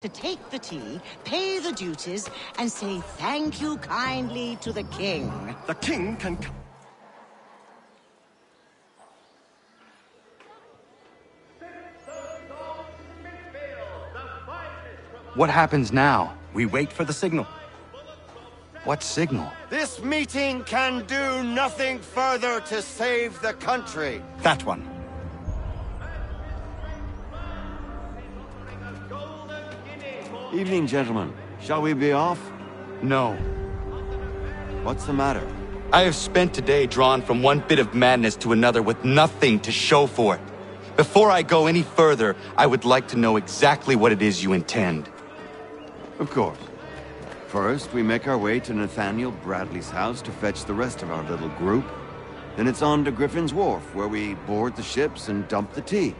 To take the tea, pay the duties, and say thank you kindly to the king. The king can... What happens now? We wait for the signal. What signal? This meeting can do nothing further to save the country. That one. Evening, gentlemen. Shall we be off? No. What's the matter? I have spent today drawn from one bit of madness to another with nothing to show for it. Before I go any further, I would like to know exactly what it is you intend. Of course. First, we make our way to Nathaniel Bradley's house to fetch the rest of our little group. Then it's on to Griffin's Wharf, where we board the ships and dump the tea.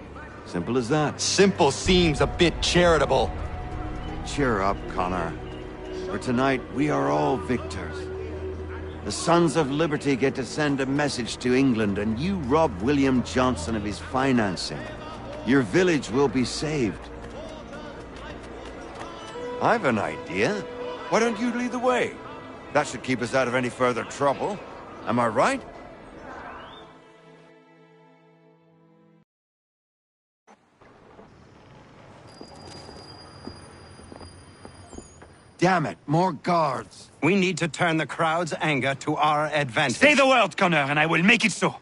Simple as that. Simple seems a bit charitable. Cheer up, Connor. For tonight, we are all victors. The Sons of Liberty get to send a message to England, and you rob William Johnson of his financing. Your village will be saved. I've an idea. Why don't you lead the way? That should keep us out of any further trouble. Am I right? Damn it, more guards. We need to turn the crowd's anger to our advantage. Say the word, Connor, and I will make it so.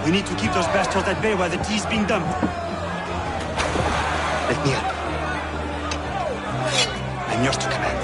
We need to keep those bastards at bay while the tea is being dumped. Let me help. I'm yours to command.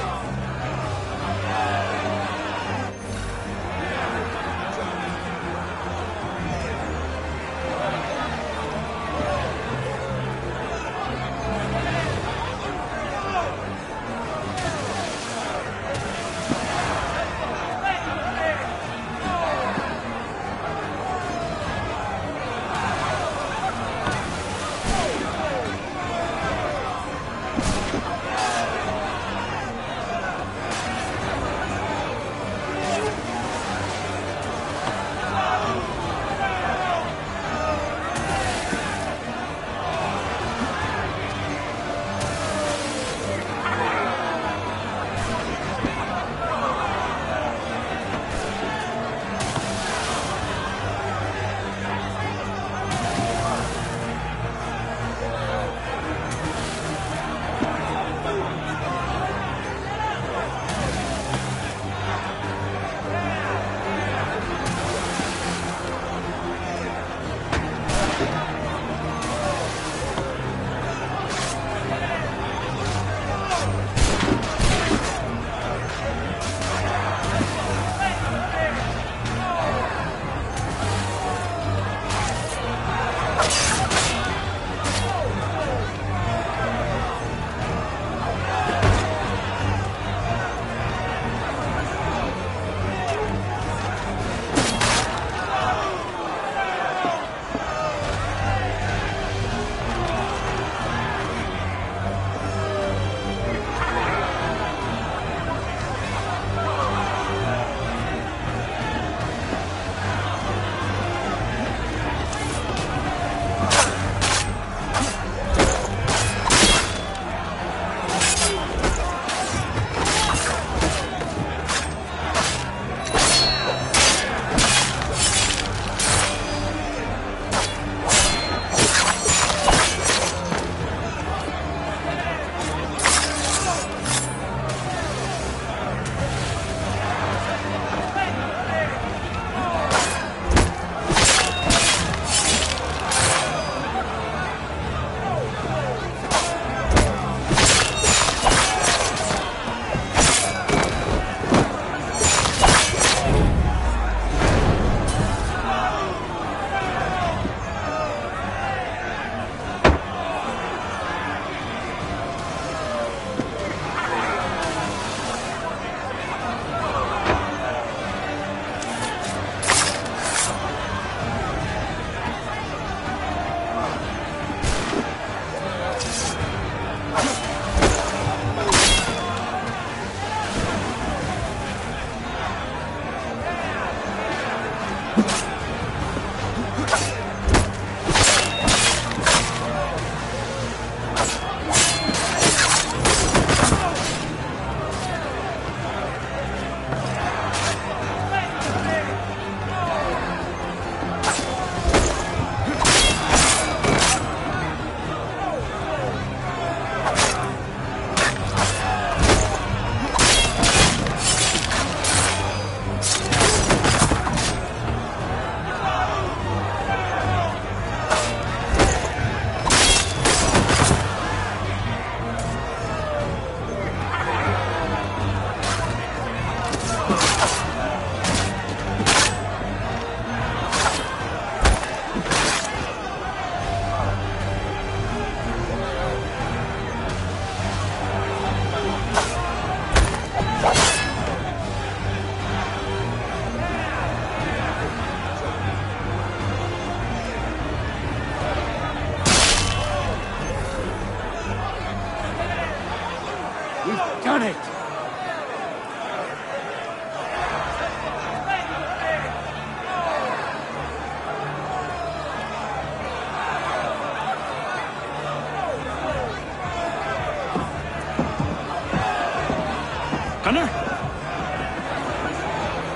Done it! Connor?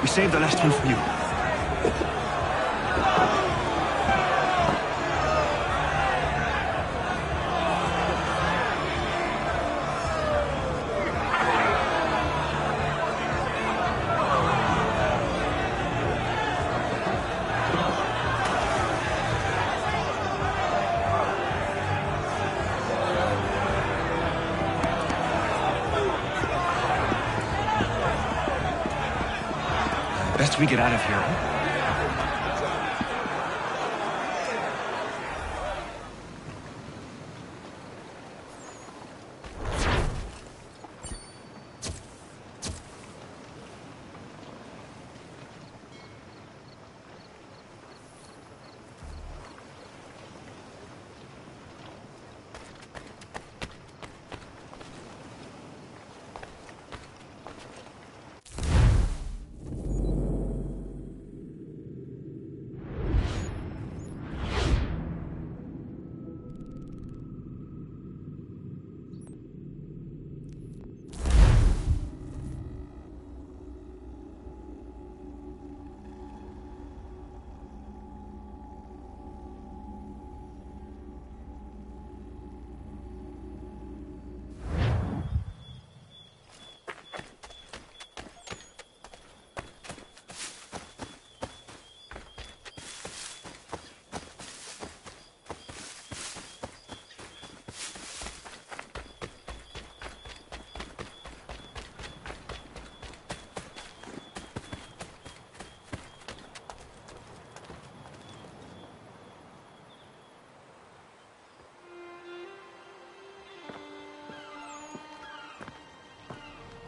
We saved the last one for you. Best we get out of here.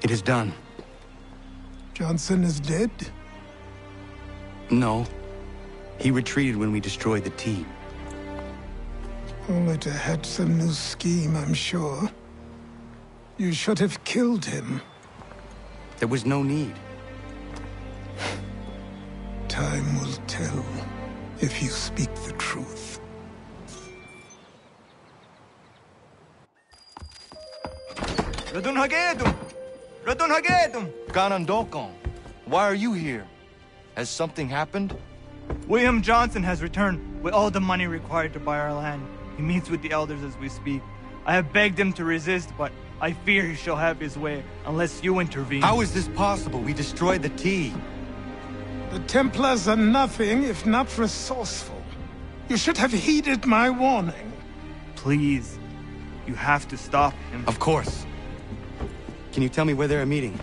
It is done. Johnson is dead? No. He retreated when we destroyed the T. Only to hatch some new scheme, I'm sure. You should have killed him. There was no need. Time will tell if you speak the truth. Ganondokon, why are you here? Has something happened? William Johnson has returned with all the money required to buy our land. He meets with the elders as we speak. I have begged him to resist, but I fear he shall have his way unless you intervene. How is this possible? We destroyed the T. The Templars are nothing if not resourceful. You should have heeded my warning. Please, you have to stop him. Of course. Can you tell me where they're meeting?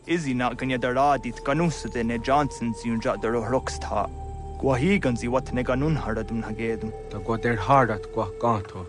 Izzy not gonna daradit ganusade ne Johnson's yunja daro rocksta. Gwahi ganzi what ne ganun haradum hagedum. Ta gwa der hardat gwa ganto.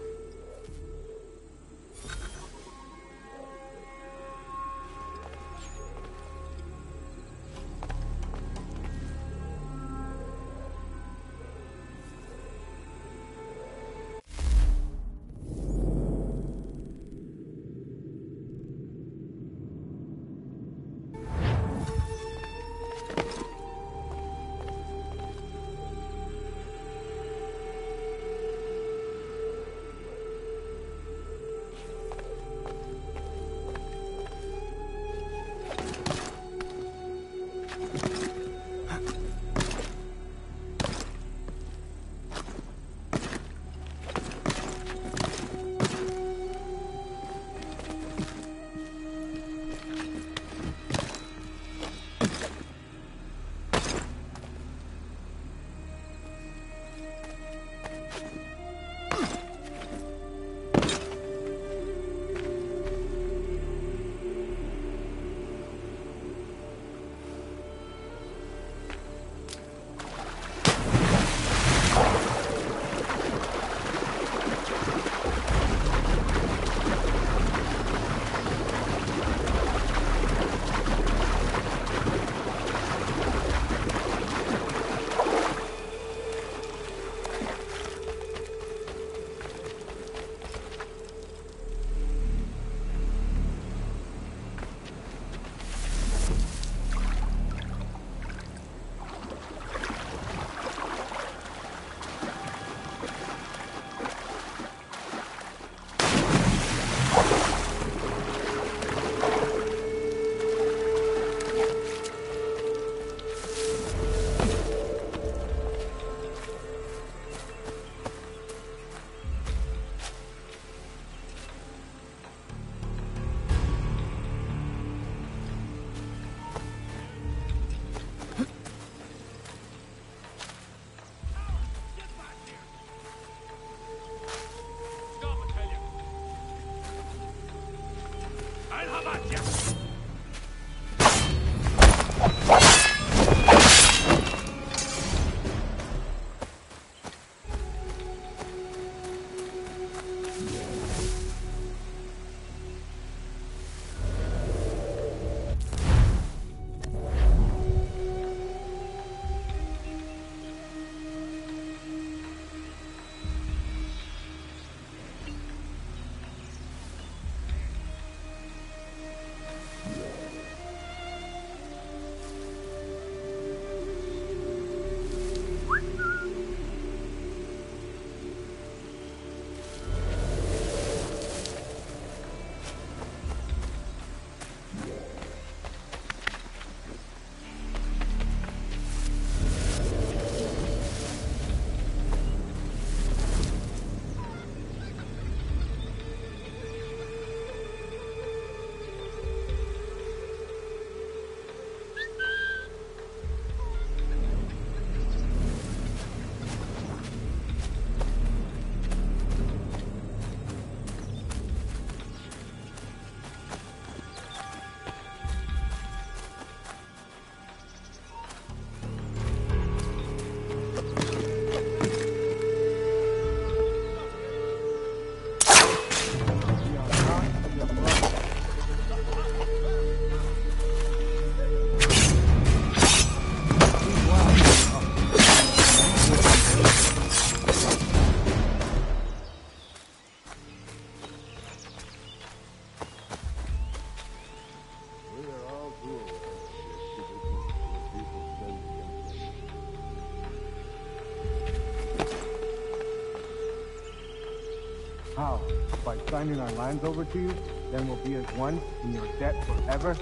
How? By signing our lands over to you? Then we'll be as one in your debt forever?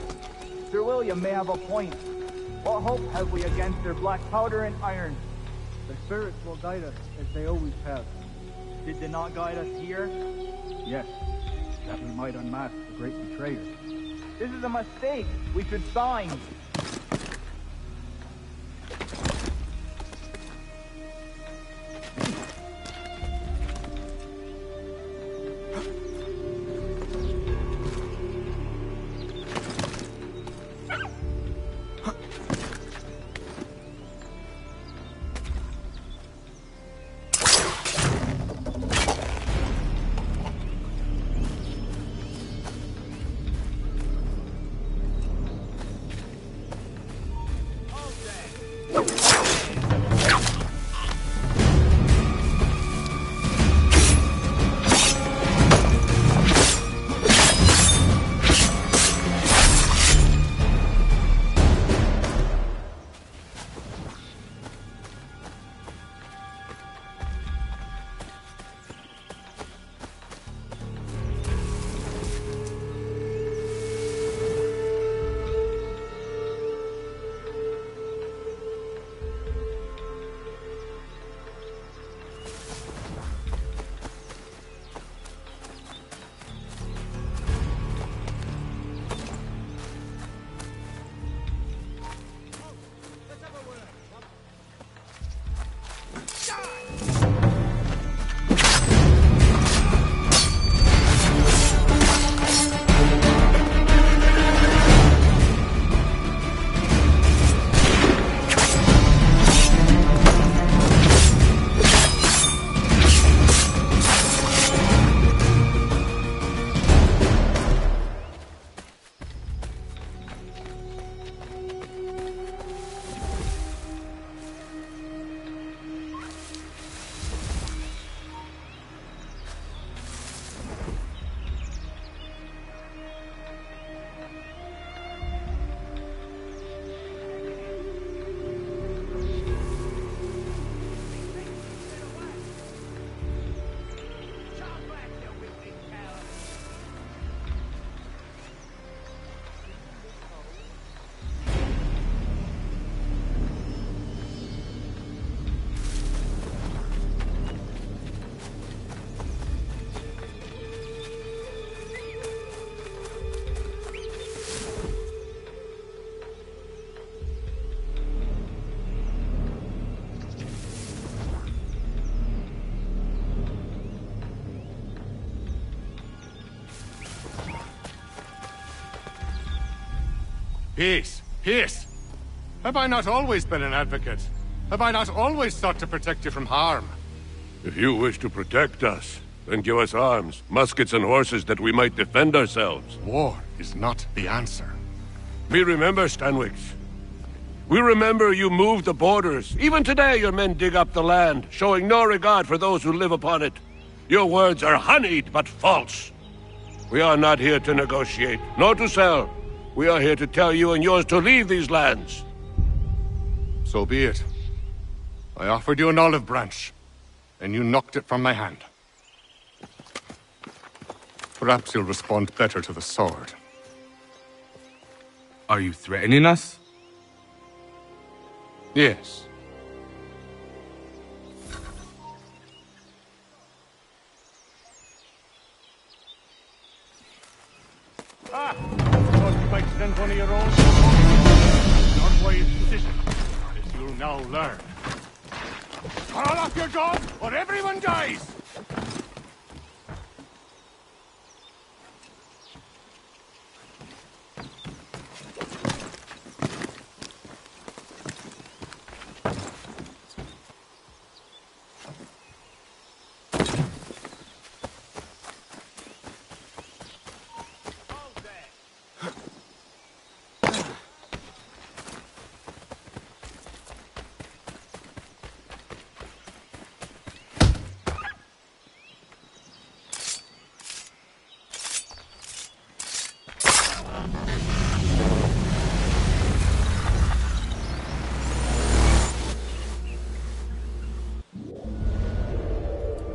Sir William may have a point. What hope have we against their black powder and iron? The spirits will guide us, as they always have. Did they not guide us here? Yes, that we might unmask the great betrayer. This is a mistake. We should sign. Peace. Peace. Have I not always been an advocate? Have I not always sought to protect you from harm? If you wish to protect us, then give us arms, muskets and horses that we might defend ourselves. War is not the answer. We remember, Stanwix. We remember you moved the borders. Even today your men dig up the land, showing no regard for those who live upon it. Your words are honeyed, but false. We are not here to negotiate, nor to sell. We are here to tell you and yours to leave these lands. So be it. I offered you an olive branch, and you knocked it from my hand. Perhaps you'll respond better to the sword. Are you threatening us? Yes. Ah! Thought you might send one of your own. Not wise decision, as you'll now learn. Call off your dog, or everyone dies!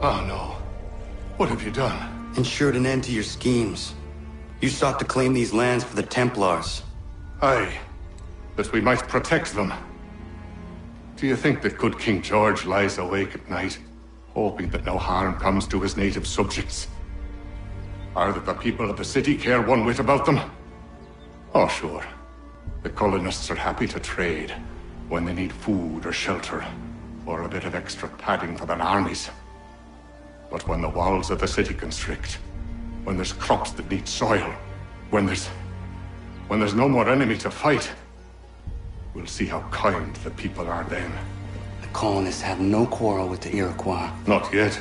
Oh no. What have you done? Ensured an end to your schemes. You sought to claim these lands for the Templars. Aye. That we might protect them. Do you think that good King George lies awake at night, hoping that no harm comes to his native subjects? Or that the people of the city care one whit about them? Oh, sure. The colonists are happy to trade when they need food or shelter, or a bit of extra padding for their armies. But when the walls of the city constrict, when there's crops that need soil, when there's no more enemy to fight, we'll see how kind the people are then. The colonists have no quarrel with the Iroquois. Not yet,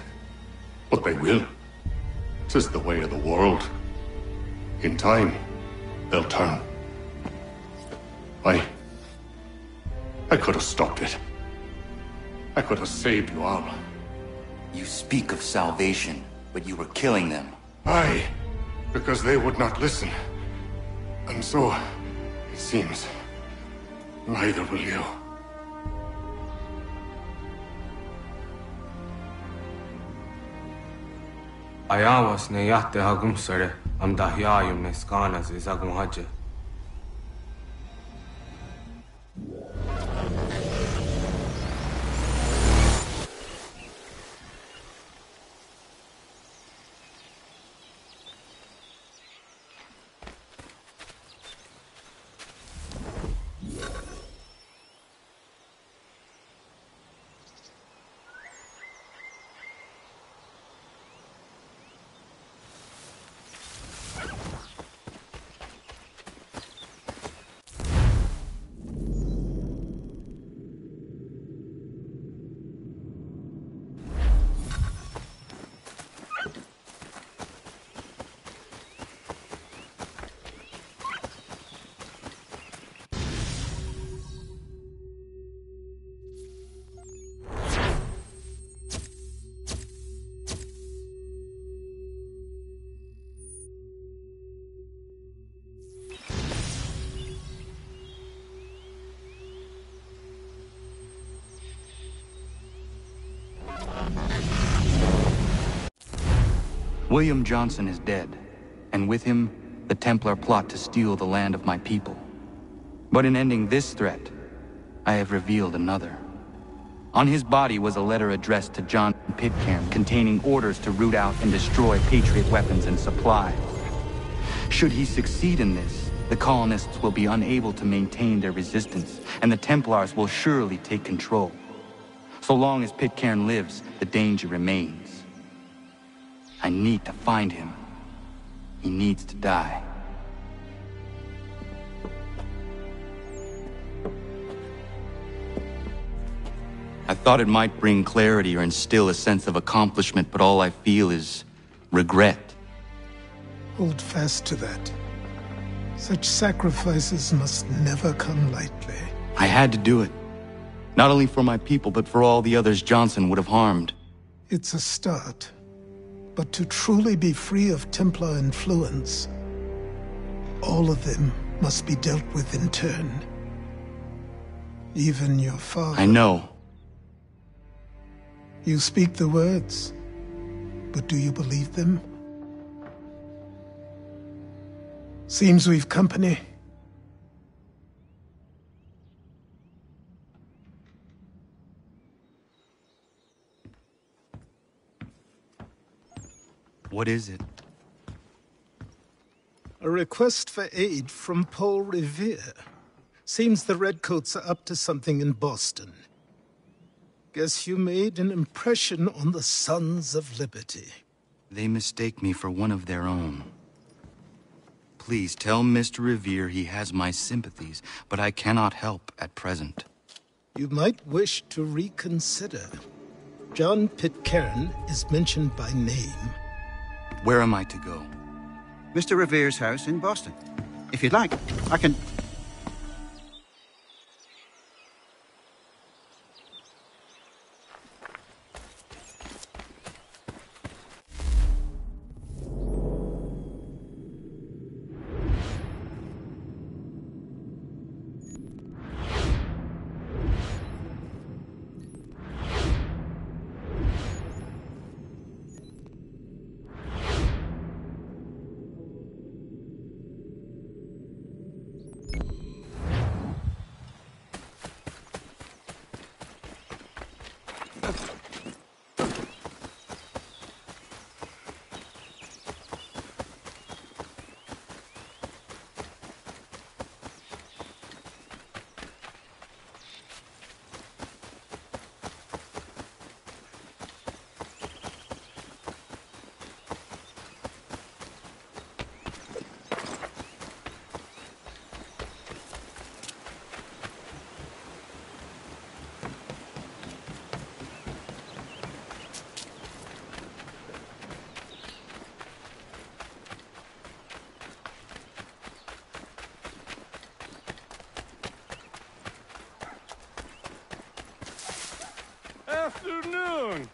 but they will. 'Tis the way of the world. In time, they'll turn. I could have stopped it. I could have saved you all. You speak of salvation, but you were killing them. Aye, because they would not listen. And so, it seems, neither will you. Ayawas ne yahte hagum sare, am dahyayum ne skanas izagum haje. William Johnson is dead, and with him, the Templar plot to steal the land of my people. But in ending this threat, I have revealed another. On his body was a letter addressed to John Pitcairn containing orders to root out and destroy Patriot weapons and supplies. Should he succeed in this, the colonists will be unable to maintain their resistance, and the Templars will surely take control. So long as Pitcairn lives, the danger remains. I need to find him. He needs to die. Thought it might bring clarity or instill a sense of accomplishment, but all I feel is regret. Hold fast to that. Such sacrifices must never come lightly. I had to do it. Not only for my people, but for all the others Johnson would have harmed. It's a start. But to truly be free of Templar influence, all of them must be dealt with in turn. Even your father. I know. You speak the words, but do you believe them? Seems we've company. What is it? A request for aid from Paul Revere. Seems the Redcoats are up to something in Boston. Guess you made an impression on the Sons of Liberty. They mistake me for one of their own. Please tell Mr. Revere he has my sympathies, but I cannot help at present. You might wish to reconsider. John Pitcairn is mentioned by name. Where am I to go? Mr. Revere's house in Boston. If you'd like, I can... Afternoon.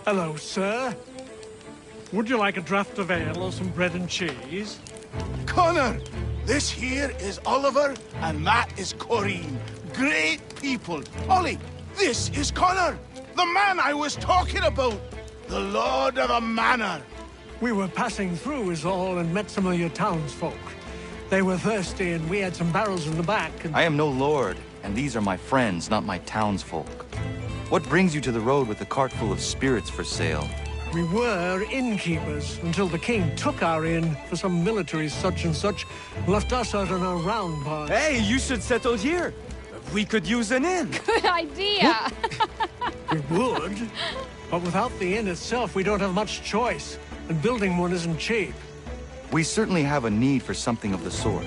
Hello, sir. Would you like a draught of ale or some bread and cheese? Connor, this here is Oliver, and that is Corinne. Great people. Ollie, this is Connor, the man I was talking about. The Lord of a Manor. We were passing through is all and met some of your townsfolk. They were thirsty and we had some barrels in the back and... I am no lord, and these are my friends, not my townsfolk. What brings you to the road with a cart full of spirits for sale? We were innkeepers until the king took our inn for some military such and such, left us out on a round path. Hey, you should settle here. We could use an inn. Good idea. We would, but without the inn itself, we don't have much choice, and building one isn't cheap. We certainly have a need for something of the sort.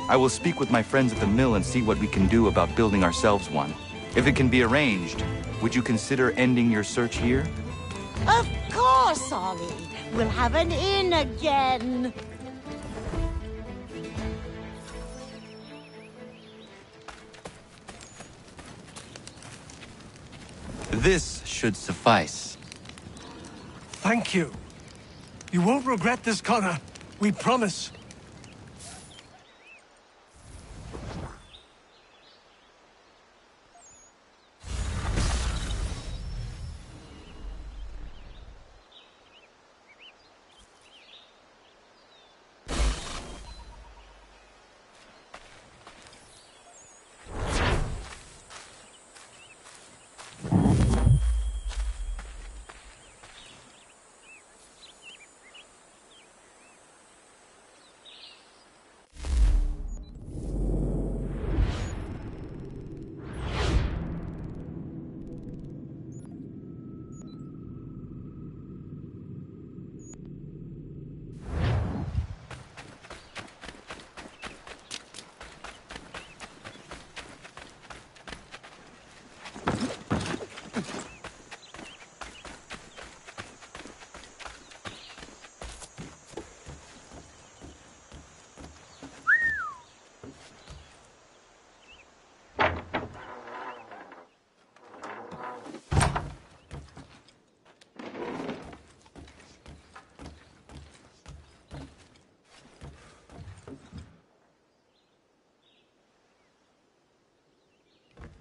I will speak with my friends at the mill and see what we can do about building ourselves one. If it can be arranged, would you consider ending your search here? Of course, Ollie. We'll have an inn again. This should suffice. Thank you. You won't regret this, Connor. We promise.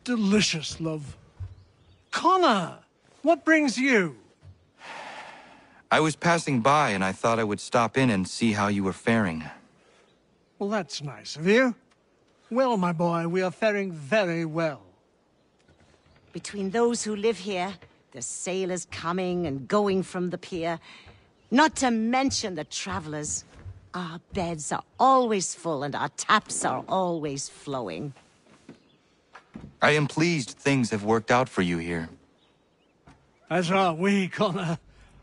delicious, love. Connor, what brings you? I was passing by and I thought I would stop in and see how you were faring. Well, that's nice of you. Well, my boy, we are faring very well. Between those who live here, the sailors coming and going from the pier, not to mention the travelers, our beds are always full and our taps are always flowing. I am pleased things have worked out for you here. As are we, Connor.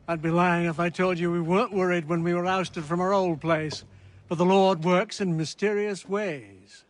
I'd be lying if I told you we weren't worried when we were ousted from our old place. But the Lord works in mysterious ways.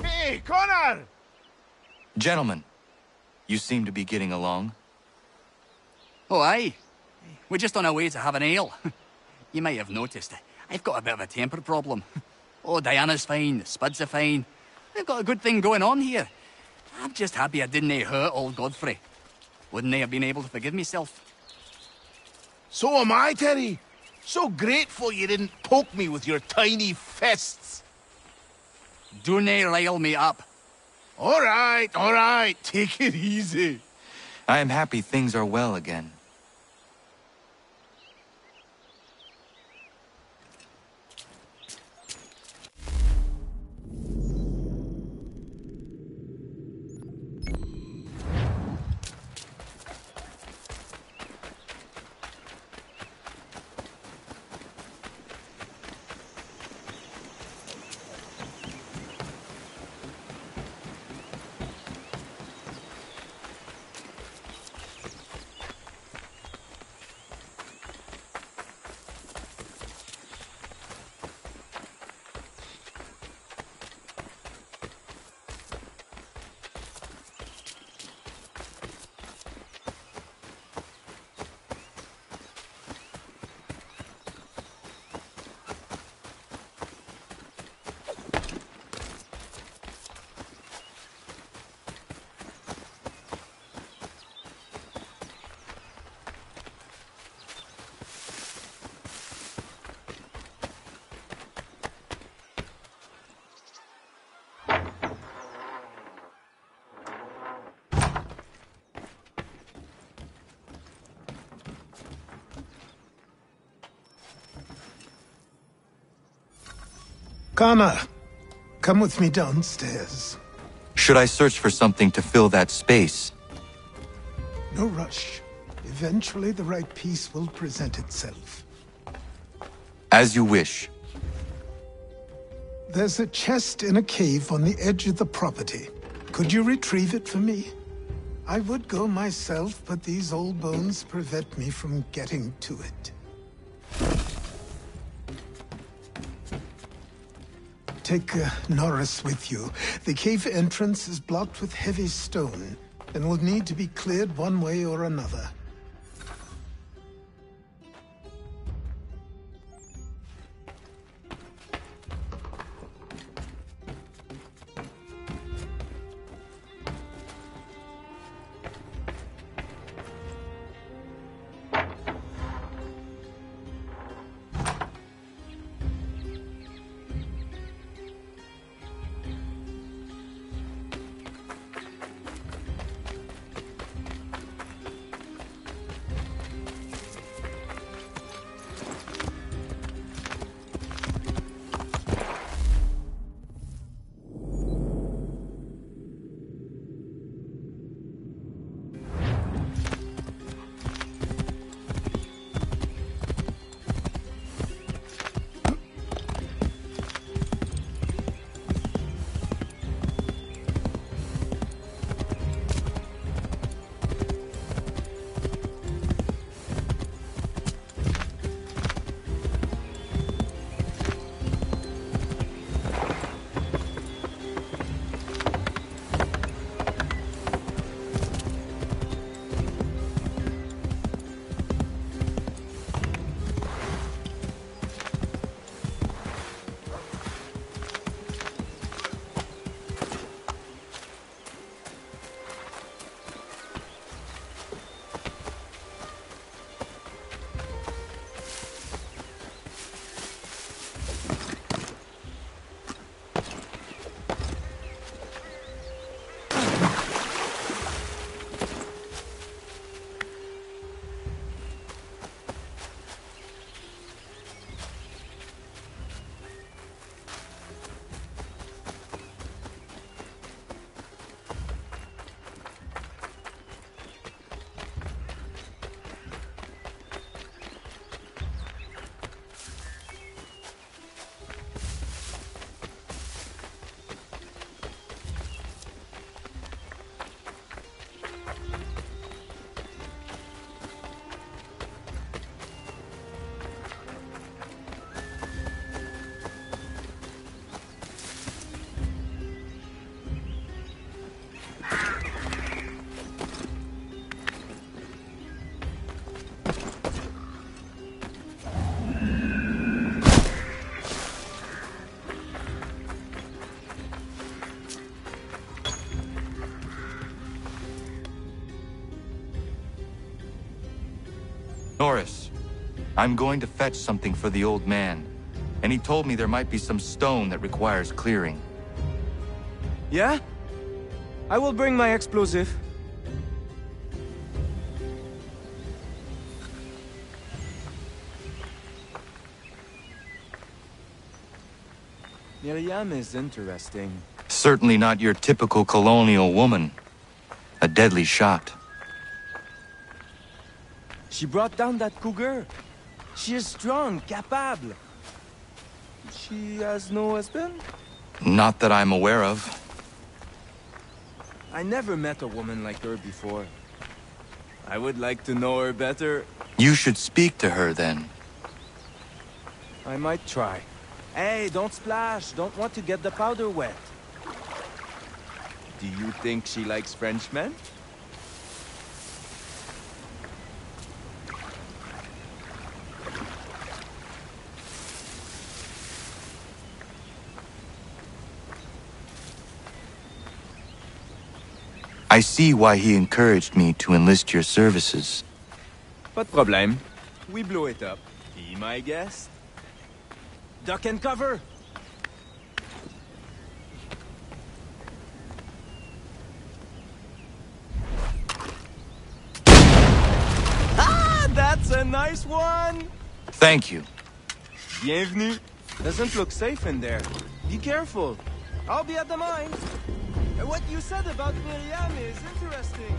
Hey, Connor! Gentlemen, you seem to be getting along. Oh, aye. We're just on our way to have an ale. You might have noticed, I've got a bit of a temper problem. Oh, Diana's fine, the Spuds are fine. We've got a good thing going on here. I'm just happy I didn't hurt old Godfrey. Wouldn't I have been able to forgive myself? So am I, Terry. So grateful you didn't poke me with your tiny fists. Don't rile me up. All right. Take it easy. I am happy things are well again. Connor, come with me downstairs. Should I search for something to fill that space? No rush. Eventually the right piece will present itself. As you wish. There's a chest in a cave on the edge of the property. Could you retrieve it for me? I would go myself, but these old bones prevent me from getting to it. Take Norris with you. The cave entrance is blocked with heavy stone and will need to be cleared one way or another. I'm going to fetch something for the old man, and he told me there might be some stone that requires clearing. Yeah? I will bring my explosive. Miriam is interesting. Certainly not your typical colonial woman. A deadly shot. She brought down that cougar. She is strong, capable. She has no husband? Not that I'm aware of. I never met a woman like her before. I would like to know her better. You should speak to her then. I might try. Hey, don't splash. Don't want to get the powder wet. Do you think she likes Frenchmen? I see why he encouraged me to enlist your services. Pas de problème. We blow it up. Be my guest. Duck and cover! Ah, that's a nice one! Thank you. Bienvenue. Doesn't look safe in there. Be careful. I'll be at the mine. What you said about Miriam is interesting.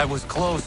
That was close.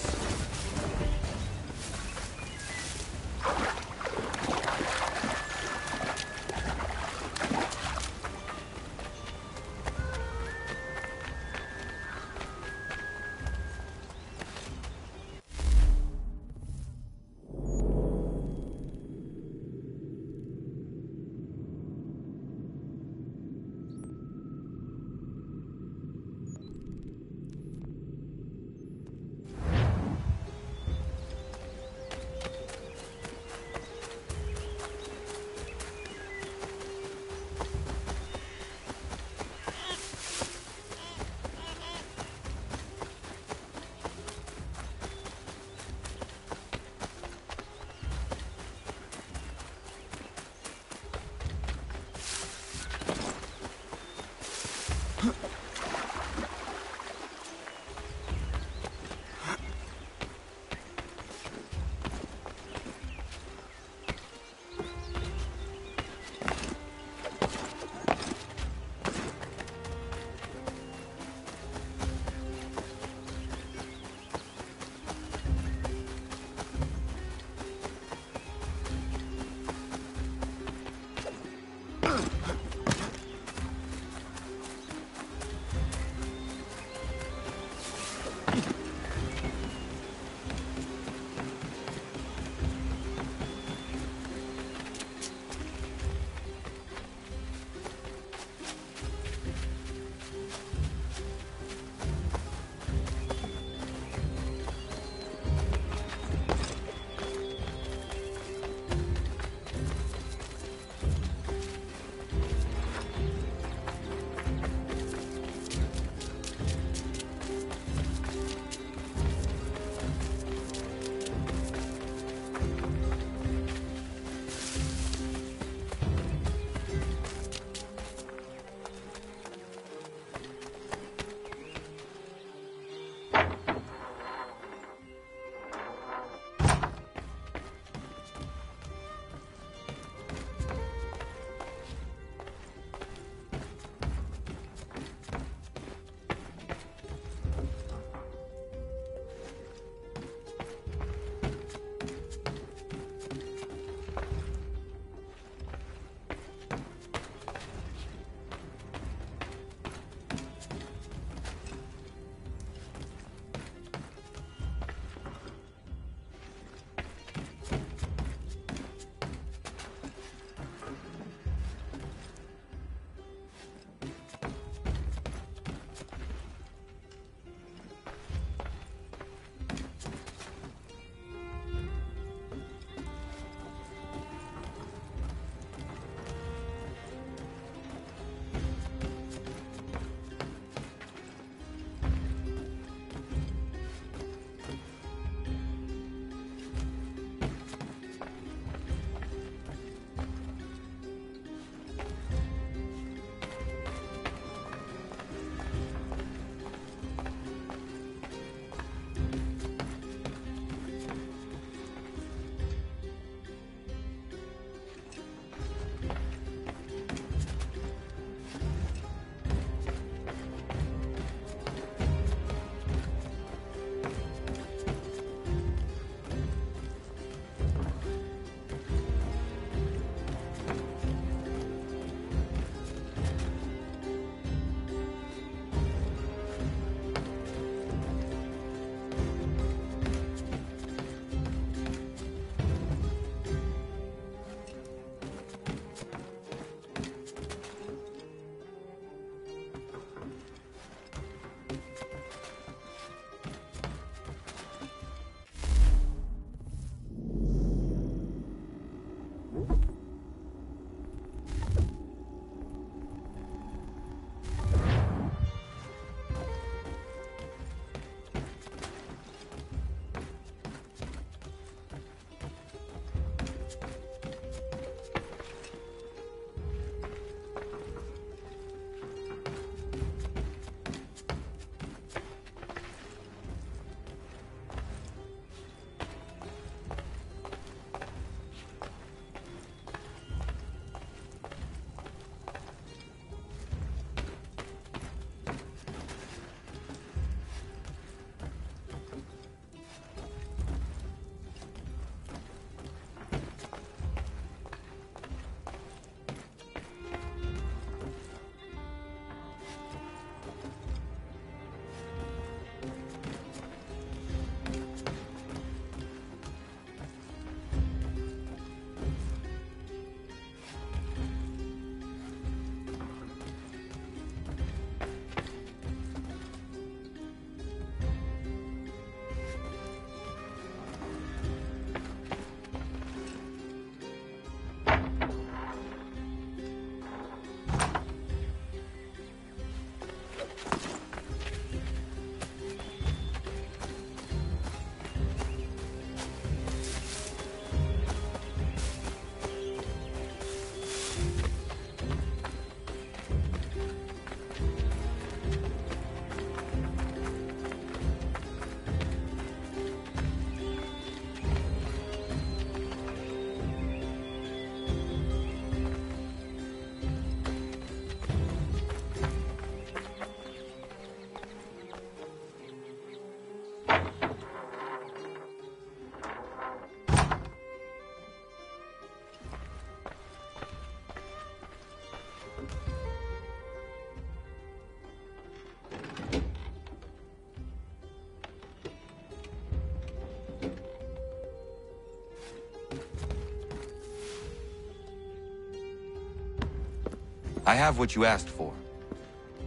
I have what you asked for.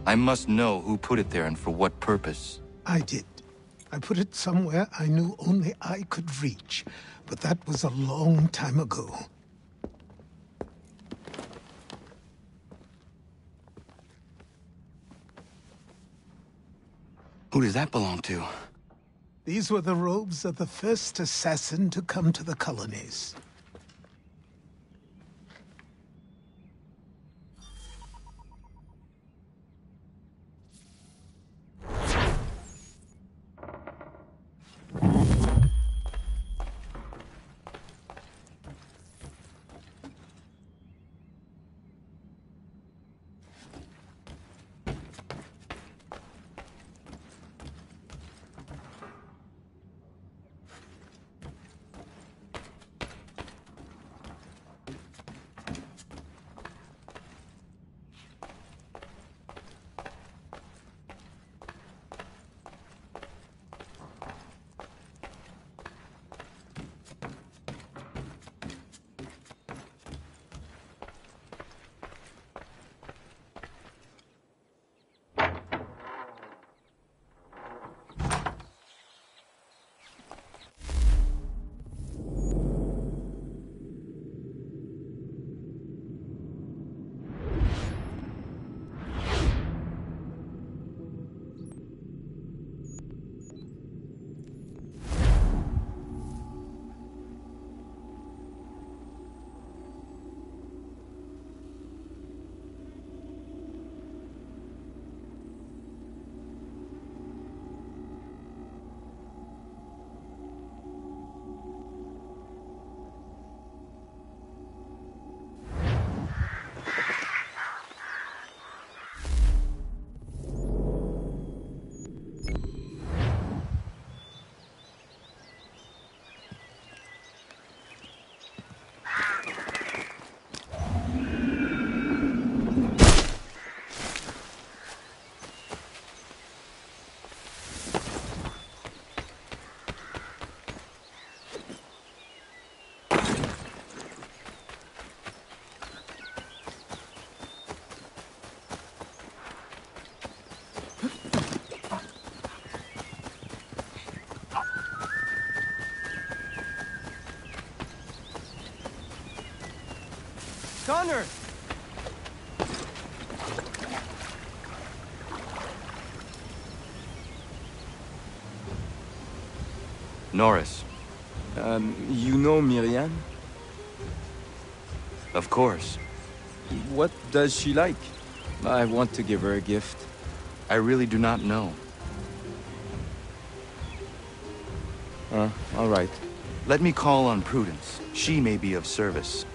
I must know who put it there and for what purpose. I did. I put it somewhere I knew only I could reach, but that was a long time ago. Who does that belong to? These were the robes of the first assassin to come to the colonies. Connor! Norris. You know Miriam? Of course. What does she like? I want to give her a gift. I really do not know. All right. Let me call on Prudence. She may be of service.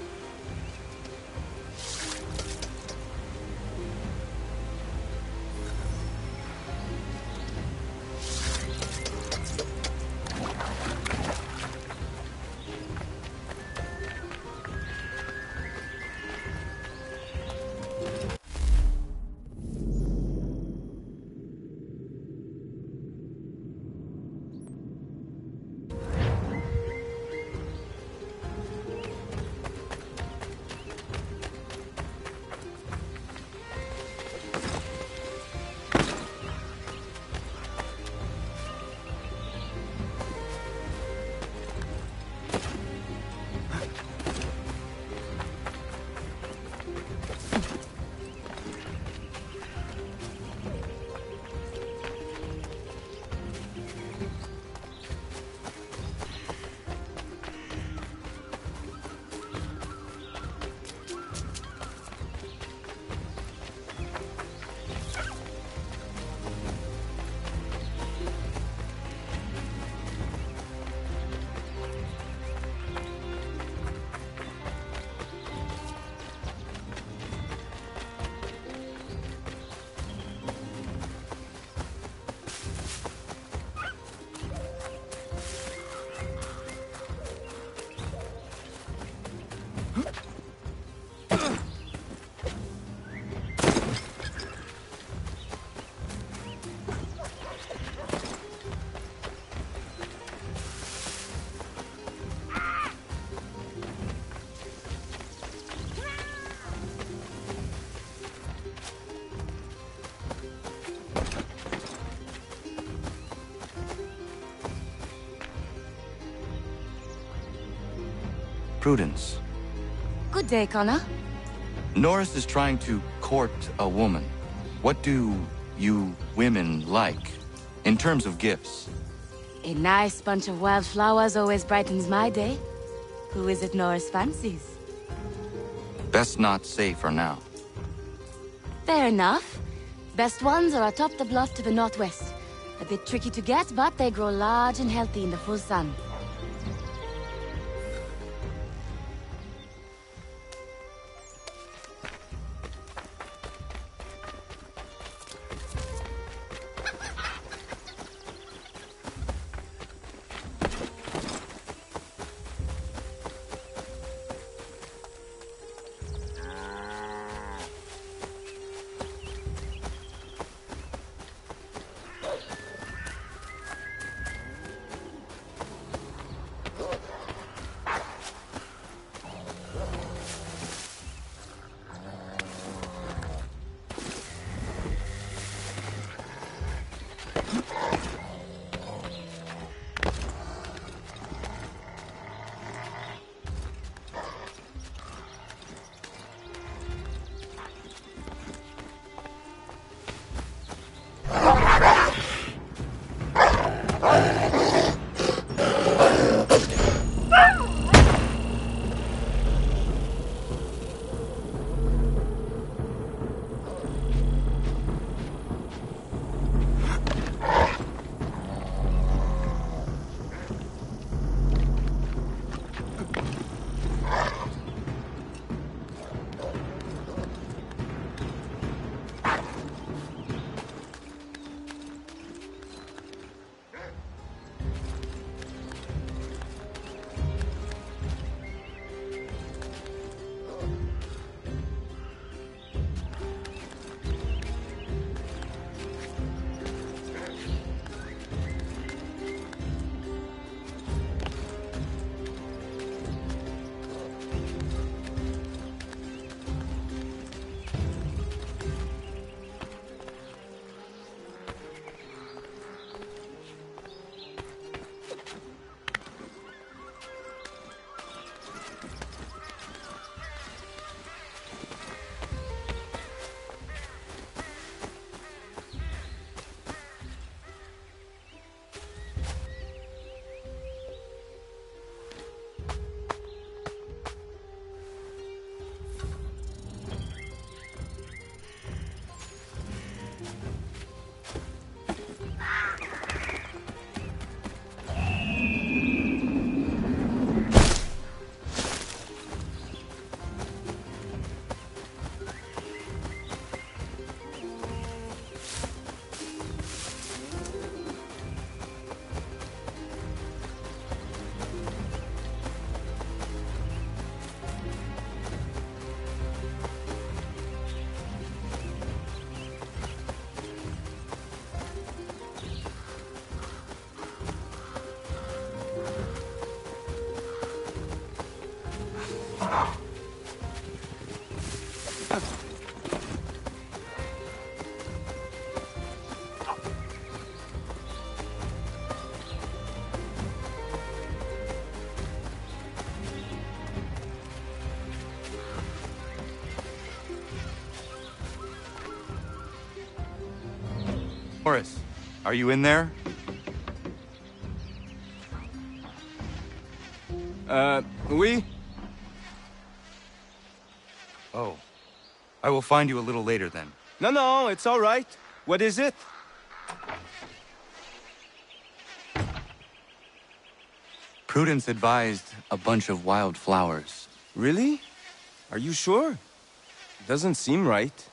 Prudence. Good day, Connor. Norris is trying to court a woman. What do you women like, in terms of gifts? A nice bunch of wildflowers always brightens my day. Who is it Norris fancies? Best not say for now. Fair enough. Best ones are atop the bluff to the northwest. A bit tricky to get, but they grow large and healthy in the full sun. Horace, are you in there? Oui? Oh. I will find you a little later then. No, it's all right. What is it? Prudence advised a bunch of wildflowers. Really? Are you sure? Doesn't seem right.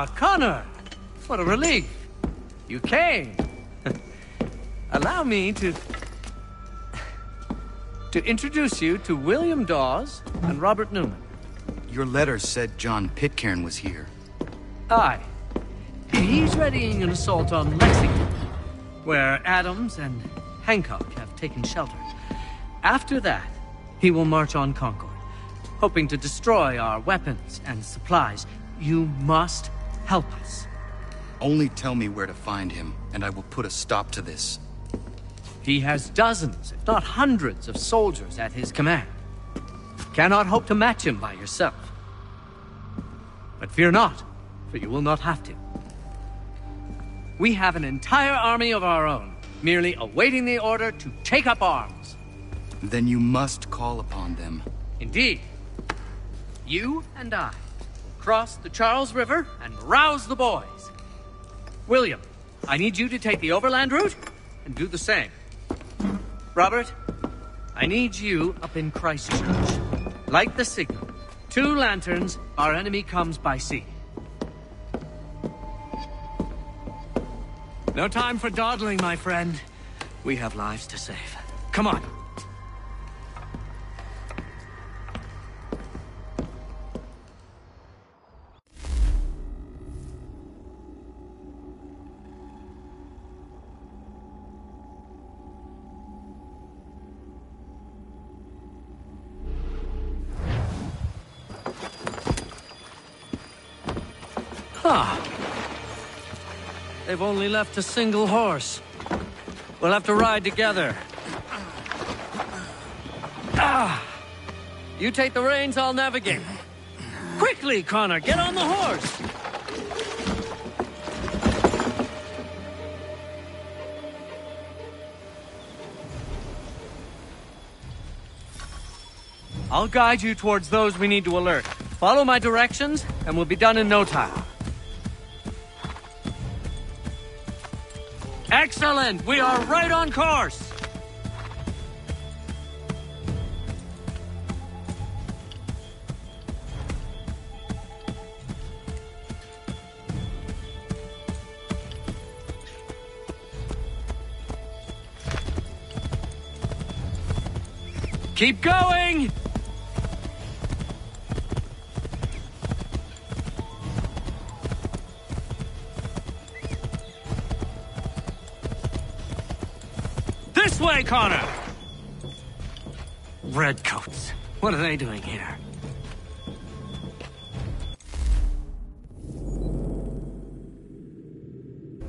Ah, Connor! What a relief. You came. Allow me to introduce you to William Dawes and Robert Newman. Your letter said John Pitcairn was here. Aye. He's readying an assault on Lexington, where Adams and Hancock have taken shelter. After that, he will march on Concord, hoping to destroy our weapons and supplies. You must help us. Only tell me where to find him, and I will put a stop to this. He has dozens, if not hundreds, of soldiers at his command. Cannot hope to match him by yourself. But fear not, for you will not have to. We have an entire army of our own, merely awaiting the order to take up arms. Then you must call upon them. Indeed. You and I will cross the Charles River and rouse the boys. William, I need you to take the overland route and do the same. Robert, I need you up in Christchurch. Light the signal. 2 lanterns, our enemy comes by sea. No time for dawdling, my friend. We have lives to save. Come on. Huh. They've only left a single horse. We'll have to ride together. Ah! You take the reins, I'll navigate. Quickly, Connor, get on the horse! I'll guide you towards those we need to alert. Follow my directions, and we'll be done in no time. Excellent! We are right on course! Keep going! This way, Connor! Redcoats. What are they doing here?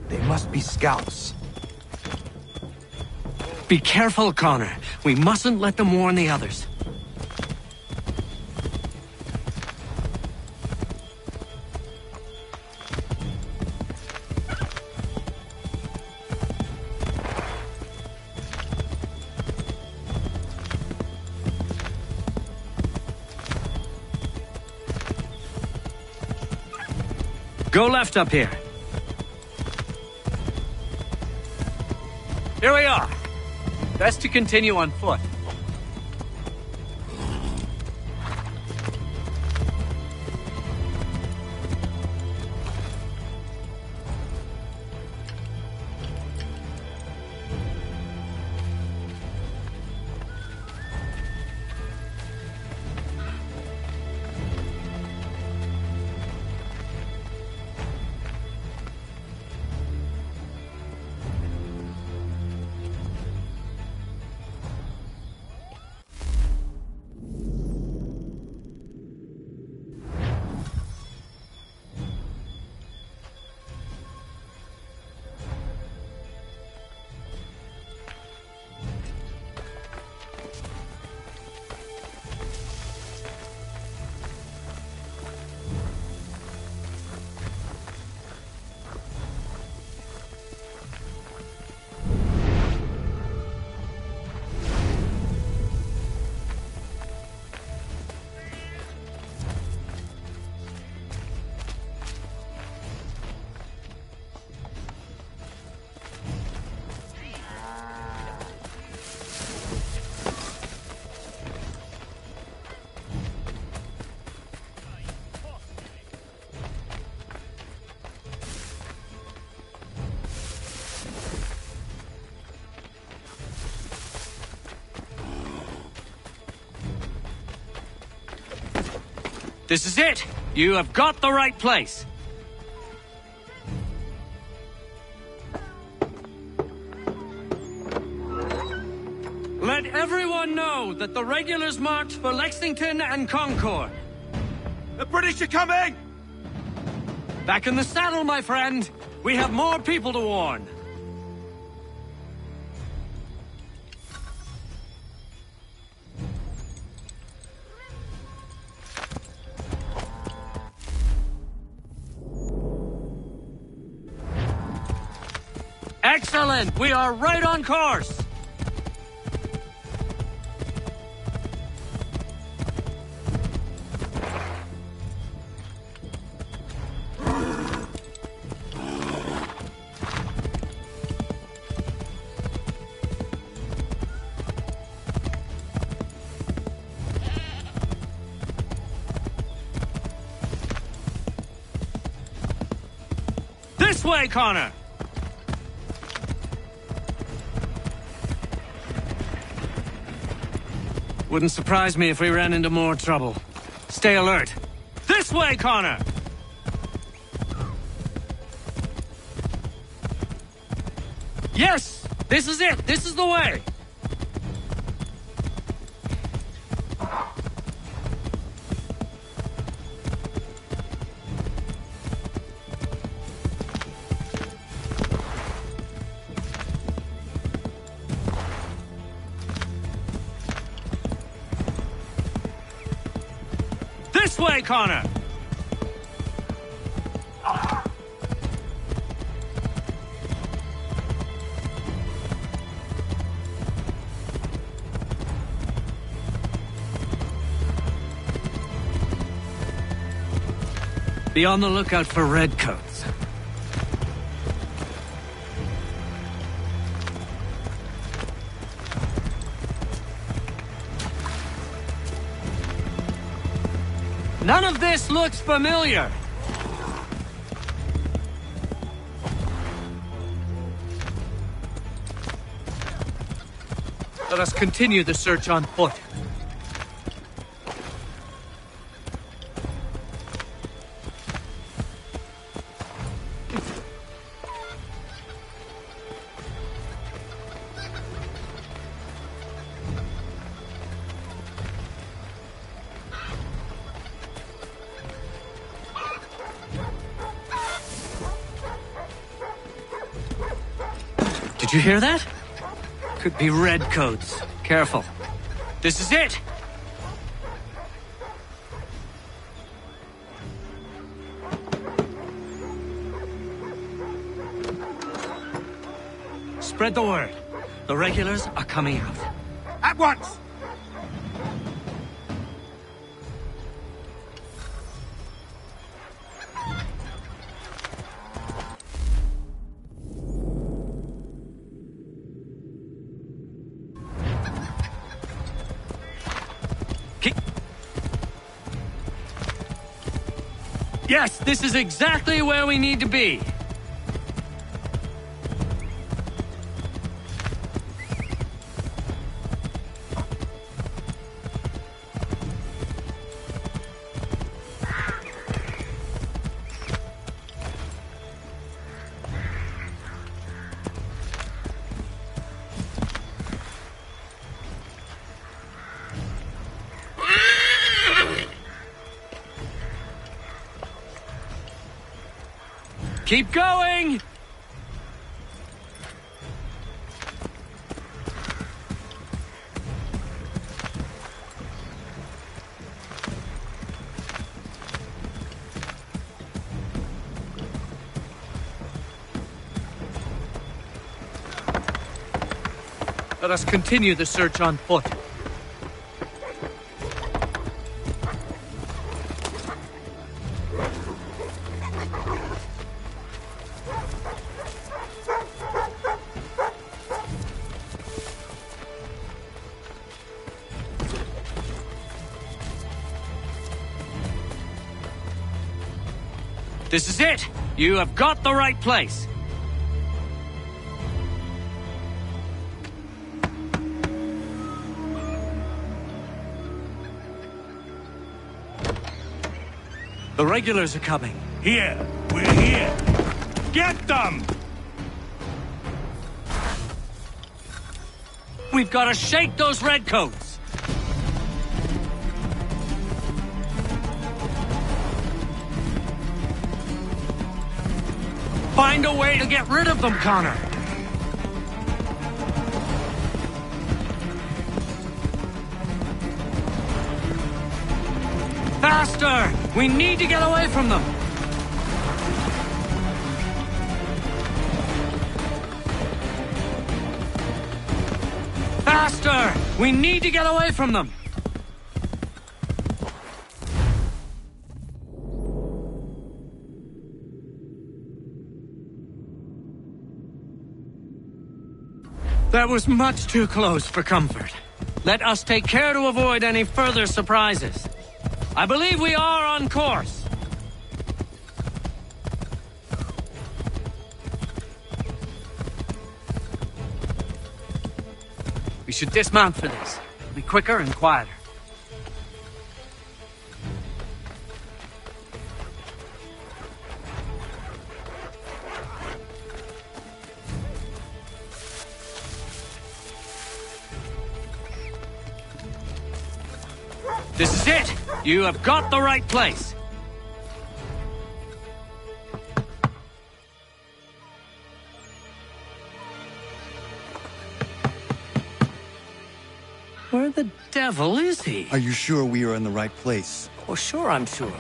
They must be scouts. Be careful, Connor. We mustn't let them warn the others. Go left up here. Here we are. Best to continue on foot. This is it! You have got the right place! Let everyone know that the regulars marched for Lexington and Concord. The British are coming! Back in the saddle, my friend. We have more people to warn. Excellent! We are right on course! This way, Connor! Wouldn't surprise me if we ran into more trouble. Stay alert. This way, Connor! Yes! This is it! This is the way! This way, Connor! Be on the lookout for redcoats. None of this looks familiar. Let us continue the search on foot. Did you hear that? Could be redcoats. Careful. This is it! Spread the word. The regulars are coming out. At once! Yes, this is exactly where we need to be. Keep going! Let us continue the search on foot. This is it! You have got the right place! The regulars are coming. Here! We're here! Get them! We've got to shake those redcoats! Find a way to get rid of them, Connor! Faster! We need to get away from them! Faster! We need to get away from them! That was much too close for comfort. Let us take care to avoid any further surprises. I believe we are on course. We should dismount for this. It'll be quicker and quieter. This is it! You have got the right place! Where the devil is he? Are you sure we are in the right place? Oh, sure, I'm sure.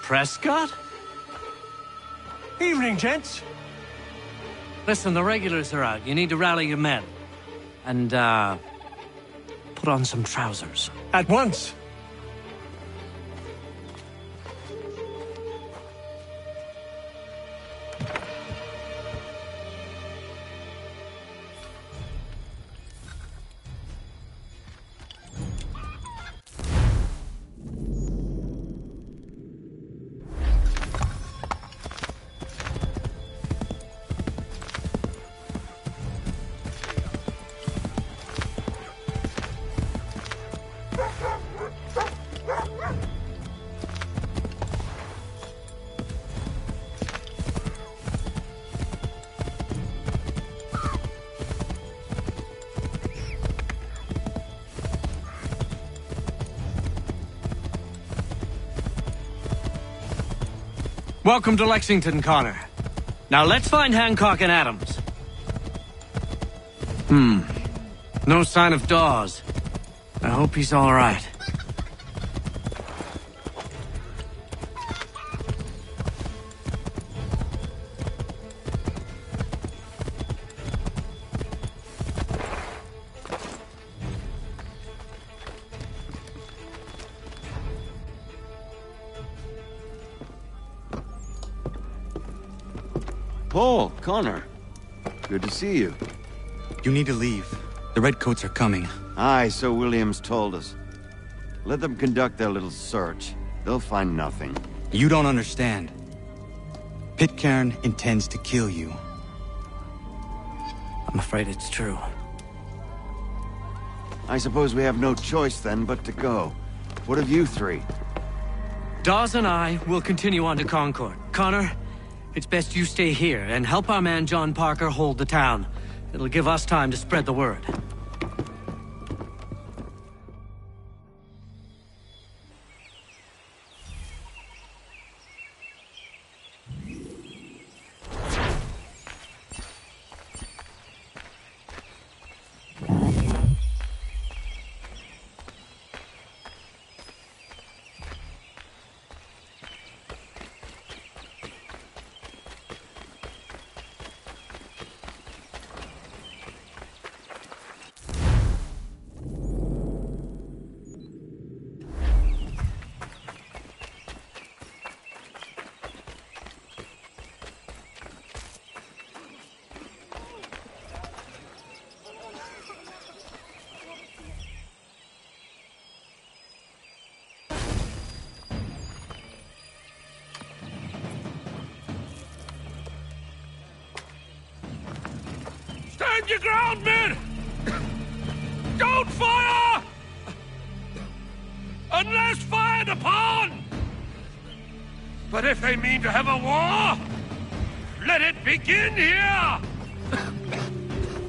Prescott? Evening, gents. Listen, the regulars are out. You need to rally your men. And, put on some trousers. At once. Welcome to Lexington, Connor. Now let's find Hancock and Adams. No sign of Dawes. I hope he's all right. Paul, Connor. Good to see you. You need to leave. The Redcoats are coming. Aye, so Williams told us. Let them conduct their little search. They'll find nothing. You don't understand. Pitcairn intends to kill you. I'm afraid it's true. I suppose we have no choice then but to go. What of you three? Dawes and I will continue on to Concord. Connor, it's best you stay here and help our man John Parker hold the town. It'll give us time to spread the word. Stand your ground, men! Don't fire! unless fired upon! But if they mean to have a war, let it begin here!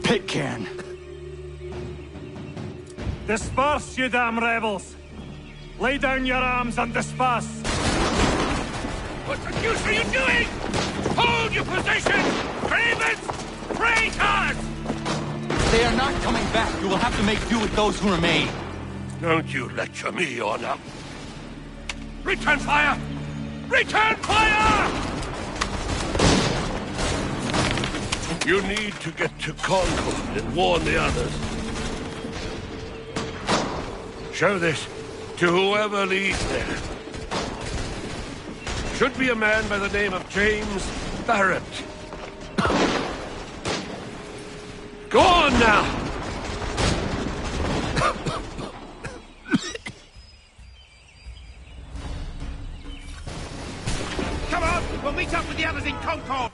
Pitcairn. Disperse, you damn rebels! Lay down your arms and disperse! What the deuce are you doing? Hold your position! Cravens! Traitors! They are not coming back. You will have to make do with those who remain. Don't you lecture me, Honor. Return fire! Return fire! You need to get to Concord and warn the others. Show this to whoever leads there. Should be a man by the name of James Barrett. Go on now! Come on! We'll meet up with the others in Concord!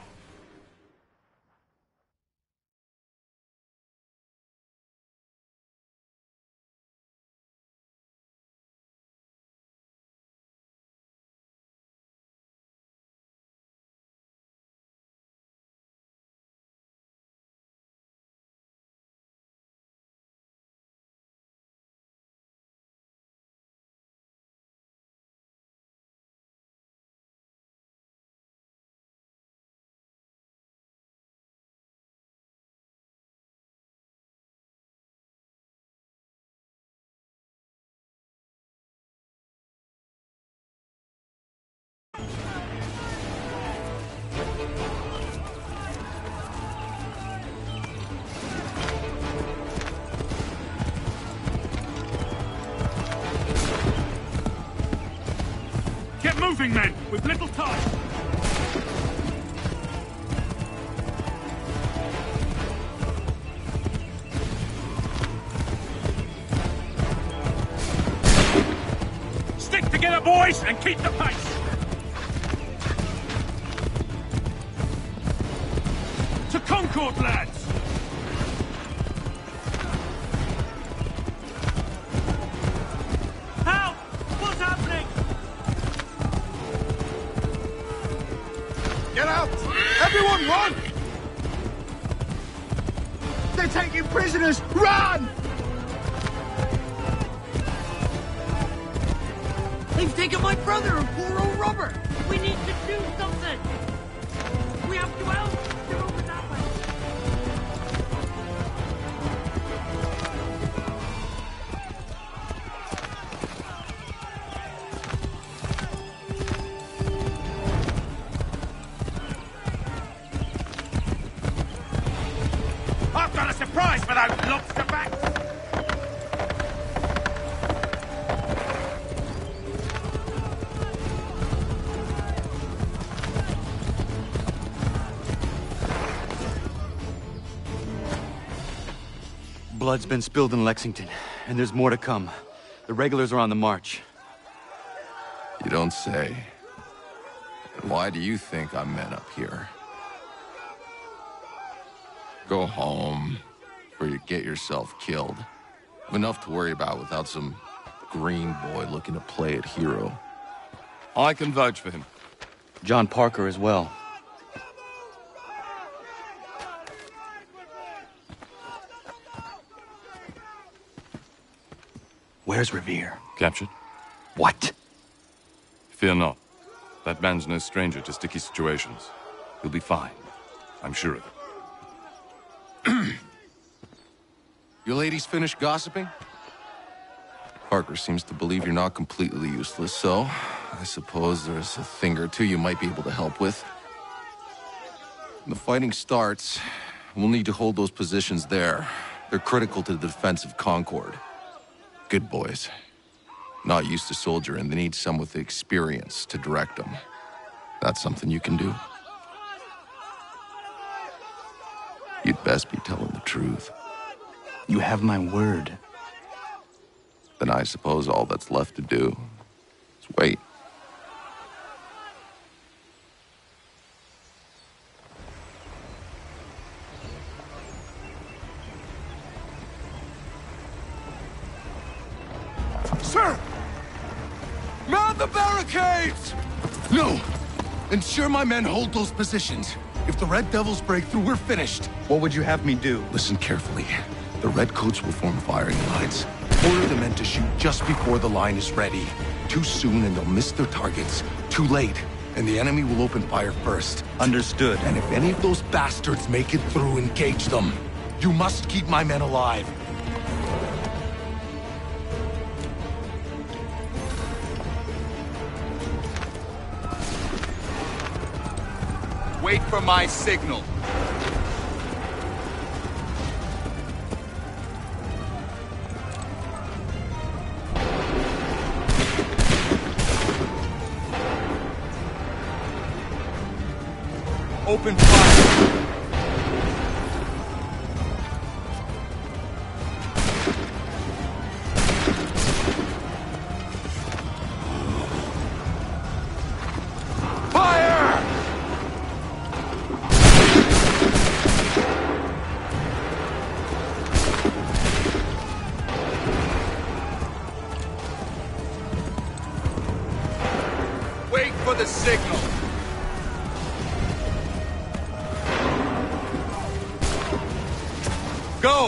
Get moving, men! We've little time! Stick together, boys, and keep the pace! To Concord, lads! Help! What's happening? Get out! Everyone run! They're taking prisoners! Run! They've taken my brother and poor old Robert! We need to do something! We have to help! They're over that way! I've got a surprise for those lobster backs! Blood's been spilled in Lexington, and there's more to come. The regulars are on the march. You don't say. And why do you think I'm men up here? Go home, or you get yourself killed. Enough to worry about without some green boy looking to play it hero. I can vouch for him. John Parker as well. Where's Revere? Captured? What? Fear not. That man's no stranger to sticky situations. He'll be fine. I'm sure of it. You ladies finished gossiping? Parker seems to believe you're not completely useless, so I suppose there's a thing or two you might be able to help with. When the fighting starts, we'll need to hold those positions there. They're critical to the defense of Concord. Good boys. Not used to soldiering, they need some with the experience to direct them. That's something you can do. You'd best be telling the truth. You have my word. Then I suppose all that's left to do is wait. Sir! Mount the barricades! No! Ensure my men hold those positions. If the Red Devils break through, we're finished. What would you have me do? Listen carefully. The Redcoats will form firing lines. Order the men to shoot just before the line is ready. Too soon and they'll miss their targets. Too late, and the enemy will open fire first. Understood. And if any of those bastards make it through, engage them. You must keep my men alive. Wait for my signal. Open fire. Wait for the signal. Go!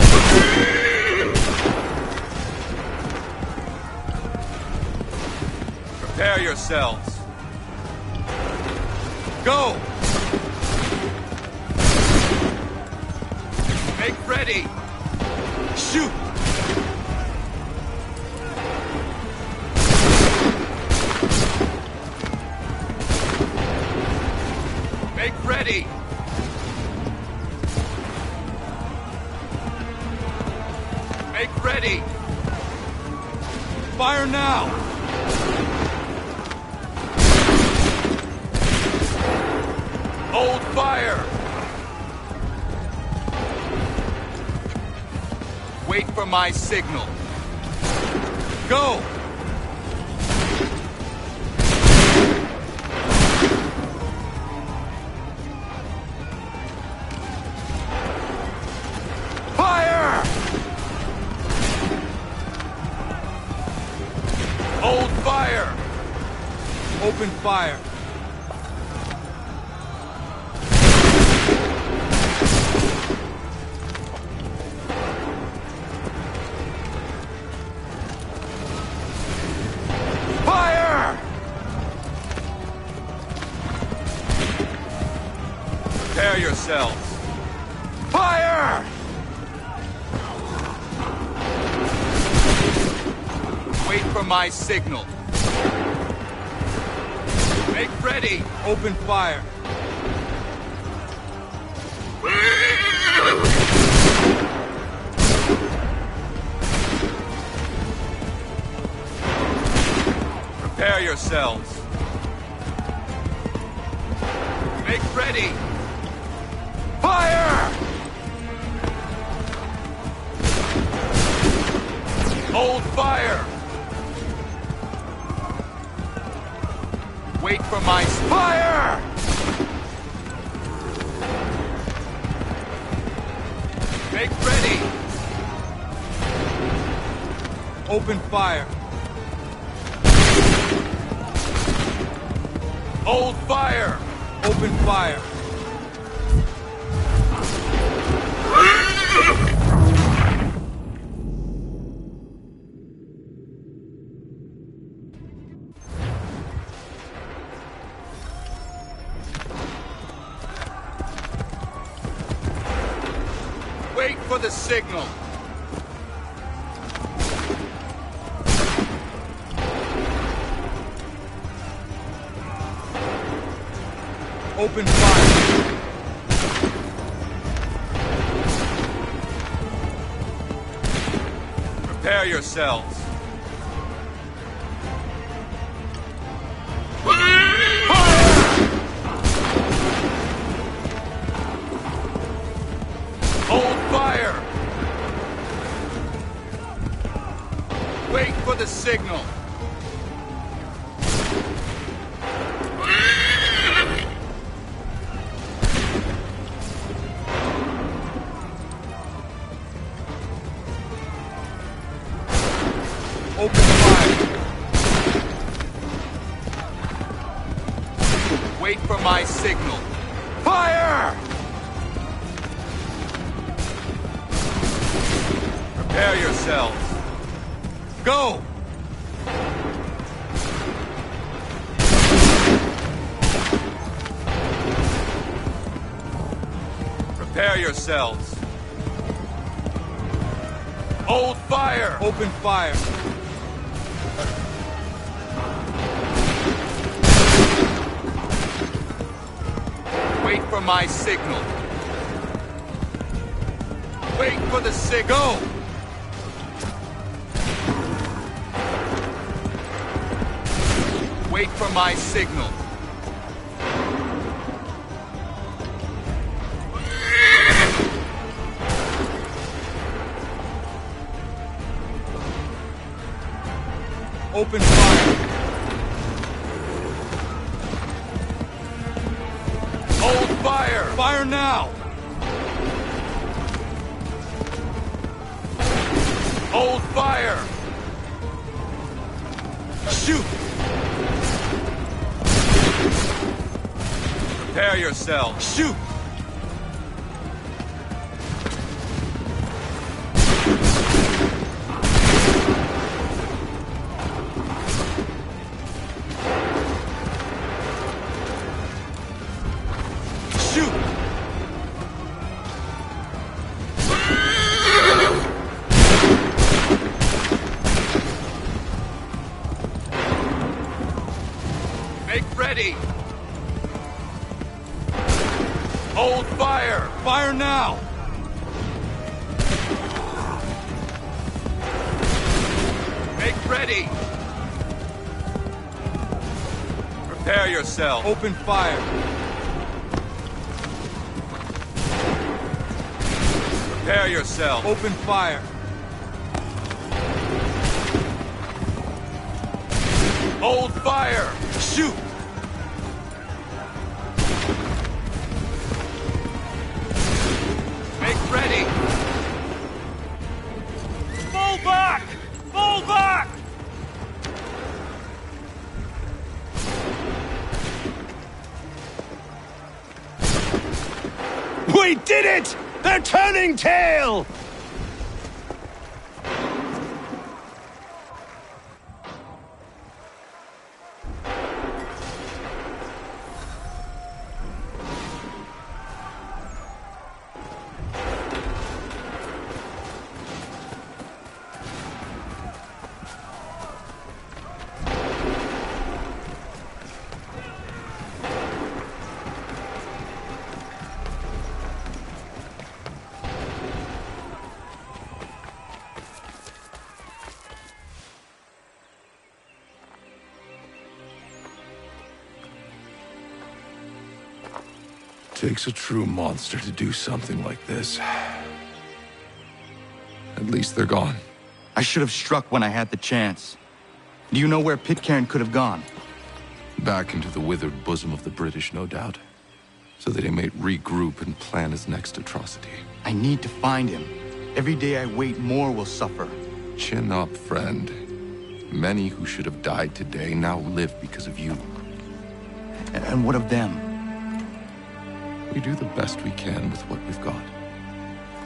Prepare yourselves. Go! Make ready! Shoot! Make ready! Make ready! Fire now! Hold fire! Wait for my signal. Go! Fire! Hold fire! Open fire. Fire! Prepare yourselves. Fire! Wait for my signal. Make ready. Open fire. Prepare yourselves. Make ready. Fire! Hold fire. Wait for my fire! Make ready. Open fire. Hold fire. Open fire. Wait for the signal. Open fire. Prepare yourselves. Hold fire! Wait for the signal. Open fire. my signal. Fire! Prepare yourselves. Go! Prepare yourselves. Hold fire! Open fire. Wait for my signal. Wait for the signal! Go! Wait for my signal. Open fire! Hold fire! Fire now! Hold fire! Shoot! Prepare yourselves. Shoot! Ready! Hold fire! Fire now! Make ready! Prepare yourself. Open fire! Prepare yourself. Open fire! Hold fire! Shoot! Make ready! Fall back! Fall back! We did it! They're turning tail! Takes a true monster to do something like this. At least they're gone. I should have struck when I had the chance. Do you know where Pitcairn could have gone? Back into the withered bosom of the British, no doubt. So that he might regroup and plan his next atrocity. I need to find him. Every day I wait, more will suffer. Chin up, friend. Many who should have died today now live because of you. And what of them? We do the best we can with what we've got.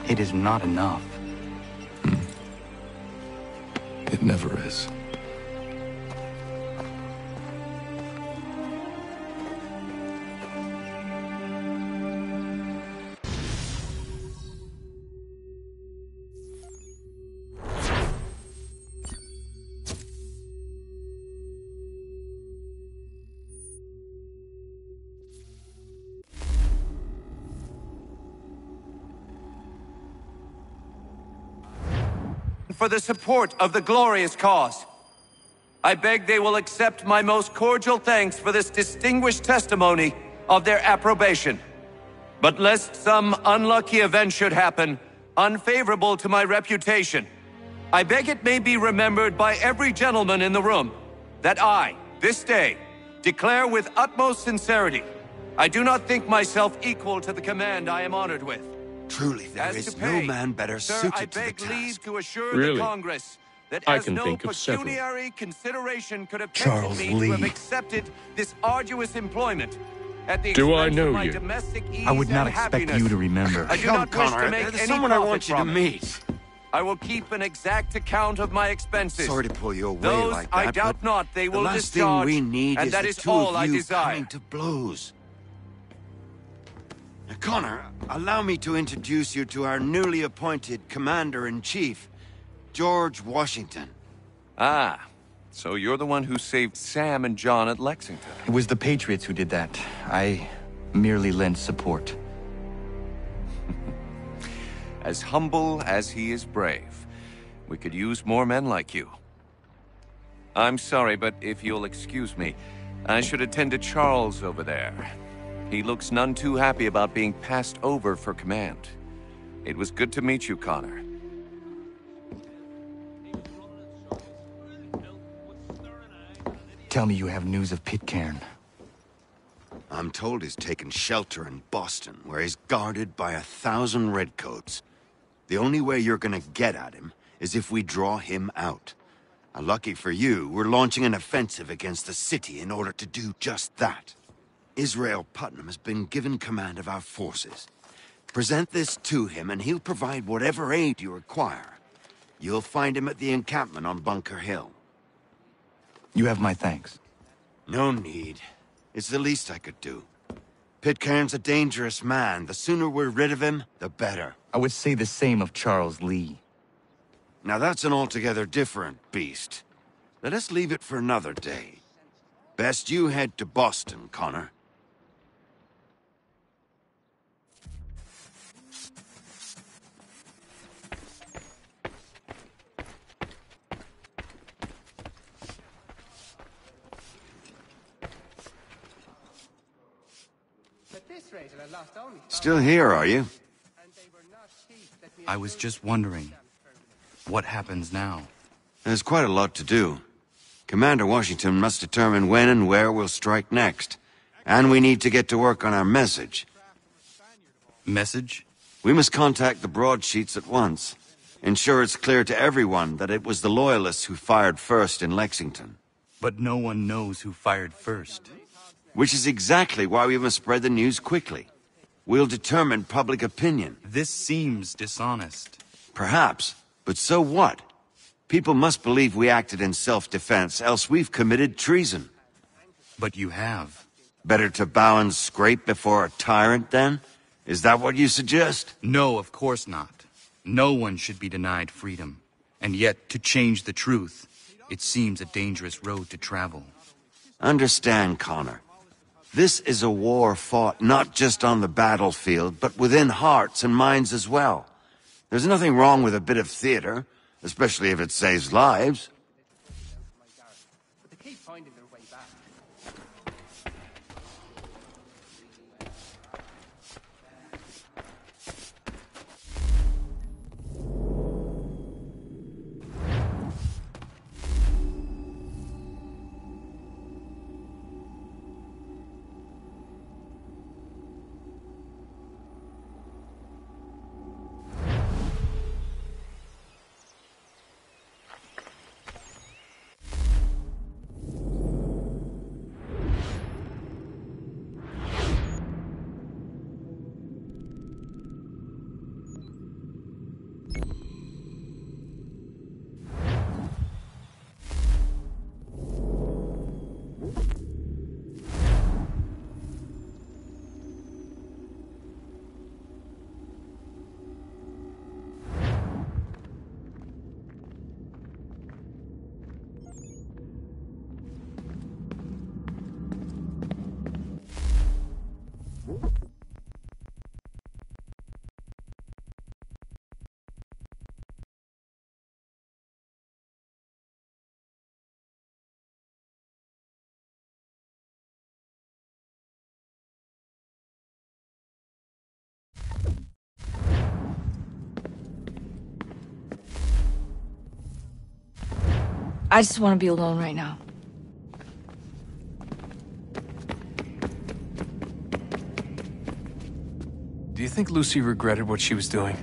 It is not enough. It never is. For the support of the glorious cause. I beg they will accept my most cordial thanks for this distinguished testimony of their approbation. But lest some unlucky event should happen, unfavorable to my reputation, I beg it may be remembered by every gentleman in the room that I, this day, declare with utmost sincerity, I do not think myself equal to the command I am honored with. Truly, there is no man better suited to the task. To assure Really? the Congress that I as can no think of several. pecuniary consideration could have Charles tempted me Lee. to have accepted this arduous employment, at the Do I expense know of my you? domestic ease I would not and expect happiness. you to remember. I do Come, not wish Connor, to make there's any someone I profit want you to from it. meet. I will keep an exact account of my expenses. Sorry to pull you away Those, like that, I doubt but not they will the last discharge, thing we need and is that the is two all of I you desire. coming to blows. Now, Connor, allow me to introduce you to our newly appointed Commander-in-Chief, George Washington. Ah, so you're the one who saved Sam and John at Lexington. It was the Patriots who did that. I merely lent support. As humble as he is brave. We could use more men like you. I'm sorry, but if you'll excuse me, I should attend to Charles over there. He looks none too happy about being passed over for command. It was good to meet you, Connor. Tell me you have news of Pitcairn. I'm told he's taken shelter in Boston, where he's guarded by 1,000 redcoats. The only way you're gonna get at him is if we draw him out. Lucky for you, we're launching an offensive against the city in order to do just that. Israel Putnam has been given command of our forces. Present this to him and he'll provide whatever aid you require. You'll find him at the encampment on Bunker Hill. You have my thanks. No need. It's the least I could do. Pitcairn's a dangerous man. The sooner we're rid of him, the better. I would say the same of Charles Lee. Now that's an altogether different beast. Let us leave it for another day. Best you head to Boston, Connor. Still here, are you? I was just wondering, what happens now? There's quite a lot to do. Commander Washington must determine when and where we'll strike next. And we need to get to work on our message. Message? We must contact the broadsheets at once. Ensure it's clear to everyone that it was the Loyalists who fired first in Lexington. But no one knows who fired first. Which is exactly why we must spread the news quickly. We'll determine public opinion. This seems dishonest. Perhaps, but so what? People must believe we acted in self-defense, else we've committed treason. But you have. Better to bow and scrape before a tyrant, then? Is that what you suggest? No, of course not. No one should be denied freedom. And yet, to change the truth, it seems a dangerous road to travel. Understand, Connor. This is a war fought not just on the battlefield, but within hearts and minds as well. There's nothing wrong with a bit of theater, especially if it saves lives. I just want to be alone right now. Do you think Lucy regretted what she was doing?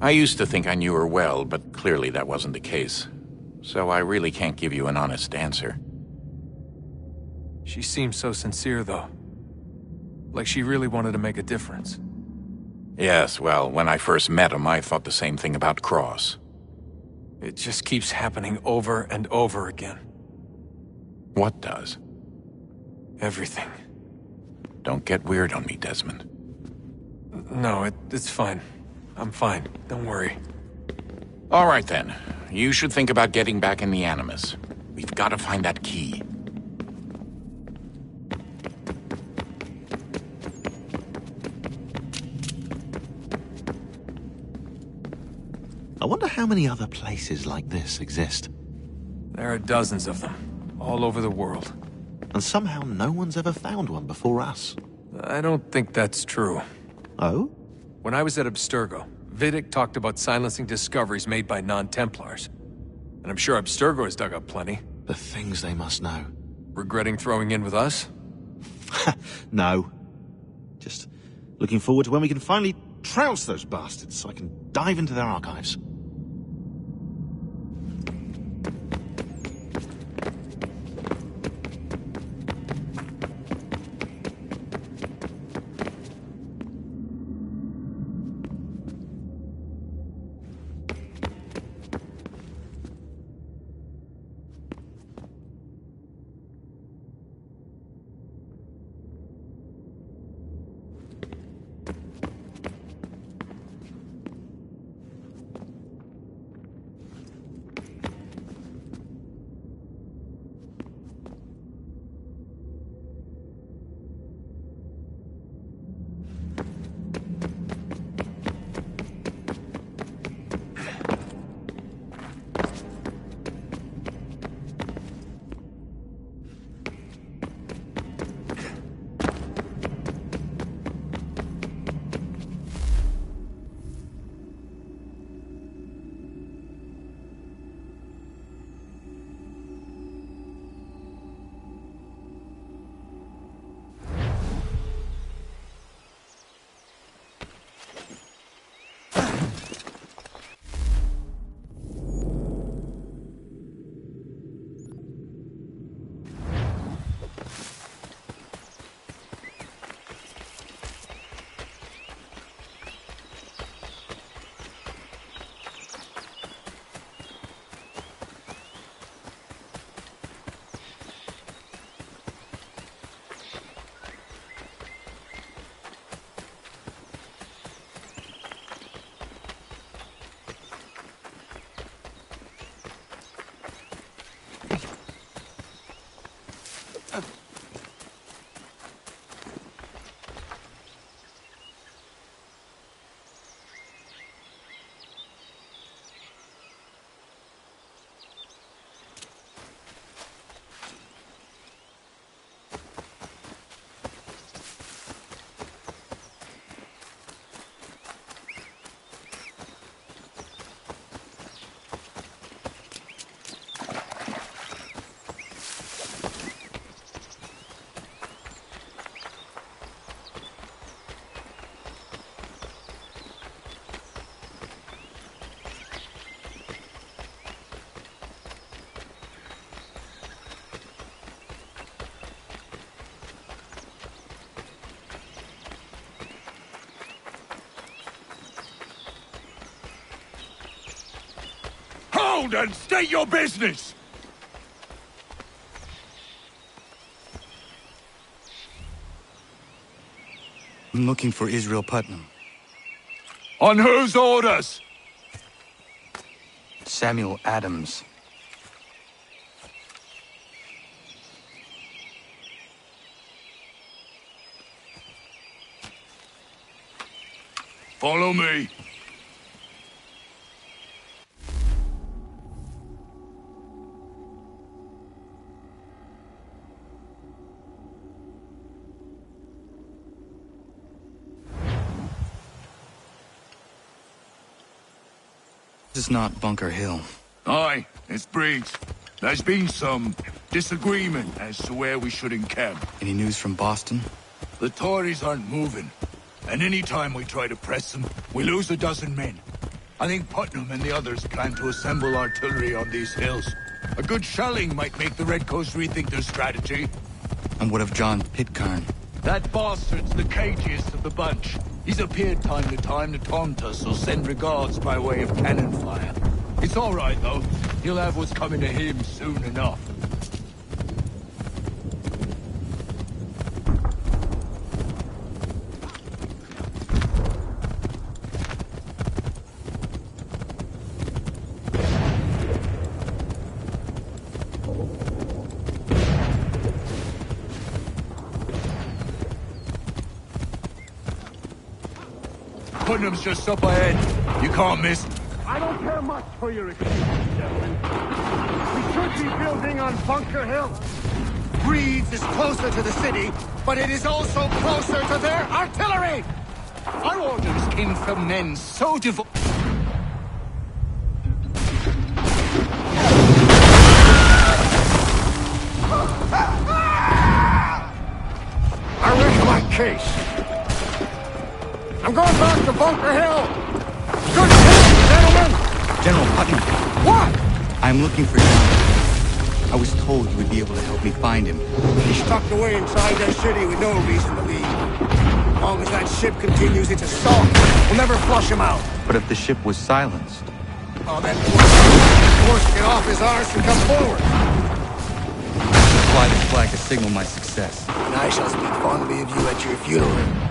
I used to think I knew her well, but clearly that wasn't the case. So I really can't give you an honest answer. She seemed so sincere, though. Like she really wanted to make a difference. Yes, well, when I first met him, I thought the same thing about Cross. It just keeps happening over and over again. What does? Everything. Don't get weird on me, Desmond. No, it's fine. I'm fine. Don't worry. All right, then. You should think about getting back in the Animus. We've got to find that key. I wonder how many other places like this exist. There are dozens of them, all over the world. And somehow no one's ever found one before us. I don't think that's true. Oh? When I was at Abstergo, Vidic talked about silencing discoveries made by non-Templars. And I'm sure Abstergo has dug up plenty. The things they must know. Regretting throwing in with us? No. Just looking forward to when we can finally trounce those bastards so I can dive into their archives. Hold and state your business! I'm looking for Israel Putnam. On whose orders? Samuel Adams. Follow me. This is not Bunker Hill. Aye, it's Briggs. There's been some disagreement as to where we should encamp. Any news from Boston? The Tories aren't moving, and any time we try to press them, we lose a dozen men. I think Putnam and the others plan to assemble artillery on these hills. A good shelling might make the Redcoats rethink their strategy. And what of John Pitcairn? That bastard's the cagiest of the bunch. He's appeared time to taunt us or send regards by way of cannon fire. It's all right, though. He'll have what's coming to him soon enough. Putnam's just up ahead. You can't miss. I don't care much for your excuses, gentlemen. We should be building on Bunker Hill. Breeds is closer to the city, but it is also closer to their artillery! Our orders came from men so devoted. I reckon my case. I'm going back to Bunker Hill! Good case, gentlemen! General Putnam! What? I'm looking for John. I was told you would be able to help me find him. He's tucked away inside their city with no reason to leave. As long as that ship continues its assault, we'll never flush him out. But if the ship was silenced... Oh, that force get off his arse and come forward. Fly this flag to signal my success. And I shall speak fondly of you at your funeral.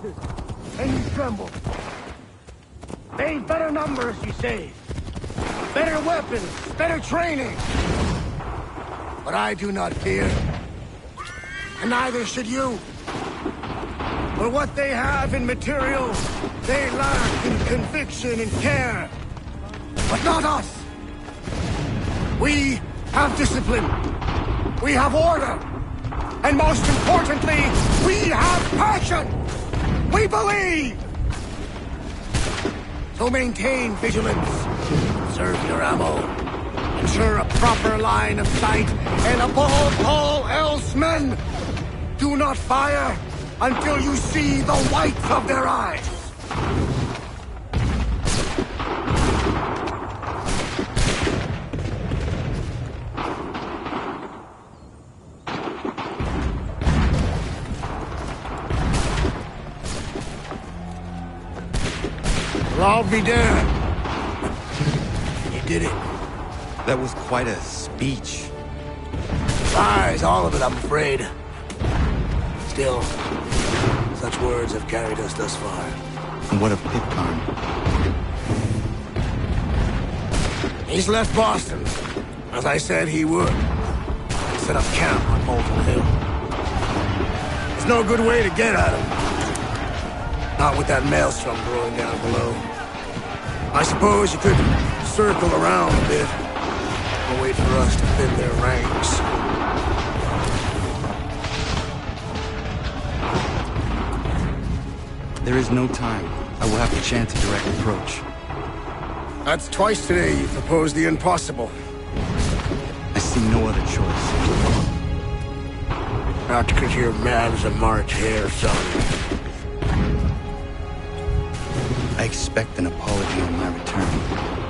faces, and you tremble. They've better numbers, you say. Better weapons, better training. But I do not fear. And neither should you. For what they have in material, they lack in conviction and care. But not us. We have discipline. We have order. And most importantly, we have passion. We believe. So maintain vigilance. Conserve your ammo. Ensure a proper line of sight. And above all else, men, do not fire until you see the whites of their eyes. Well, I'll be damned. You did it. That was quite a speech. Lies, all of it, I'm afraid. Still, such words have carried us thus far. And what of Pitcairn? He's left Boston, as I said he would, and set up camp on Bolton Hill. There's no good way to get at him. Not with that maelstrom brewing down below. I suppose you could circle around a bit, and wait for us to thin their ranks. There is no time. I will have to chance a direct approach. That's twice today you proposed the impossible. I see no other choice. Not because you're mad as a March hare, son. I expect an apology on my return.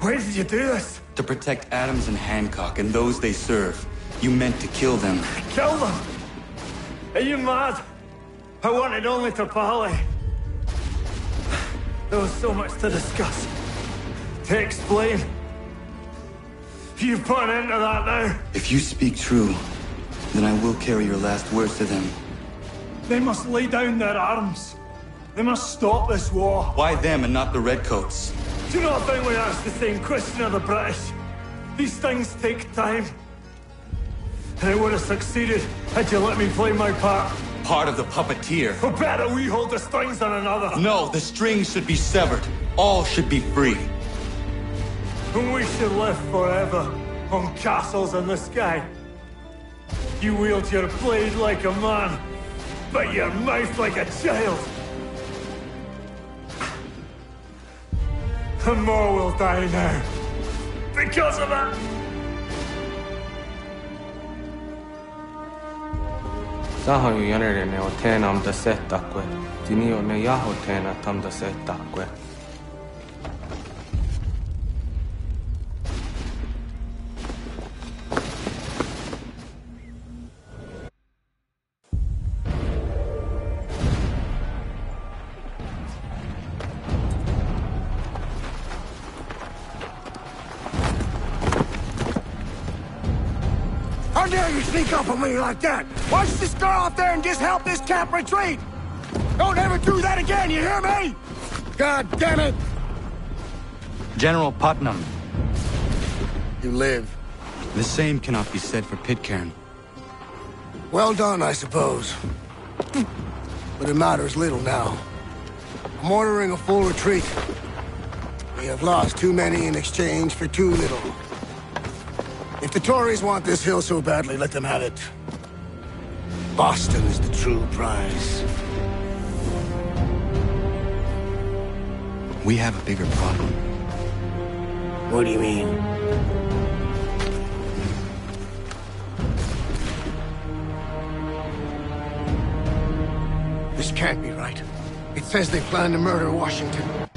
Why did you do this? To protect Adams and Hancock and those they serve. You meant to kill them. Kill them? Are you mad? I wanted only to parley. There was so much to discuss, to explain. You put an end to that now. If you speak true, then I will carry your last words to them. They must lay down their arms. They must stop this war. Why them and not the Redcoats? Do you not think we asked the same question of the British? These things take time. And I would have succeeded had you let me play my part. Part of the puppeteer. Or better, we hold the strings on another. No, the strings should be severed. All should be free. And we should live forever on castles in the sky. You wield your blade like a man, but your mouth like a child. And more will die now. Because of it! Sahoju jänerene o teenam da setakwe. Tini o ne yaho teena tam da setakwe. How dare you sneak up on me like that? Why don't you just go out there and just help this camp retreat? Don't ever do that again, you hear me? God damn it! General Putnam. You live. The same cannot be said for Pitcairn. Well done, I suppose. But it matters little now. I'm ordering a full retreat. We have lost too many in exchange for too little. If the Tories want this hill so badly, let them have it. Boston is the true prize. We have a bigger problem. What do you mean? This can't be right. It says they plan to murder Washington.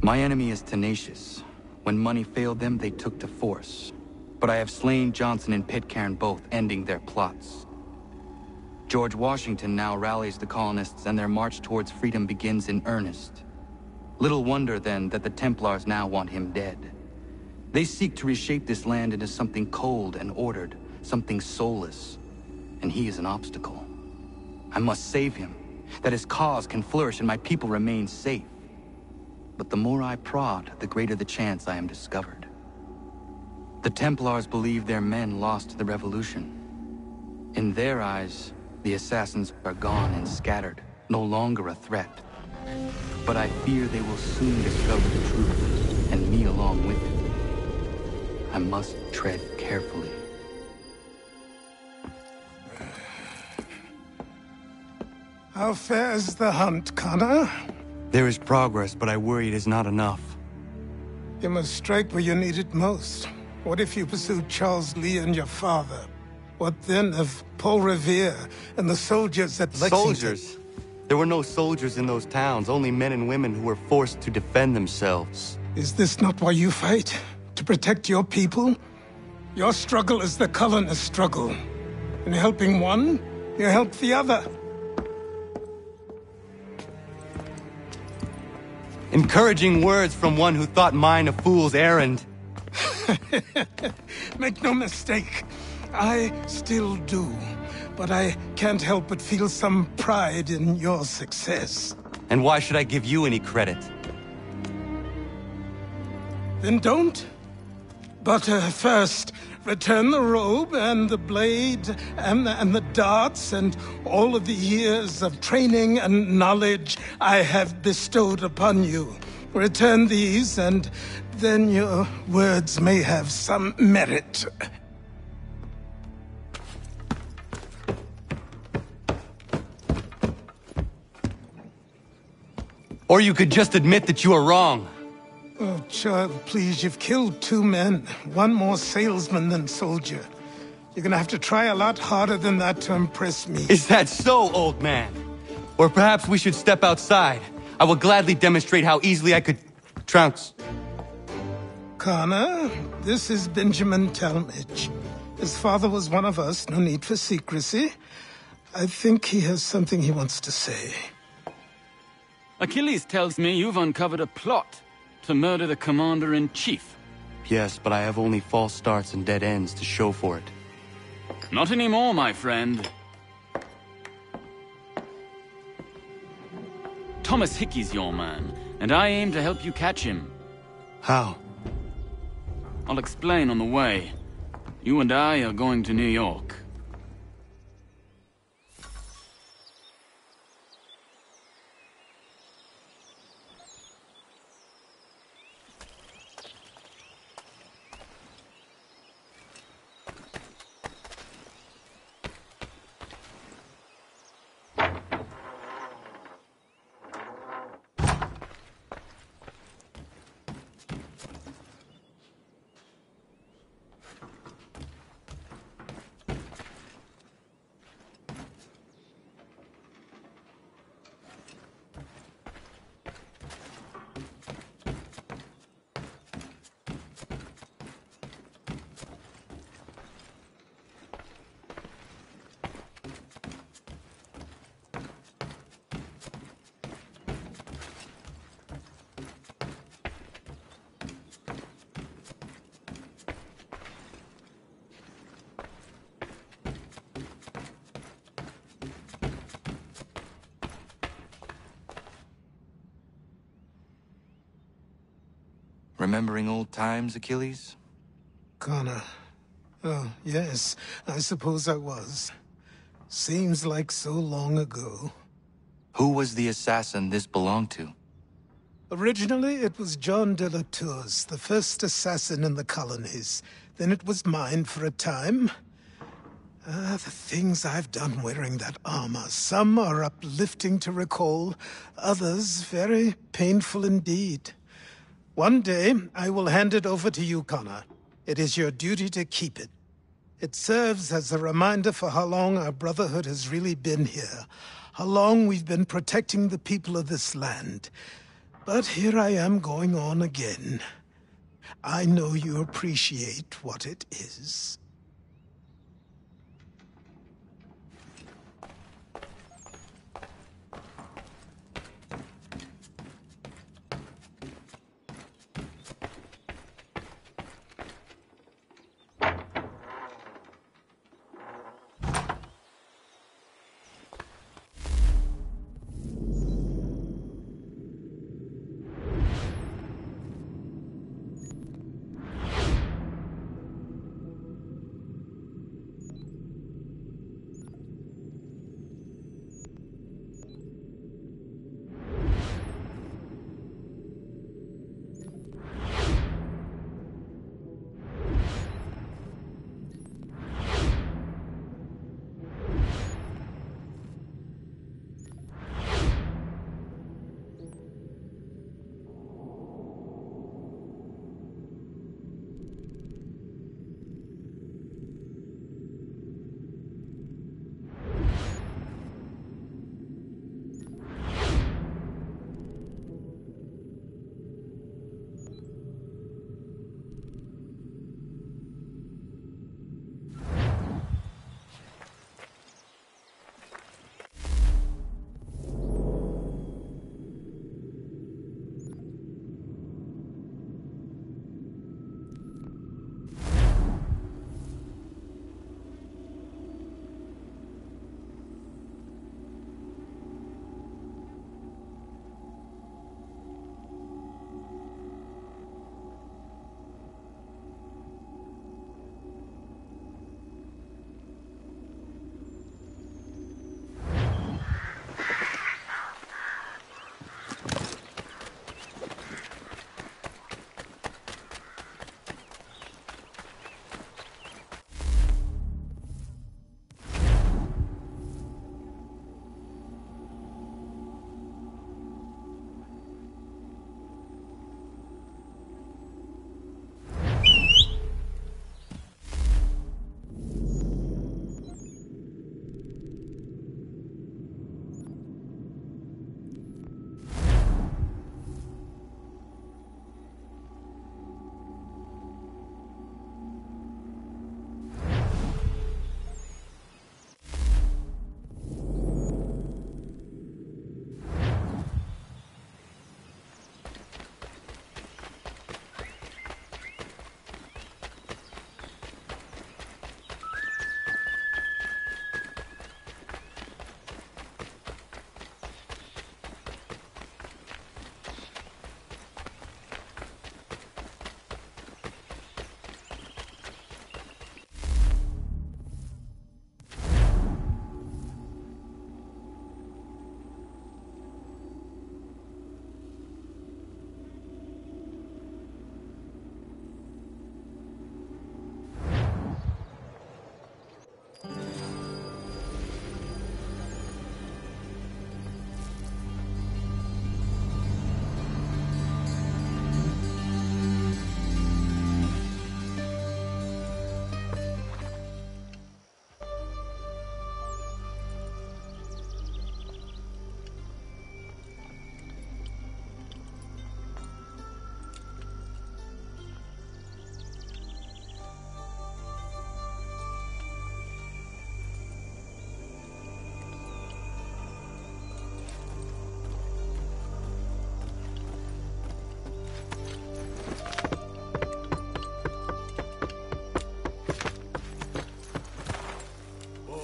My enemy is tenacious. When money failed them, they took to force. But I have slain Johnson and Pitcairn both, ending their plots. George Washington now rallies the colonists and their march towards freedom begins in earnest. Little wonder, then, that the Templars now want him dead. They seek to reshape this land into something cold and ordered, something soulless. And he is an obstacle. I must save him, that his cause can flourish and my people remain safe. But the more I prod, the greater the chance I am discovered. The Templars believe their men lost the revolution. In their eyes, the assassins are gone and scattered, no longer a threat. But I fear they will soon discover the truth, and me along with it. I must tread carefully. How fares the hunt, Connor? There is progress, but I worry it is not enough. You must strike where you need it most. What if you pursued Charles Lee and your father? What then of Paul Revere and the soldiers at Lexington? Soldiers? There were no soldiers in those towns, only men and women who were forced to defend themselves. Is this not why you fight? To protect your people? Your struggle is the colonist struggle. In helping one, you help the other. Encouraging words from one who thought mine a fool's errand. Make no mistake, I still do. But I can't help but feel some pride in your success. And why should I give you any credit? Then don't. But first, return the robe and the blade and the darts and all of the years of training and knowledge I have bestowed upon you. Return these, and then your words may have some merit. Or you could just admit that you are wrong. Oh, child, please, you've killed 2 men. One more salesman than soldier. You're gonna have to try a lot harder than that to impress me. Is that so, old man? Or perhaps we should step outside. I will gladly demonstrate how easily I could trounce. Connor, this is Benjamin Talmadge. His father was one of us, no need for secrecy. I think he has something he wants to say. Achilles tells me you've uncovered a plot to murder the commander-in-chief. Yes, but I have only false starts and dead ends to show for it. Not anymore, my friend. Thomas Hickey's your man, and I aim to help you catch him. How? I'll explain on the way. You and I are going to New York. Remembering old times, Achilles? Connor. Oh, yes, I suppose I was. Seems like so long ago. Who was the assassin this belonged to? Originally, it was John de la Tour's, the first assassin in the colonies. Then it was mine for a time. The things I've done wearing that armor. Some are uplifting to recall, others very painful indeed. One day, I will hand it over to you, Connor. It is your duty to keep it. It serves as a reminder for how long our brotherhood has really been here. How long we've been protecting the people of this land. But here I am going on again. I know you appreciate what it is.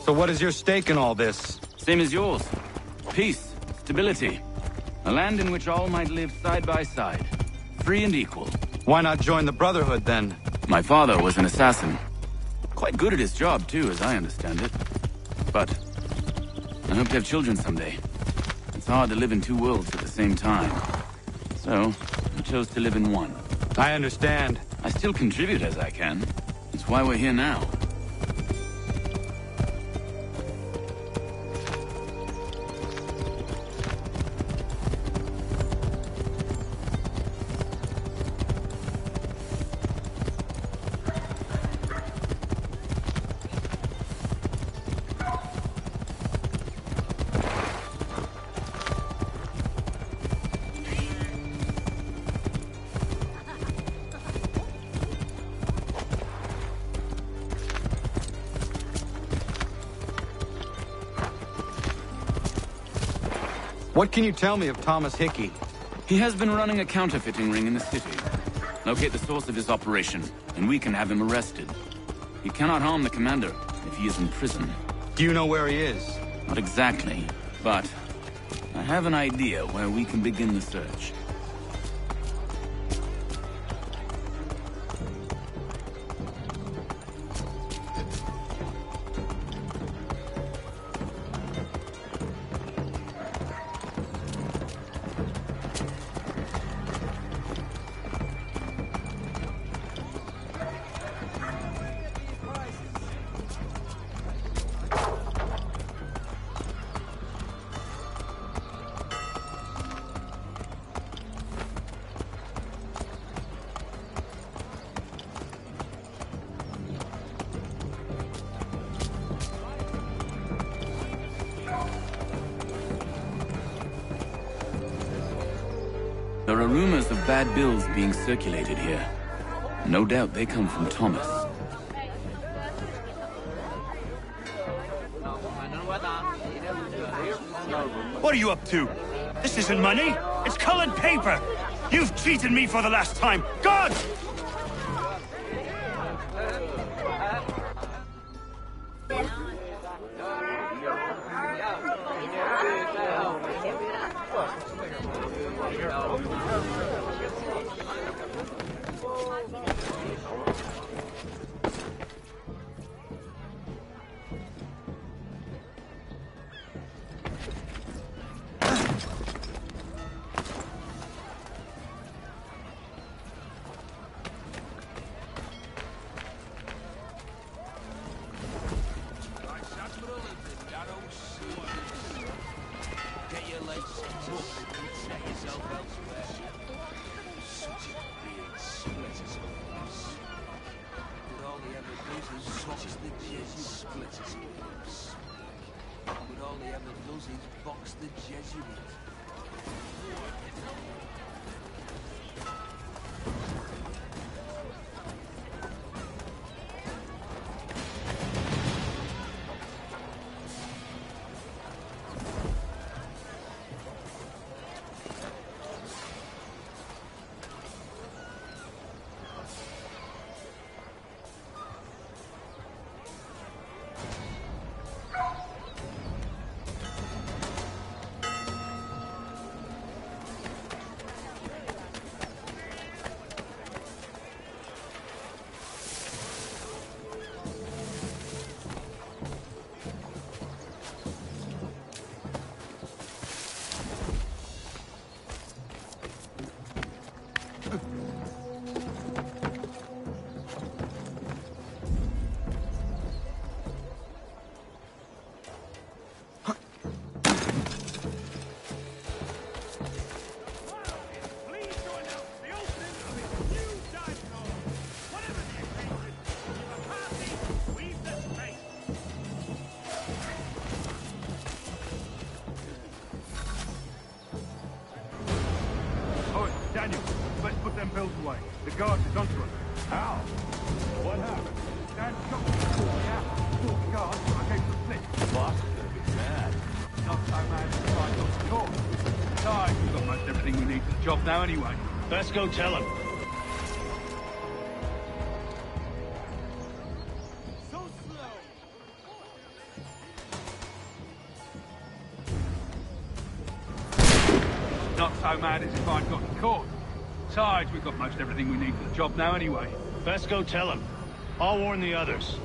So what is your stake in all this? Same as yours. Peace, stability. A land in which all might live side by side. Free and equal. Why not join the Brotherhood, then? My father was an assassin. Quite good at his job, too, as I understand it. But I hope to have children someday. It's hard to live in two worlds at the same time. So, I chose to live in one. I understand. I still contribute as I can. That's why we're here now. What can you tell me of Thomas Hickey? He has been running a counterfeiting ring in the city. Locate the source of his operation, and we can have him arrested. He cannot harm the commander if he is in prison. Do you know where he is? Not exactly, but I have an idea where we can begin the search. There are rumors of bad bills being circulated here. No doubt they come from Thomas. What are you up to? This isn't money. It's colored paper. You've cheated me for the last time. God! Daniel, let's put them bills away. The guard is onto us. How? What happened? Dan shot me. Yeah. Thought the guard, I gave him a slip. What? Bad. Not so bad as I got caught. Besides, we've got most everything we need for the job now anyway. Let's go tell him. Not so mad as if I'd gotten caught. Besides, we've got most everything we need for the job now anyway. Best go tell him. I'll warn the others.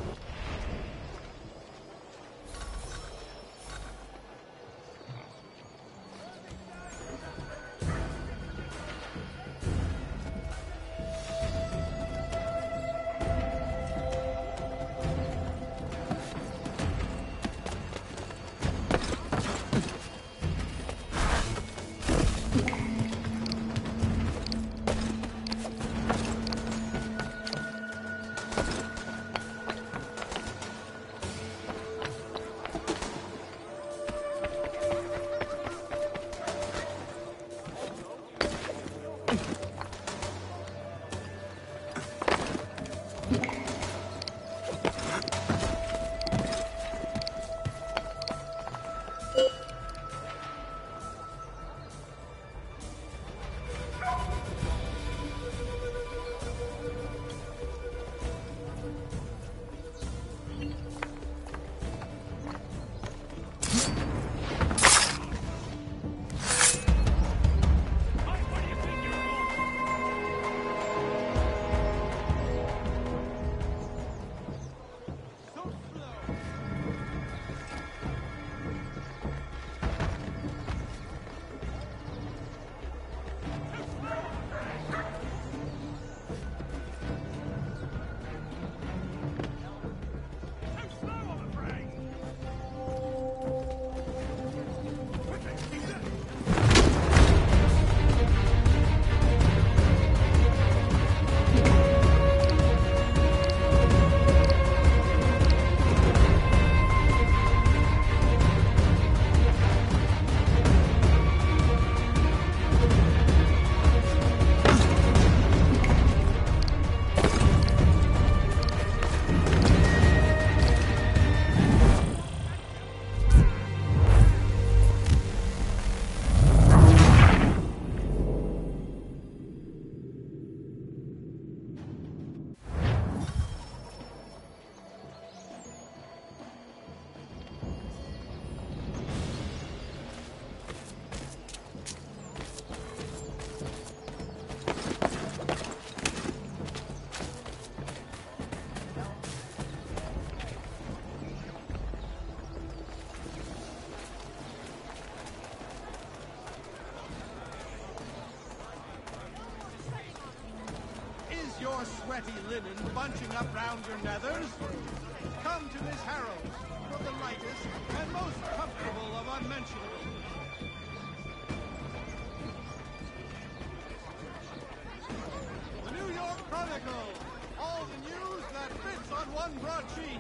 Your sweaty linen bunching up round your nethers? Come to this harrow for the lightest and most comfortable of unmentionables. The New York Chronicle. All the news that fits on one broadsheet.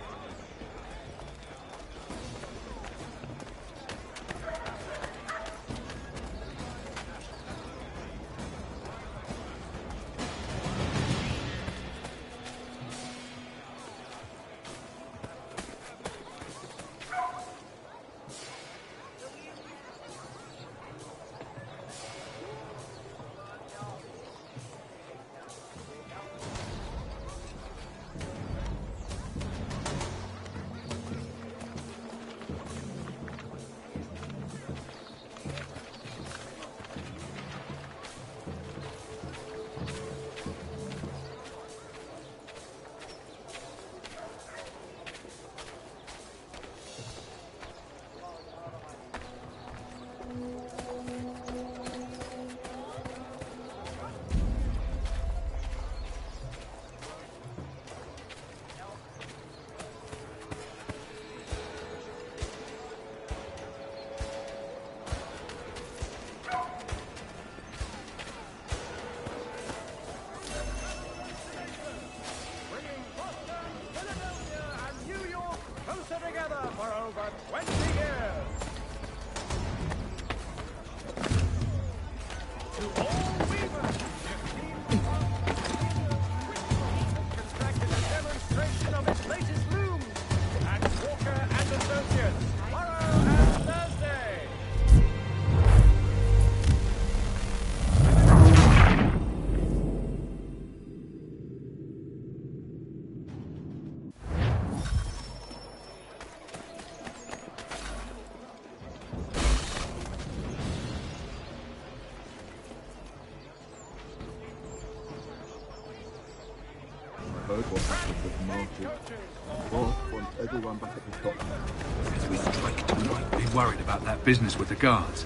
As we strike tonight, be worried about that business with the guards.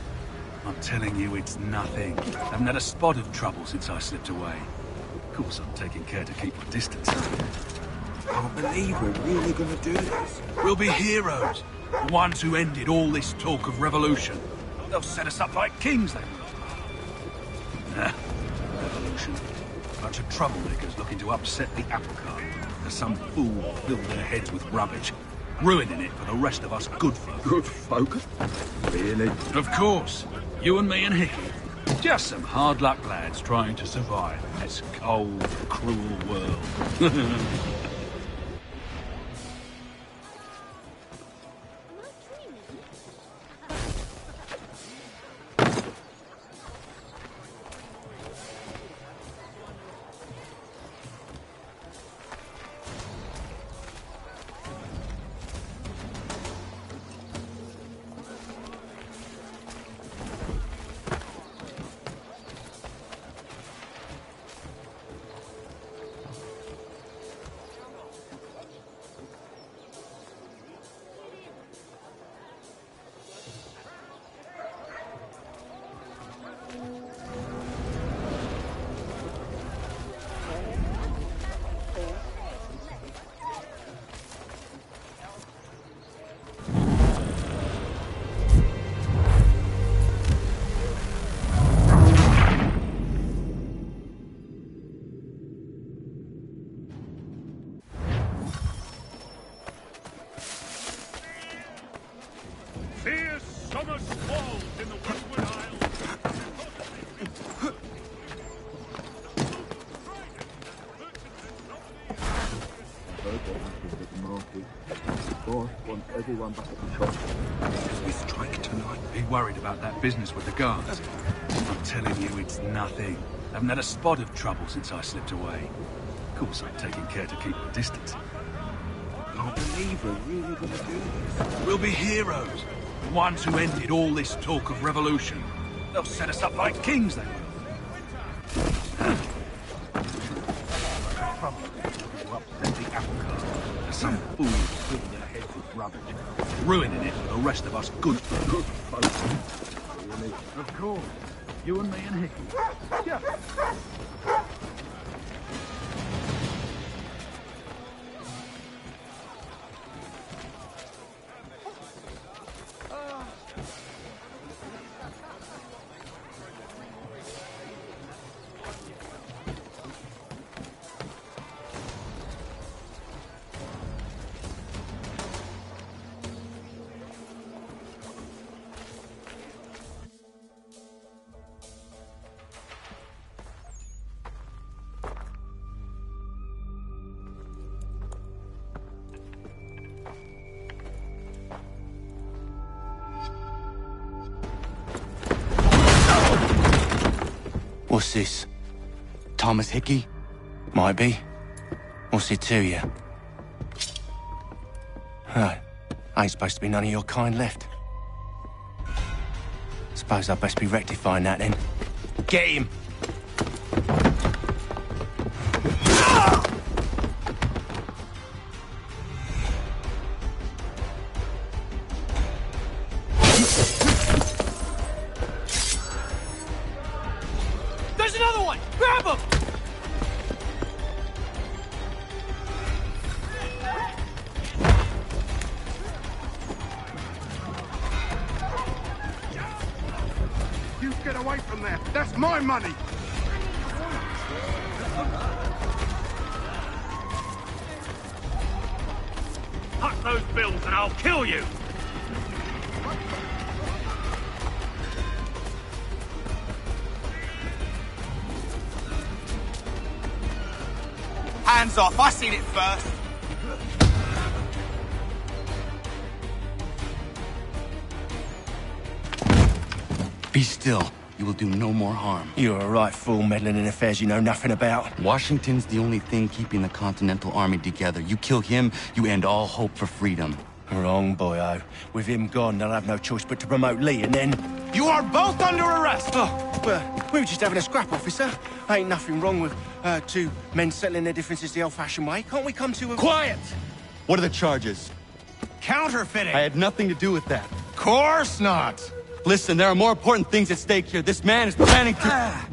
I'm telling you, it's nothing. I haven't had a spot of trouble since I slipped away. Of course, I'm taking care to keep my distance. I can't believe we're really gonna do this. We'll be heroes. The ones who ended all this talk of revolution. They'll set us up like kings, they will. Nah, revolution. A bunch of troublemakers looking to upset the apple cart. As some fool filled their heads with rubbish, ruining it for the rest of us good folk. Good folk? Really? Of course. You and me and Hickey. Just some hard luck lads trying to survive in this cold, cruel world. As we strike tonight, be worried about that business with the guards. I'm telling you, it's nothing. I haven't had a spot of trouble since I slipped away. Of course, I'm taking care to keep my distance. I can't believe we're really gonna do this. We'll be heroes. The ones who ended all this talk of revolution. They'll set us up like kings, they will. To upset the apple cart. As some fool filled their heads with rubbish, ruining it for the rest of us good folk. Really? Of course. You and me and Hickey. Yeah. What's this? Thomas Hickey? Might be. What's it to you? Ain't supposed to be none of your kind left. Suppose I'd best be rectifying that then. Get him! There's another one! Grab him! You get away from there! That's my money! Cut those bills and I'll kill you! Hands off, I seen it first. Be still. You will do no more harm. You're a right fool meddling in affairs you know nothing about. Washington's the only thing keeping the Continental Army together. You kill him, you end all hope for freedom. Wrong, boyo. With him gone, they'll have no choice but to promote Lee, and then... You are both under arrest! Oh, well, we were just having a scrap, officer. Ain't nothing wrong with two men settling their differences the old-fashioned way. Can't we come to a... Quiet! What are the charges? Counterfeiting! I had nothing to do with that. Course not! Listen, there are more important things at stake here. This man is planning to...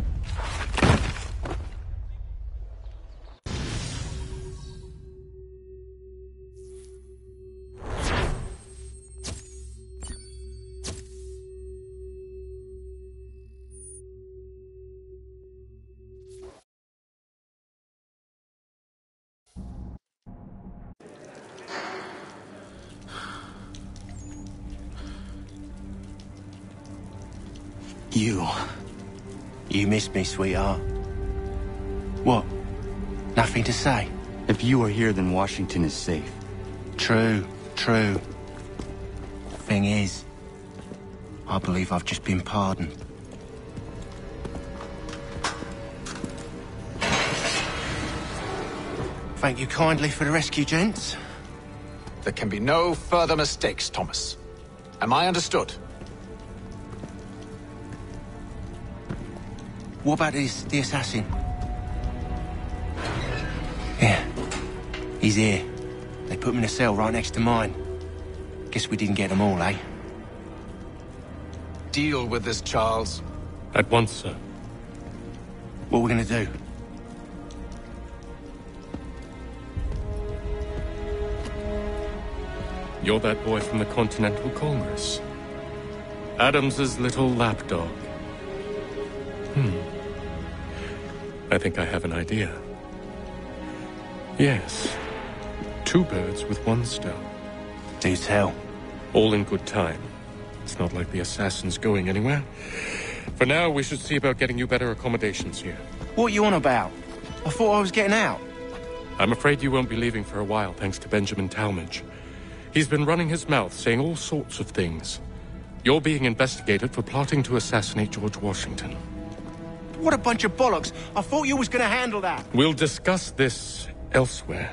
You missed me, sweetheart. What? Nothing to say? If you are here, then Washington is safe. True. Thing is, I believe I've just been pardoned. Thank you kindly for the rescue, gents. There can be no further mistakes, Thomas. Am I understood? What about the assassin? Yeah, he's here. They put him in a cell right next to mine. Guess we didn't get them all, eh? Deal with this, Charles. At once, sir. What we're gonna do? You're that boy from the Continental Congress. Adams's little lapdog. I think I have an idea. Yes. Two birds with one stone. Do tell. All in good time. It's not like the assassin's going anywhere. For now, we should see about getting you better accommodations here. What are you on about? I thought I was getting out. I'm afraid you won't be leaving for a while, thanks to Benjamin Talmadge. He's been running his mouth, saying all sorts of things. You're being investigated for plotting to assassinate George Washington. What a bunch of bollocks. I thought you was gonna handle that. We'll discuss this elsewhere.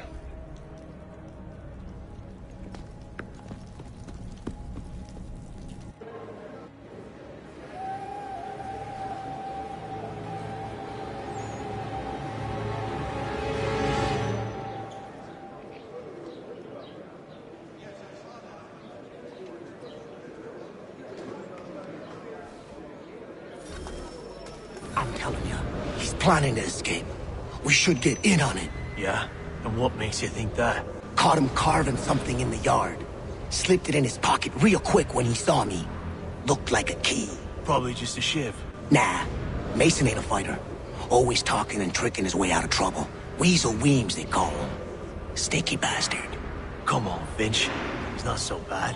I'm telling you, he's planning to escape. We should get in on it. Yeah? And what makes you think that? Caught him carving something in the yard. Slipped it in his pocket real quick when he saw me. Looked like a key. Probably just a shiv. Nah, Mason ain't a fighter. Always talking and tricking his way out of trouble. Weasel Weems, they call him. Sticky bastard. Come on, Finch. He's not so bad.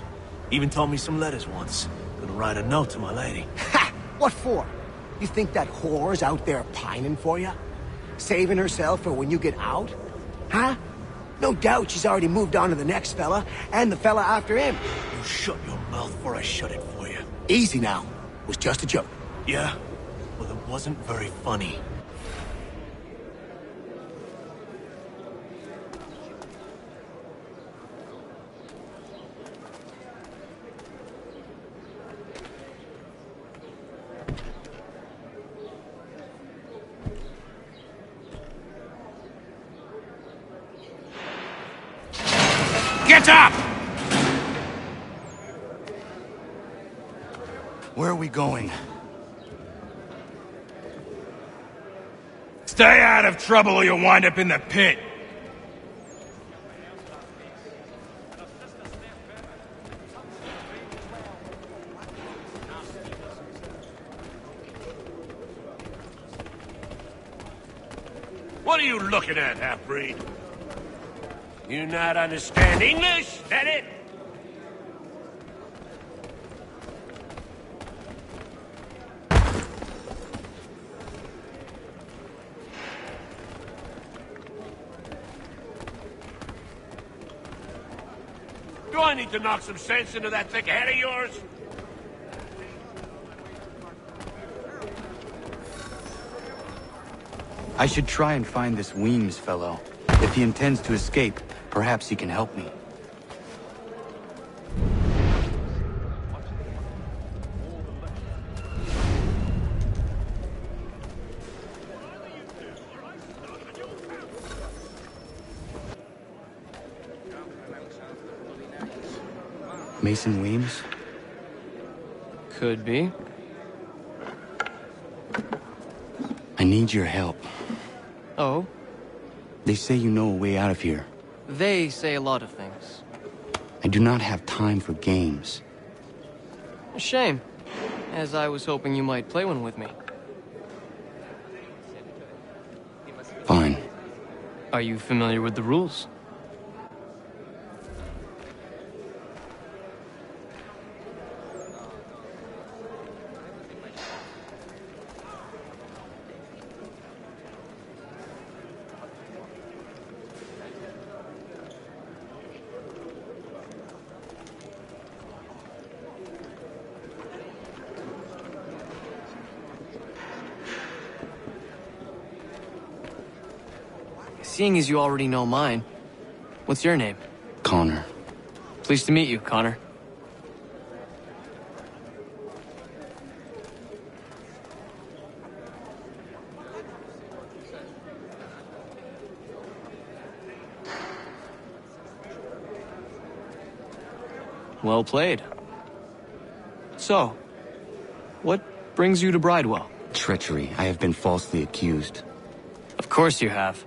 Even taught me some letters once. Gonna write a note to my lady. Ha! What for? You think that whore's out there pining for you? Saving herself for when you get out? Huh? No doubt she's already moved on to the next fella, and the fella after him. You shut your mouth before I shut it for you. Easy now. It was just a joke. Yeah? Well, it wasn't very funny. Get up! Where are we going? Stay out of trouble or you'll wind up in the pit. What are you looking at, half-breed? You not understand English? That it? Do I need to knock some sense into that thick head of yours? I should try and find this Weems fellow. If he intends to escape, perhaps he can help me. Mason Weems? Could be. I need your help. Oh? They say you know a way out of here. They say a lot of things. I do not have time for games. A shame, as I was hoping you might play one with me. Fine. Are you familiar with the rules? Seeing as you already know mine, what's your name? Connor. Pleased to meet you, Connor. Well played. So, what brings you to Bridewell? Treachery. I have been falsely accused. Of course you have.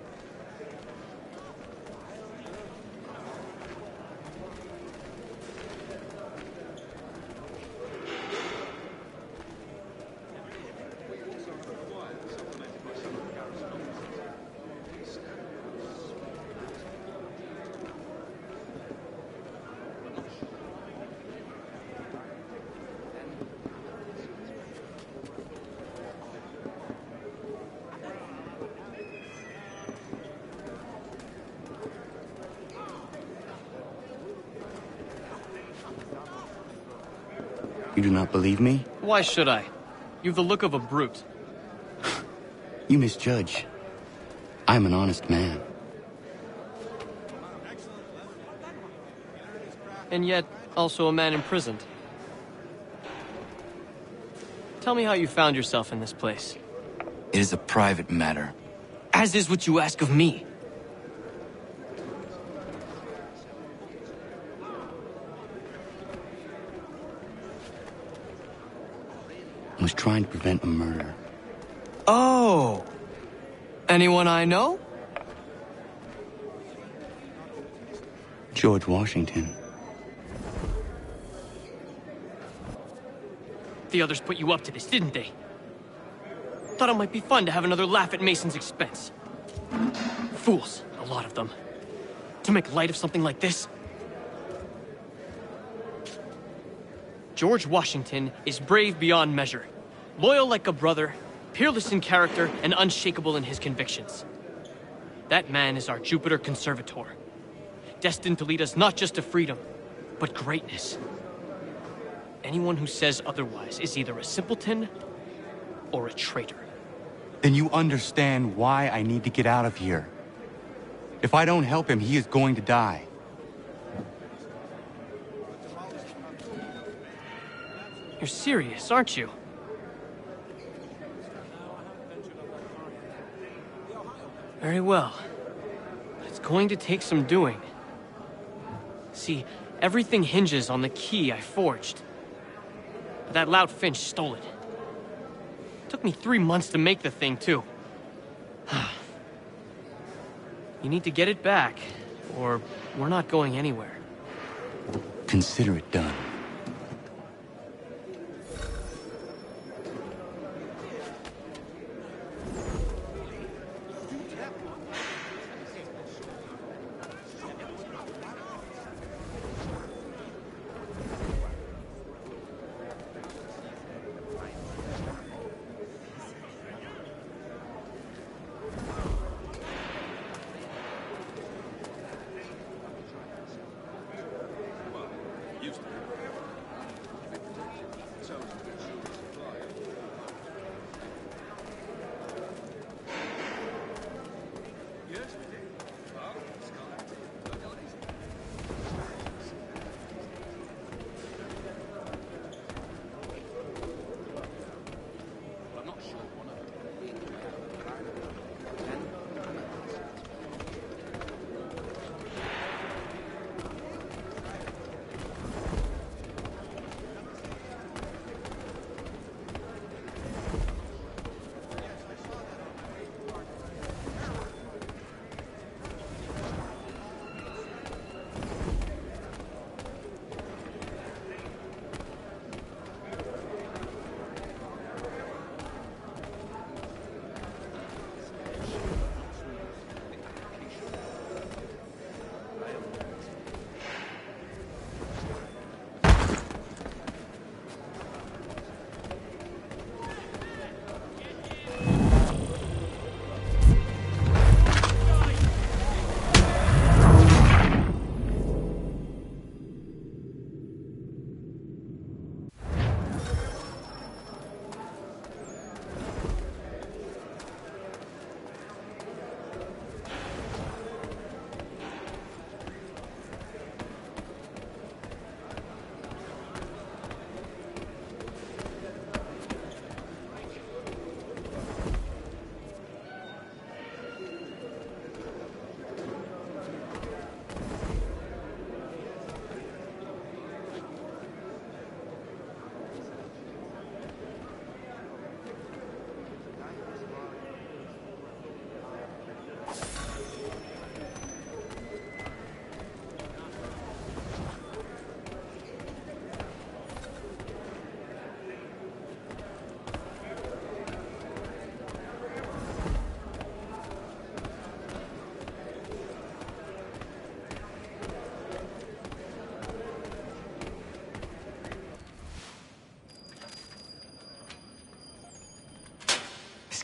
You do not believe me? Why should I? You've the look of a brute. You misjudge. I'm an honest man. And yet, also a man imprisoned. Tell me how you found yourself in this place. It is a private matter. As is what you ask of me. I was trying to prevent a murder. Oh! Anyone I know? George Washington. The others put you up to this, didn't they? Thought it might be fun to have another laugh at Mason's expense. Fools, a lot of them. To make light of something like this. George Washington is brave beyond measure, loyal like a brother, peerless in character, and unshakable in his convictions. That man is our Jupiter Conservator, destined to lead us not just to freedom, but greatness. Anyone who says otherwise is either a simpleton or a traitor. Then you understand why I need to get out of here. If I don't help him, he is going to die. You're serious, aren't you? Very well. But it's going to take some doing. See, everything hinges on the key I forged. But that lout Finch stole it. Took me 3 months to make the thing, too. You need to get it back, or we're not going anywhere. Consider it done.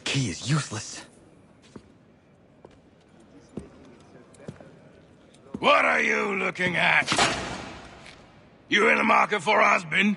key is useless. What are you looking at? You in the market for a husband?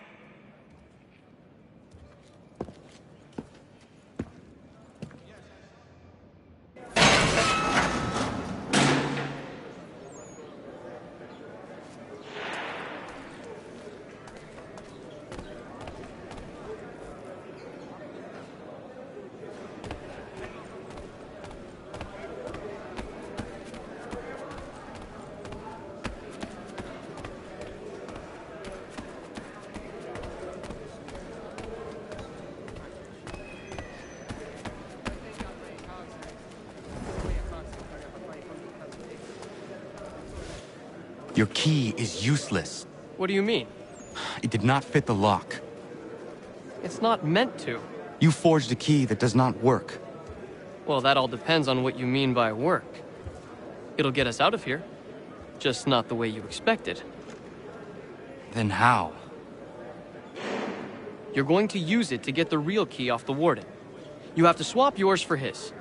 Your key is useless. What do you mean? It did not fit the lock. It's not meant to. You forged a key that does not work. Well, that all depends on what you mean by work. It'll get us out of here. Just not the way you expected. Then how? You're going to use it to get the real key off the warden. You have to swap yours for his.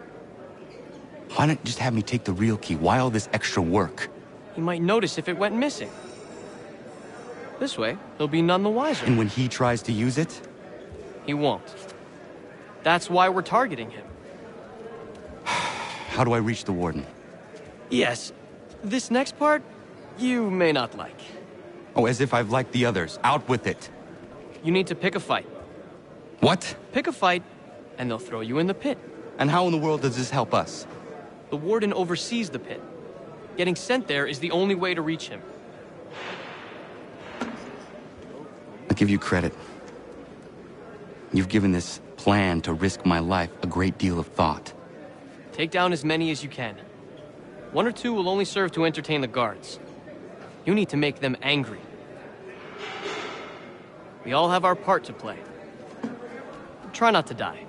Why not just have me take the real key? Why all this extra work? He might notice if it went missing. This way, he'll be none the wiser. And when he tries to use it? He won't. That's why we're targeting him. How do I reach the warden? Yes. This next part, you may not like. Oh, as if I've liked the others. Out with it. You need to pick a fight. What? Pick a fight, and they'll throw you in the pit. And how in the world does this help us? The warden oversees the pit. Getting sent there is the only way to reach him. I'll give you credit. You've given this plan to risk my life a great deal of thought. Take down as many as you can. 1 or 2 will only serve to entertain the guards. You need to make them angry. We all have our part to play. Try not to die.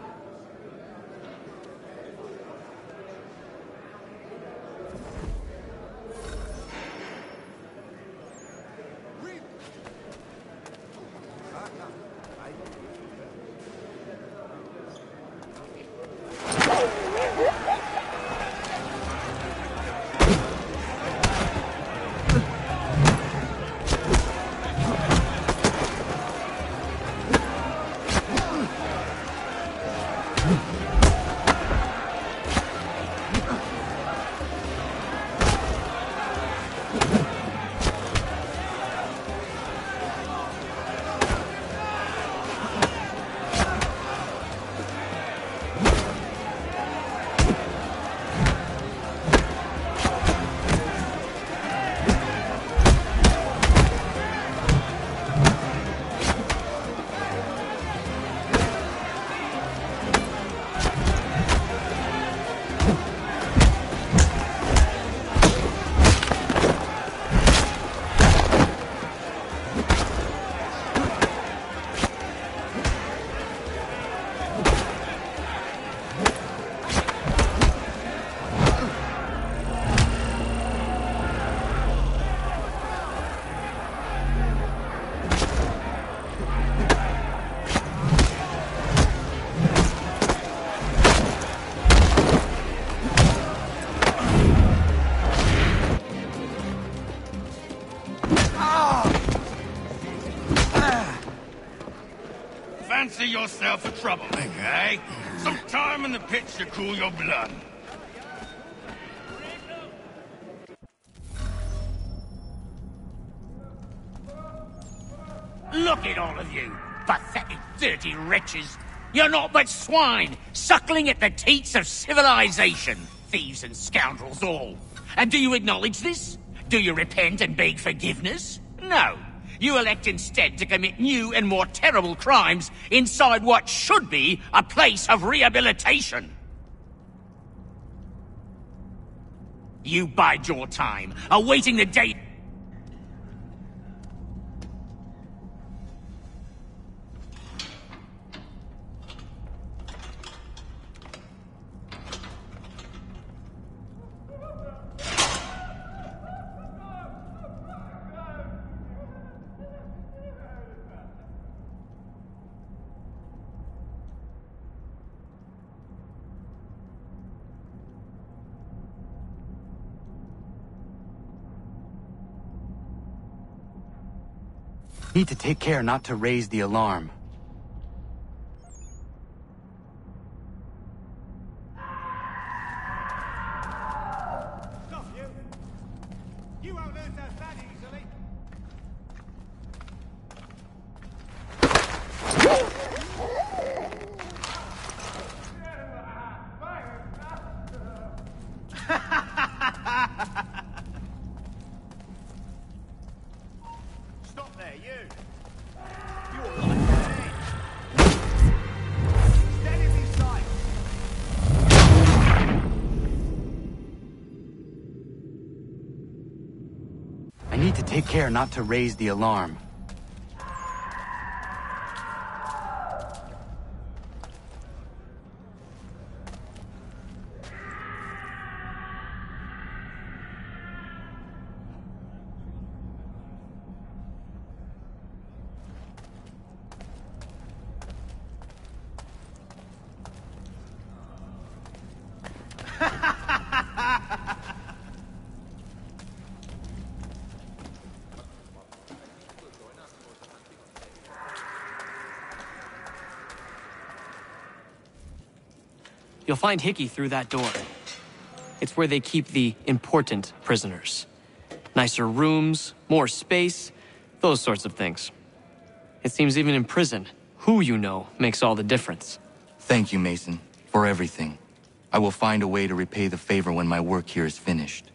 Fancy yourself a troublemaker, eh? Some time in the pits to cool your blood. Look at all of you, pathetic, dirty wretches. You're not but swine, suckling at the teats of civilization. Thieves and scoundrels all. And do you acknowledge this? Do you repent and beg forgiveness? No. You elect instead to commit new and more terrible crimes inside what should be a place of rehabilitation. You bide your time, awaiting the day... Need to take care not to raise the alarm. Stop, you! You won't lose us that easily! Stop there, you! You're like dead! Stand in his sight! I need to take care not to raise the alarm. You'll find Hickey through that door. It's where they keep the important prisoners. Nicer rooms, more space, those sorts of things. It seems even in prison, who you know makes all the difference. Thank you, Mason, for everything. I will find a way to repay the favor when my work here is finished.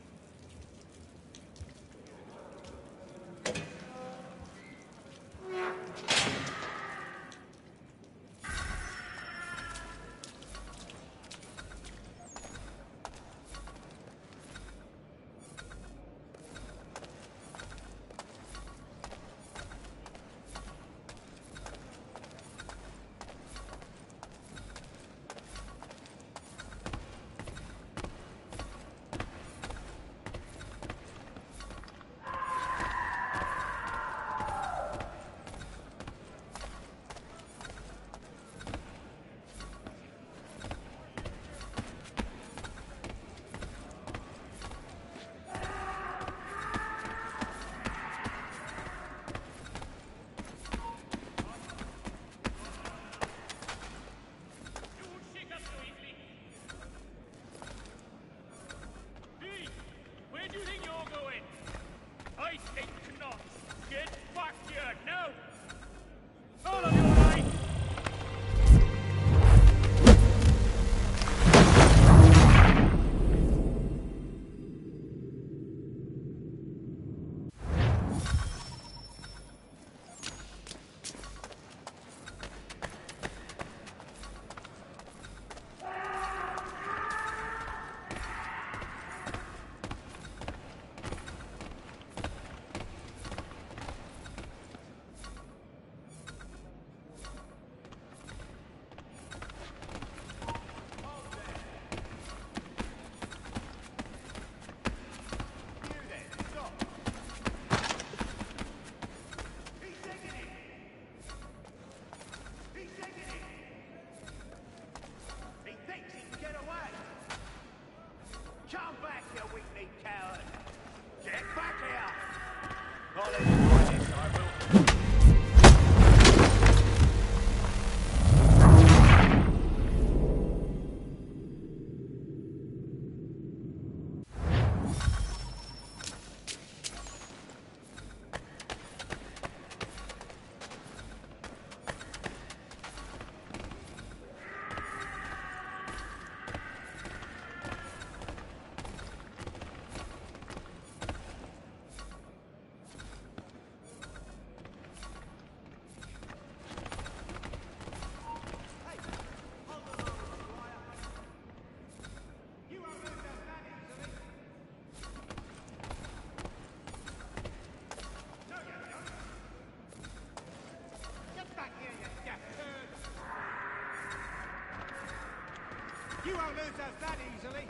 You won't lose us that easily.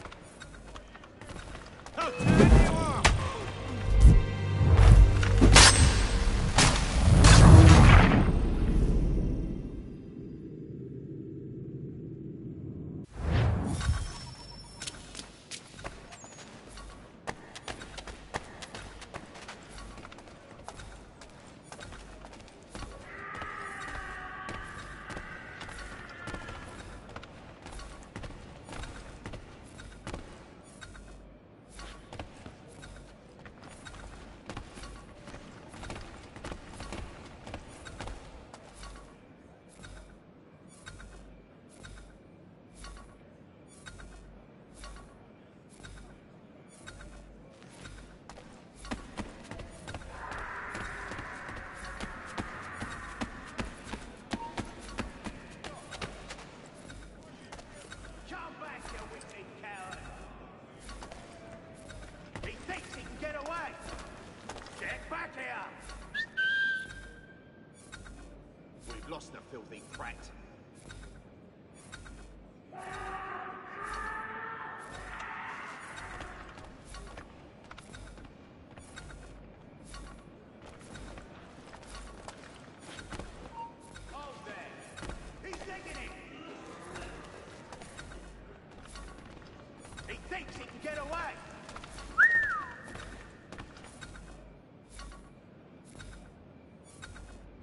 I'll turn you off. contract.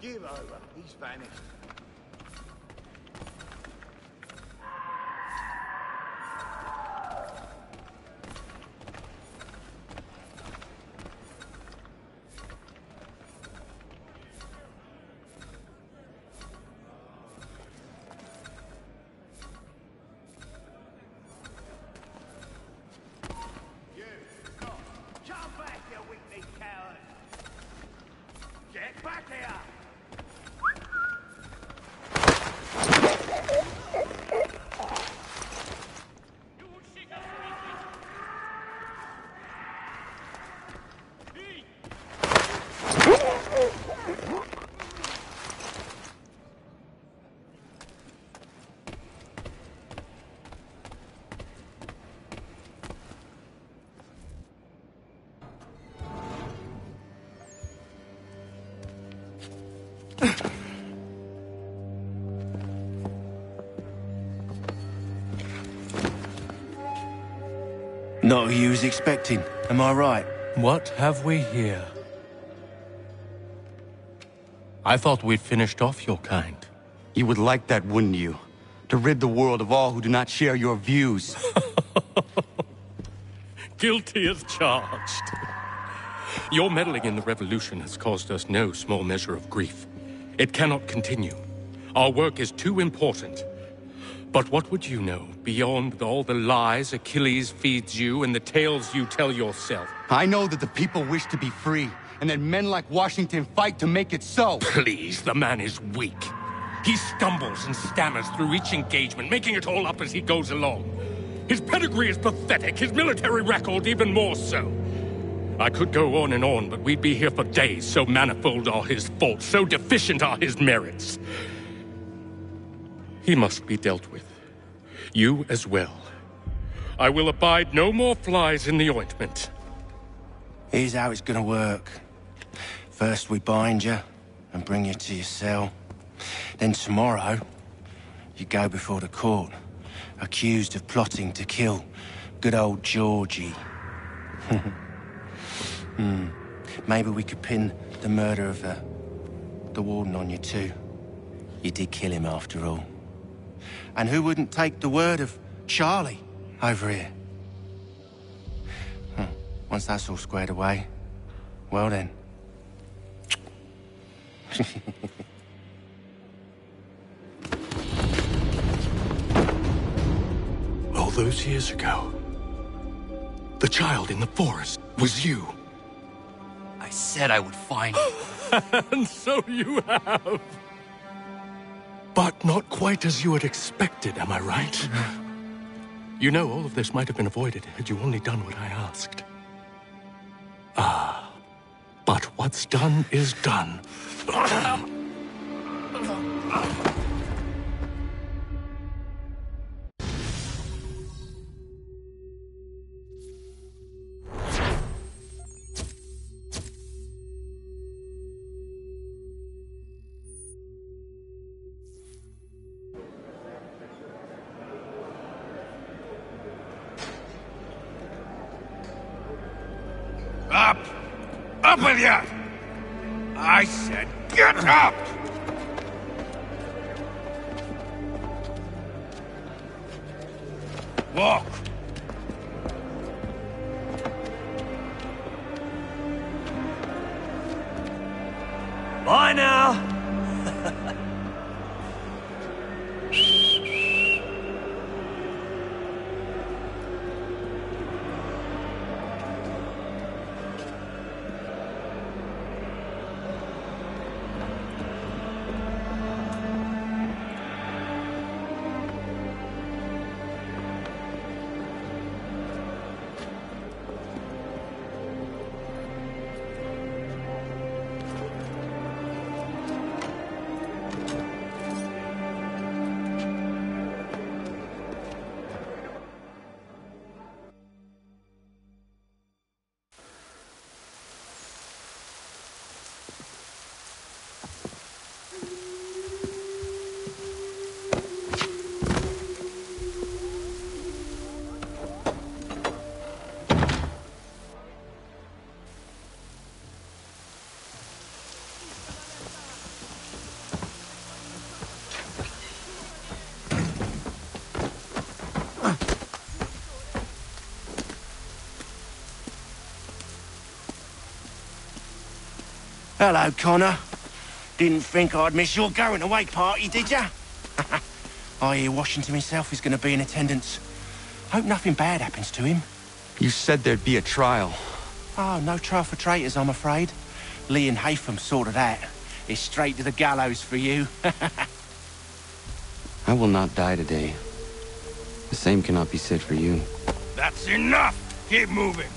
Give over. He's vanished. You, come back, you weak-kneed coward! Get back here! Not who you was expecting, am I right? What have we here? I thought we'd finished off your kind. You would like that, wouldn't you? To rid the world of all who do not share your views. Guilty as charged. Your meddling in the revolution has caused us no small measure of grief. It cannot continue. Our work is too important. But what would you know beyond all the lies Achilles feeds you and the tales you tell yourself? I know that the people wish to be free, and that men like Washington fight to make it so. Please, the man is weak. He stumbles and stammers through each engagement, making it all up as he goes along. His pedigree is pathetic, his military record even more so. I could go on and on, but we'd be here for days, so manifold are his faults, so deficient are his merits. He must be dealt with. You as well. I will abide no more flies in the ointment. Here's how it's gonna work. First we bind you and bring you to your cell. Then tomorrow, you go before the court, accused of plotting to kill good old Georgie. Maybe we could pin the murder of the warden on you too. You did kill him after all. And who wouldn't take the word of Charlie over here? Once that's all squared away, well then. All those years ago, the child in the forest was you. I said I would find you. And so you have. But not quite as you had expected, am I right? You know, all of this might have been avoided had you only done what I asked. Ah, but what's done is done. Up! Up with you! I said get up! Walk! Bye now! Hello, Connor. Didn't think I'd miss your going-away party, did ya? I hear Washington himself is going to be in attendance. Hope nothing bad happens to him. You said there'd be a trial. Oh, no trial for traitors, I'm afraid. Lee and Haytham sorted that. It's straight to the gallows for you. I will not die today. The same cannot be said for you. That's enough! Keep moving!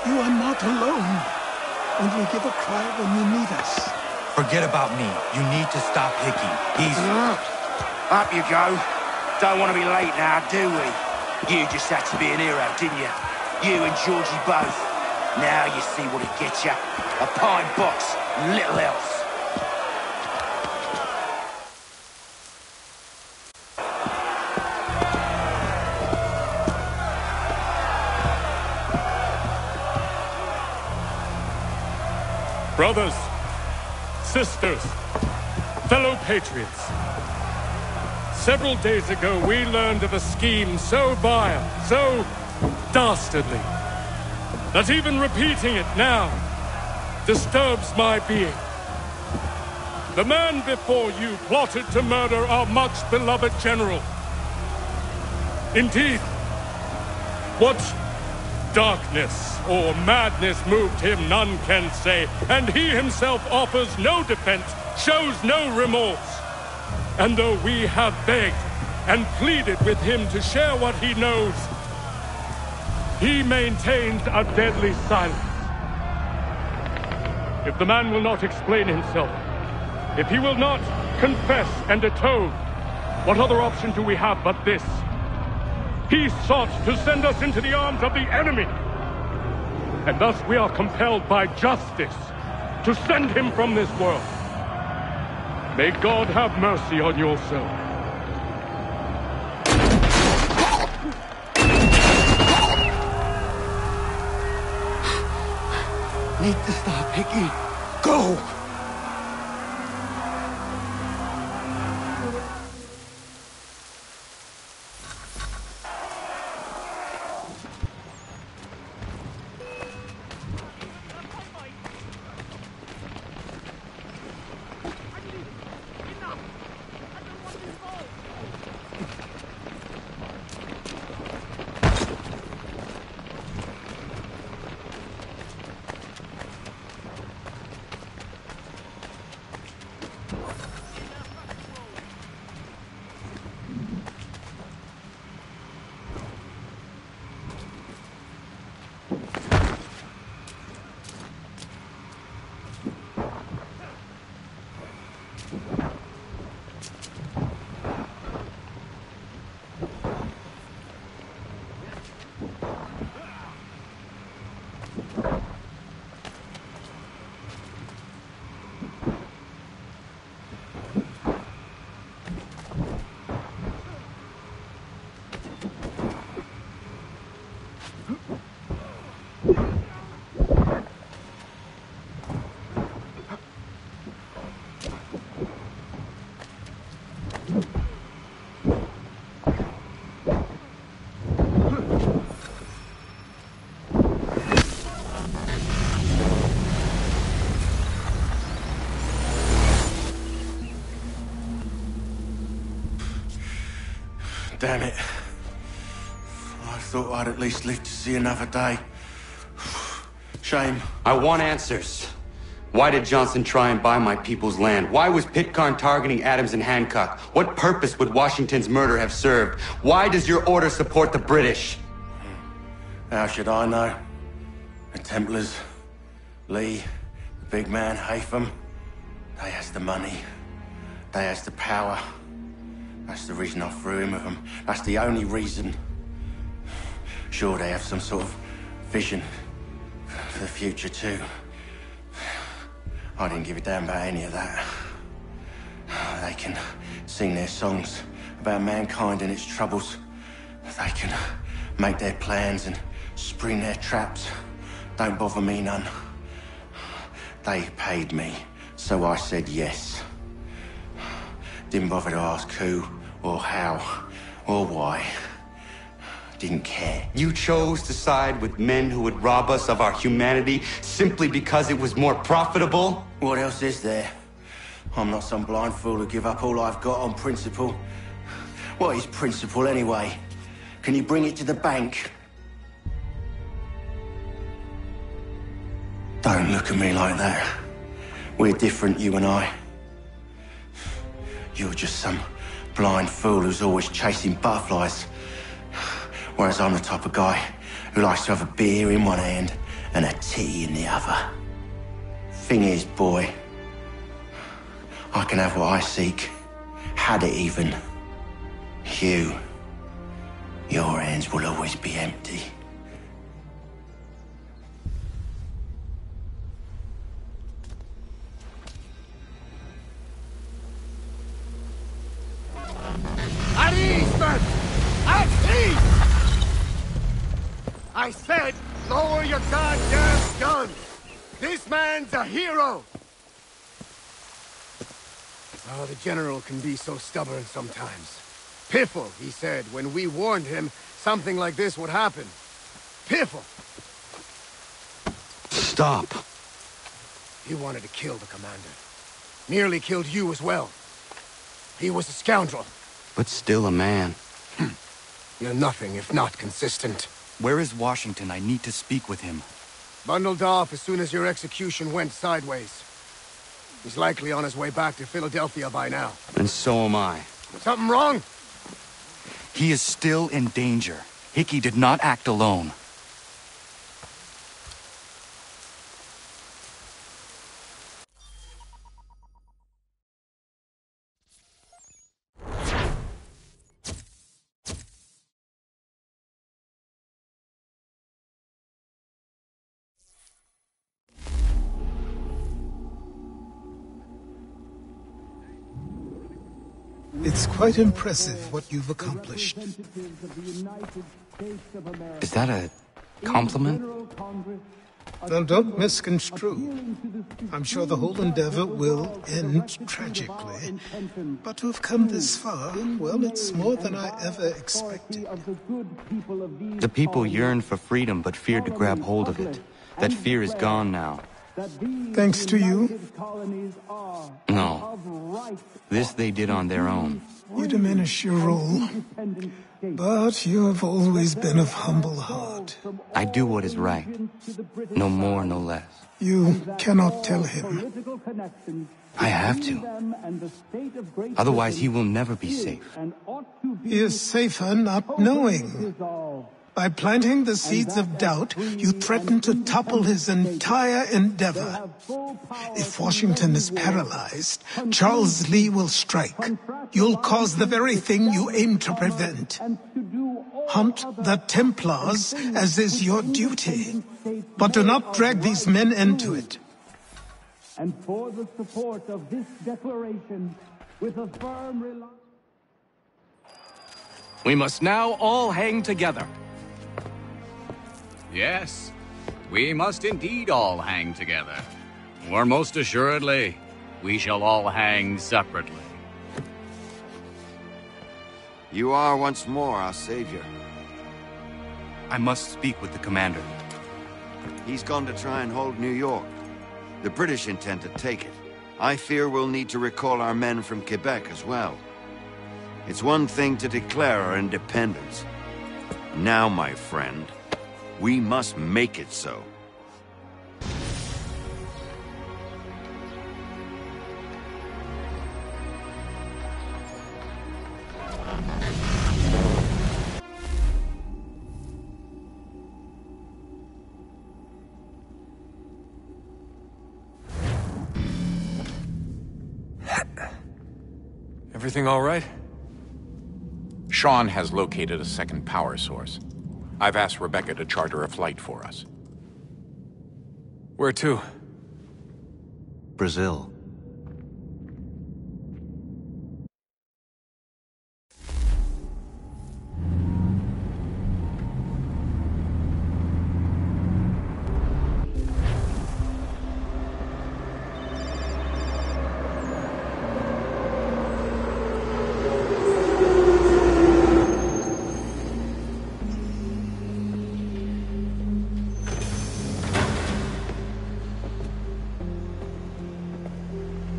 You are not alone. Only give a cry when you need us. Forget about me. You need to stop Hickey. He's... Up you go. Don't want to be late now, do we? You just had to be an hero, didn't you? You and Georgie both. Now you see what it gets you. A pine box, little else. Brothers, sisters, fellow patriots. Several days ago, we learned of a scheme so vile, so dastardly, that even repeating it now disturbs my being. The man before you plotted to murder our much-beloved general. Indeed, what darkness or madness moved him, none can say, and he himself offers no defense, shows no remorse. And though we have begged and pleaded with him to share what he knows, he maintains a deadly silence. If the man will not explain himself, if he will not confess and atone, what other option do we have but this? He sought to send us into the arms of the enemy. And thus we are compelled by justice to send him from this world. May God have mercy on your soul. Need to stop, Hickey. Go! Damn it. thought I'd at least live to see another day. Shame. I want answers. Why did Johnson try and buy my people's land? Why was Pitcairn targeting Adams and Hancock? What purpose would Washington's murder have served? Why does your order support the British? How should I know? The Templars, Lee, the big man, Haytham, they has the money. They has the power. That's the reason I threw in with them. That's the only reason. Sure, they have some sort of vision for the future too. I didn't give a damn about any of that. They can sing their songs about mankind and its troubles. They can make their plans and spring their traps. Don't bother me none. They paid me, so I said yes. Didn't bother to ask who, or how, or why. Didn't care. You chose to side with men who would rob us of our humanity simply because it was more profitable? What else is there? I'm not some blind fool who give up all I've got on principle. What is principle anyway? Can you bring it to the bank? Don't look at me like that. We're different, you and I. You're just some blind fool who's always chasing butterflies. Whereas I'm the type of guy who likes to have a beer in one hand and a tea in the other. Thing is, boy, I can have what I seek. Had it even. Your hands will always be empty. At ease, men! At ease! I said, lower your goddamn gun! This man's a hero! Oh, the General can be so stubborn sometimes. Piffle, he said, when we warned him something like this would happen. Piffle! Stop. He wanted to kill the commander. Nearly killed you as well. He was a scoundrel. But still a man. You're nothing if not consistent. Where is Washington? I need to speak with him. Bundled off as soon as your execution went sideways. He's likely on his way back to Philadelphia by now. And so am I. Something wrong? He is still in danger. Hickey did not act alone. It's quite impressive what you've accomplished. Is that a compliment? Now, don't misconstrue. I'm sure the whole endeavor will end tragically. But to have come this far, well, it's more than I ever expected. The people yearned for freedom but feared to grab hold of it. That fear is gone now. Thanks to you? No. This they did on their own. You diminish your role. But you have always been of humble heart. I do what is right. No more, no less. You cannot tell him. I have to. Otherwise, he will never be safe. He is safer not knowing. By planting the seeds of doubt, you threaten to topple his entire endeavor. If Washington is paralyzed, Charles Lee will strike. You'll cause the very thing you aim to prevent. Hunt the Templars, as is your duty. But do not drag these men into it. And for the support of this declaration, with a firm reliance... We must now all hang together. Yes, we must indeed all hang together. Or most assuredly, we shall all hang separately. You are once more our savior. I must speak with the commander. He's gone to try and hold New York. The British intend to take it. I fear we'll need to recall our men from Quebec as well. It's one thing to declare our independence, Now, my friend, we must make it so. Everything all right? Sean has located a second power source. I've asked Rebecca to charter a flight for us. Where to? Brazil.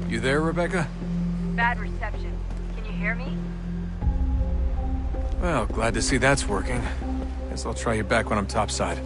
You there, Rebecca? Bad reception. Can you hear me? Well, glad to see that's working. Guess I'll try you back when I'm topside.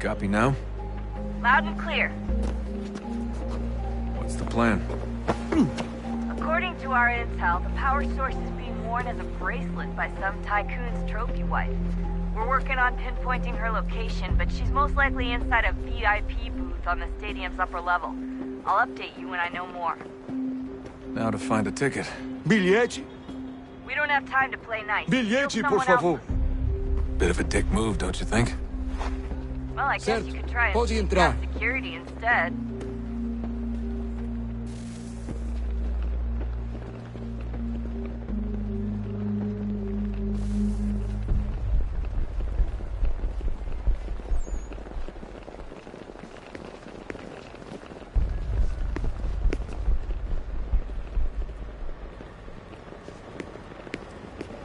Copy now? Loud and clear. What's the plan? According to our intel, the power source is being worn as a bracelet by some tycoon's trophy wife. We're working on pinpointing her location, but she's most likely inside a VIP booth on the stadium's upper level. I'll update you when I know more. Now to find a ticket. Bilhete? We don't have time to play nice. Bilhete, por favor. Bit of a dick move, don't you think? Well, I guess you could try and sneak out security instead.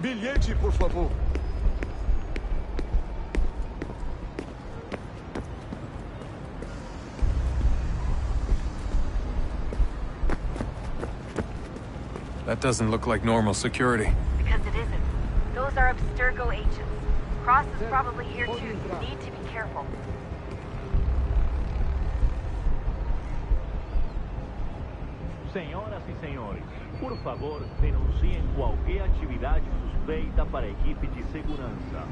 Bilhete, por favor. That doesn't look like normal security. Because it isn't. Those are Abstergo agents. Cross is probably here too. You need to be careful. Senhoras e senhores, por favor, denunciem qualquer atividade suspeita para a equipe de segurança.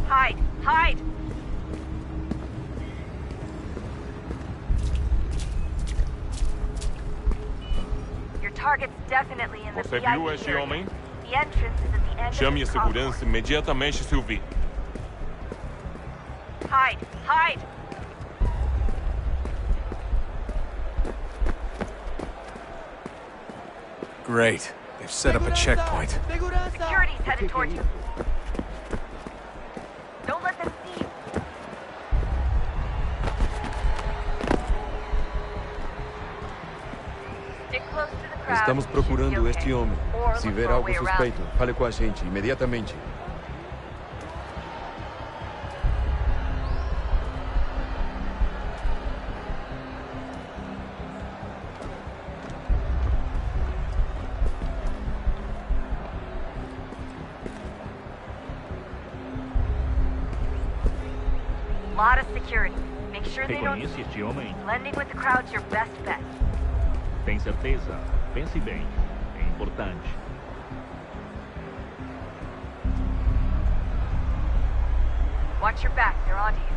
Hide! Hide! Your target's definitely in the Você VIP viu esse area. homem? The entrance is at the end Chame a of the complex. segurança imediatamente se o vir. Hide! Hide! Great. They've set up a checkpoint. Security's headed towards you. Don't let them see you. Stick close to the crowd. Estamos procurando este homem. Or Se look ver for a algo way around. suspeito, fale com a gente imediatamente. Lot of security. Make sure they don't Reconhece este homem? blending with the crowd's your best bet. Tem certeza? Pense bem. É importante. Watch your back, they're onto you.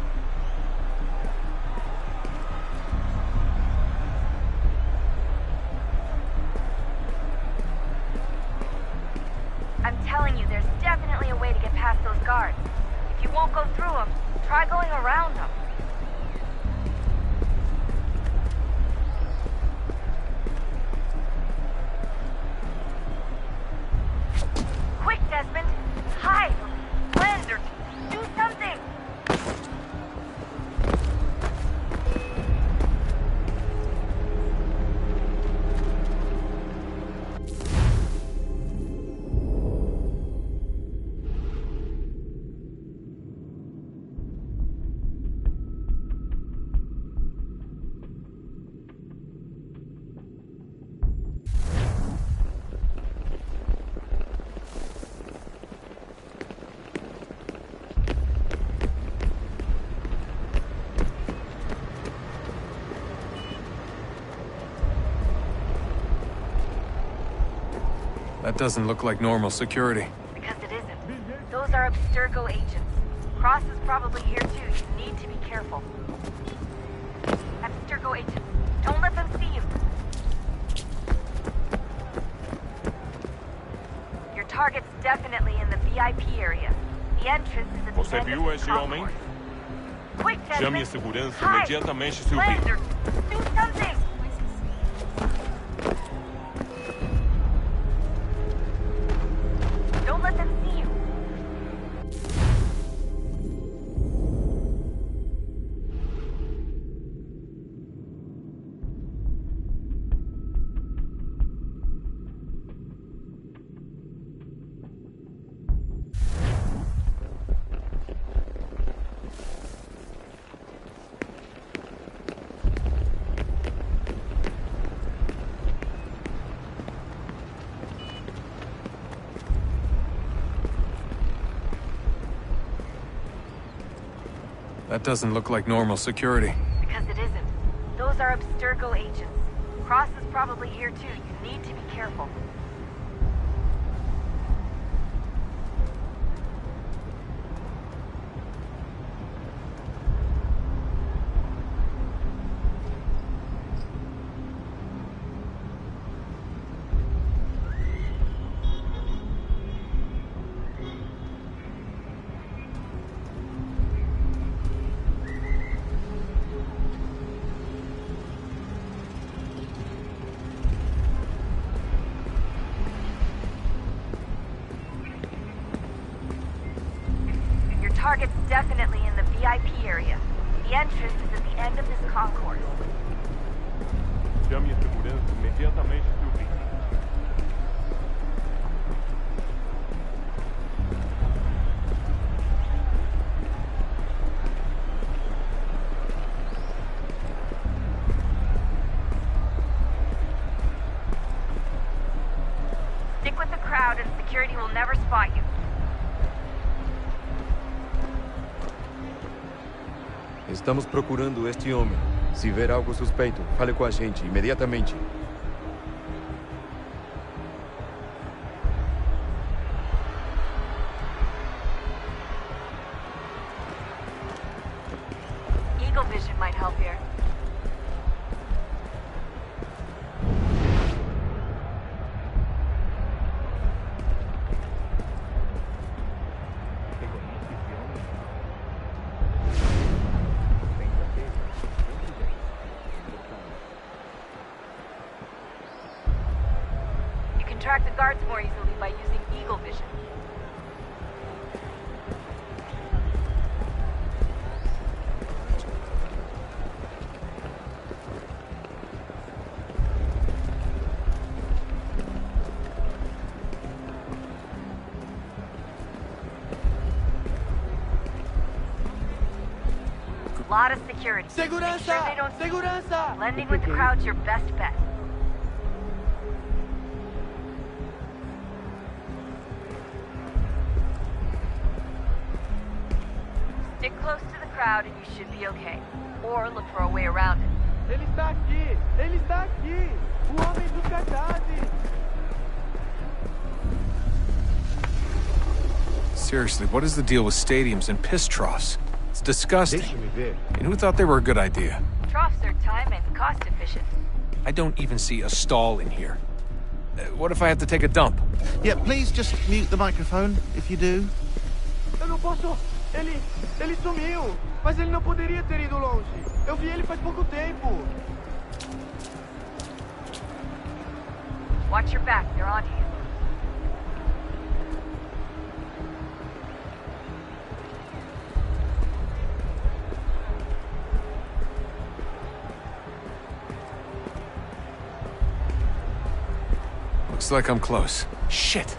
I'm telling you, there's definitely a way to get past those guards. If you won't go through them, try going around them. Quick, Desmond! Hide! Blend or do something! That doesn't look like normal security. Because it isn't. Those are Abstergo agents. Cross is probably here too. You need to be careful. Abstergo agents. Don't let them see you. Your target's definitely in the VIP area. The entrance is at the Você end viu of esse the homem? concourse. Quick, Chame a Desmond. segurança Hide. imediatamente, Sylvie. Blend or do something. Don't let them see you. That doesn't look like normal security. Because it isn't. Those are Abstergo agents. Cross is probably here too. You need to be careful. Target's definitely in the VIP area. The entrance is at the end of this concourse. Chame a segurança imediatamente, Sylvie. Stick with the crowd and security will never spot you. Estamos procurando este homem. Se ver algo suspeito, fale com a gente imediatamente. Eagle vision might help here. a lot of security. Segurança! Make sure they don't see you. Segurança! Blending with the crowd's your best bet. Stick close to the crowd and you should be okay. Or look for a way around it. Ele está aqui! Ele está aqui! O homem dos cartazes! Seriously, what is the deal with stadiums and piss troughs? It's disgusting. And who thought they were a good idea? Troughs are time and cost efficient. I don't even see a stall in here. What if I have to take a dump? Yeah, please just mute the microphone, if you do. Eu não posso... Ele sumiu! Mas ele não poderia ter ido longe. Eu vi ele faz pouco tempo. Watch your back, they're onto you. Looks like I'm close. Shit!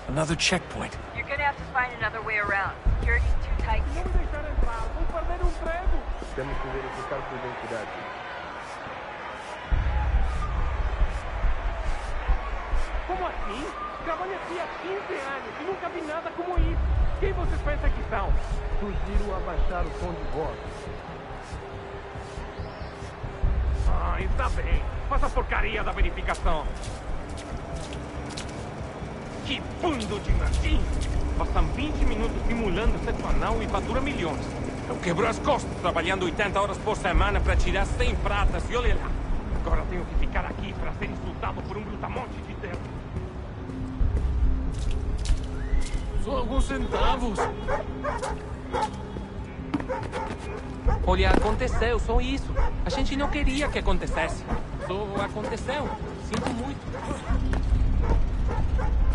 Another checkpoint. You're gonna have to find another way around. Security's too tight. Temos que verificar sua identidade. Como assim? Trabalho aqui há 15 anos e nunca vi nada como isso. Quem vocês pensam que são? Sugiro abaixar o tom de voz. Ah, está bem. Faça a porcaria da verificação. Que bando de nardinho! Passam 20 minutos simulando sexo anal e fatura milhões. Eu quebro as costas trabalhando 80 horas por semana para tirar 100 pratas e olha lá. Agora tenho que ficar aqui para ser insultado por um brutamonte de Deus. Só alguns centavos. Olha, aconteceu, só isso. A gente não queria que acontecesse. Só aconteceu. Sinto muito.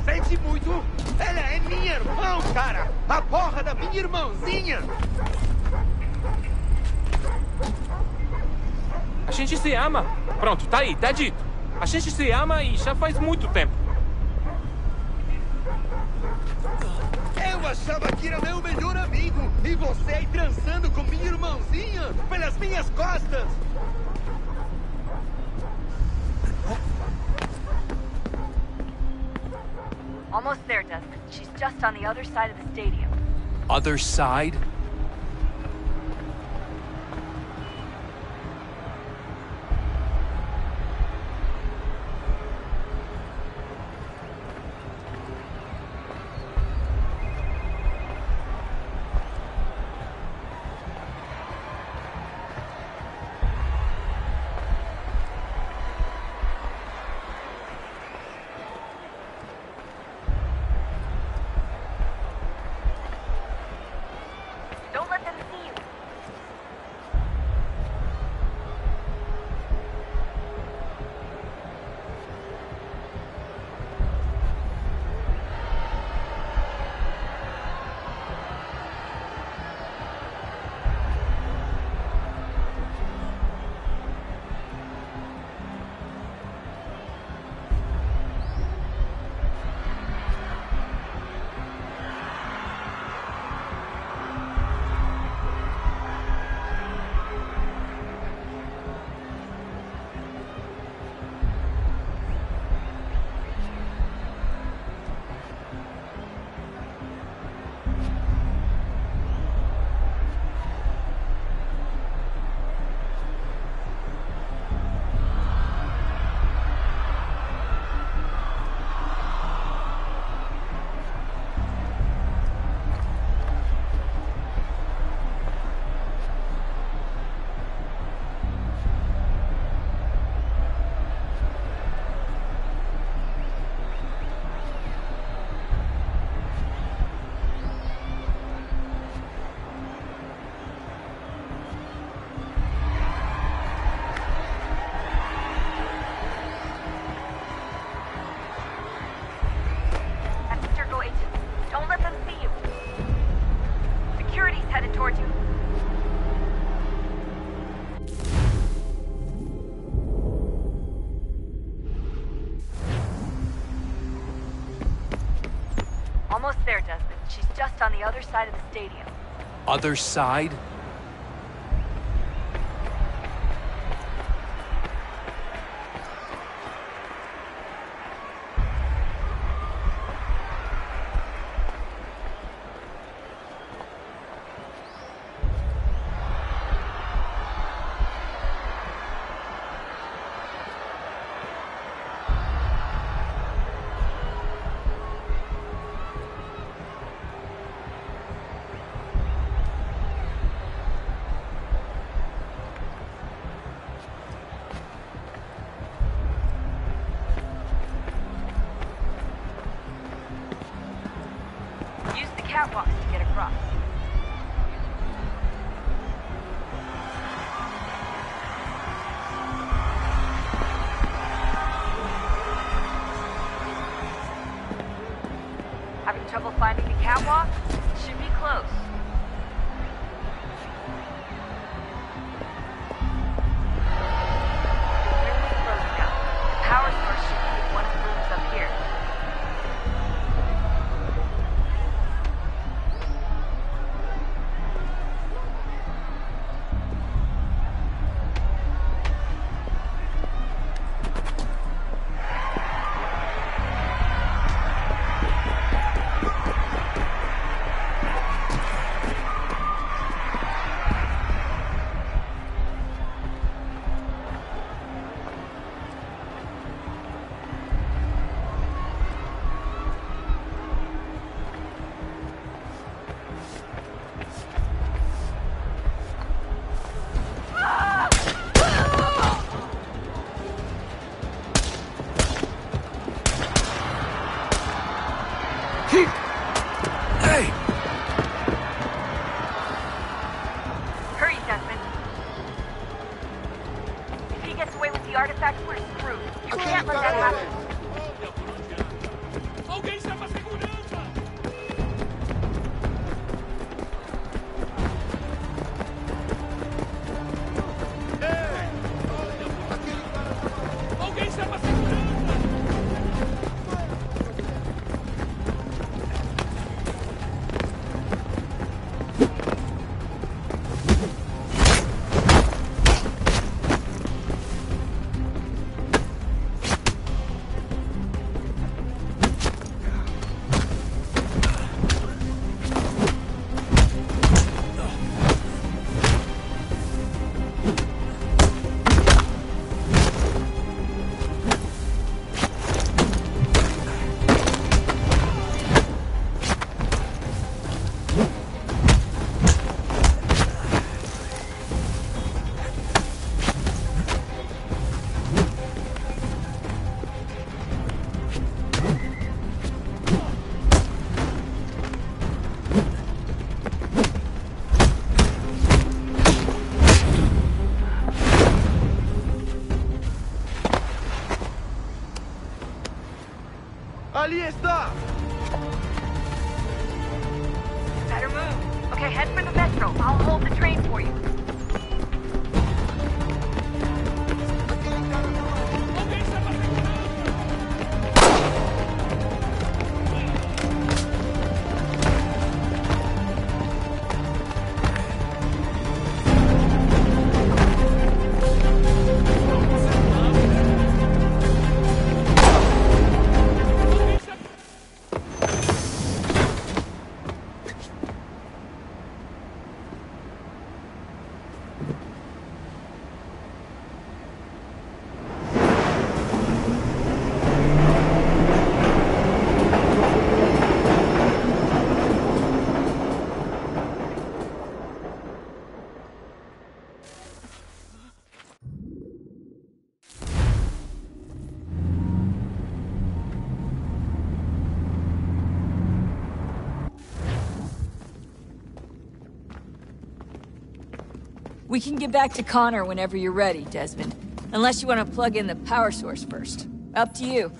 Sente muito? Ela é minha irmã, cara! A porra da minha irmãzinha! A gente se ama. Pronto, tá aí, tá dito. A gente se ama e já faz muito tempo. Eu achava que era meu melhor amigo. E você aí transando com minha irmãzinha pelas minhas costas. Almost there, Desmond. She's just on the other side of the stadium. Other side? Almost there, Desmond. She's just on the other side of the stadium. Other side? catwalks to get across. Having trouble finding the catwalk? Should be close. Nearly close now. The power source should be in one of the rooms up here. Ali está! Better move. Okay, head for the metro. I'll hold the train for you. We can get back to Connor whenever you're ready, Desmond. Unless you want to plug in the power source first. Up to you.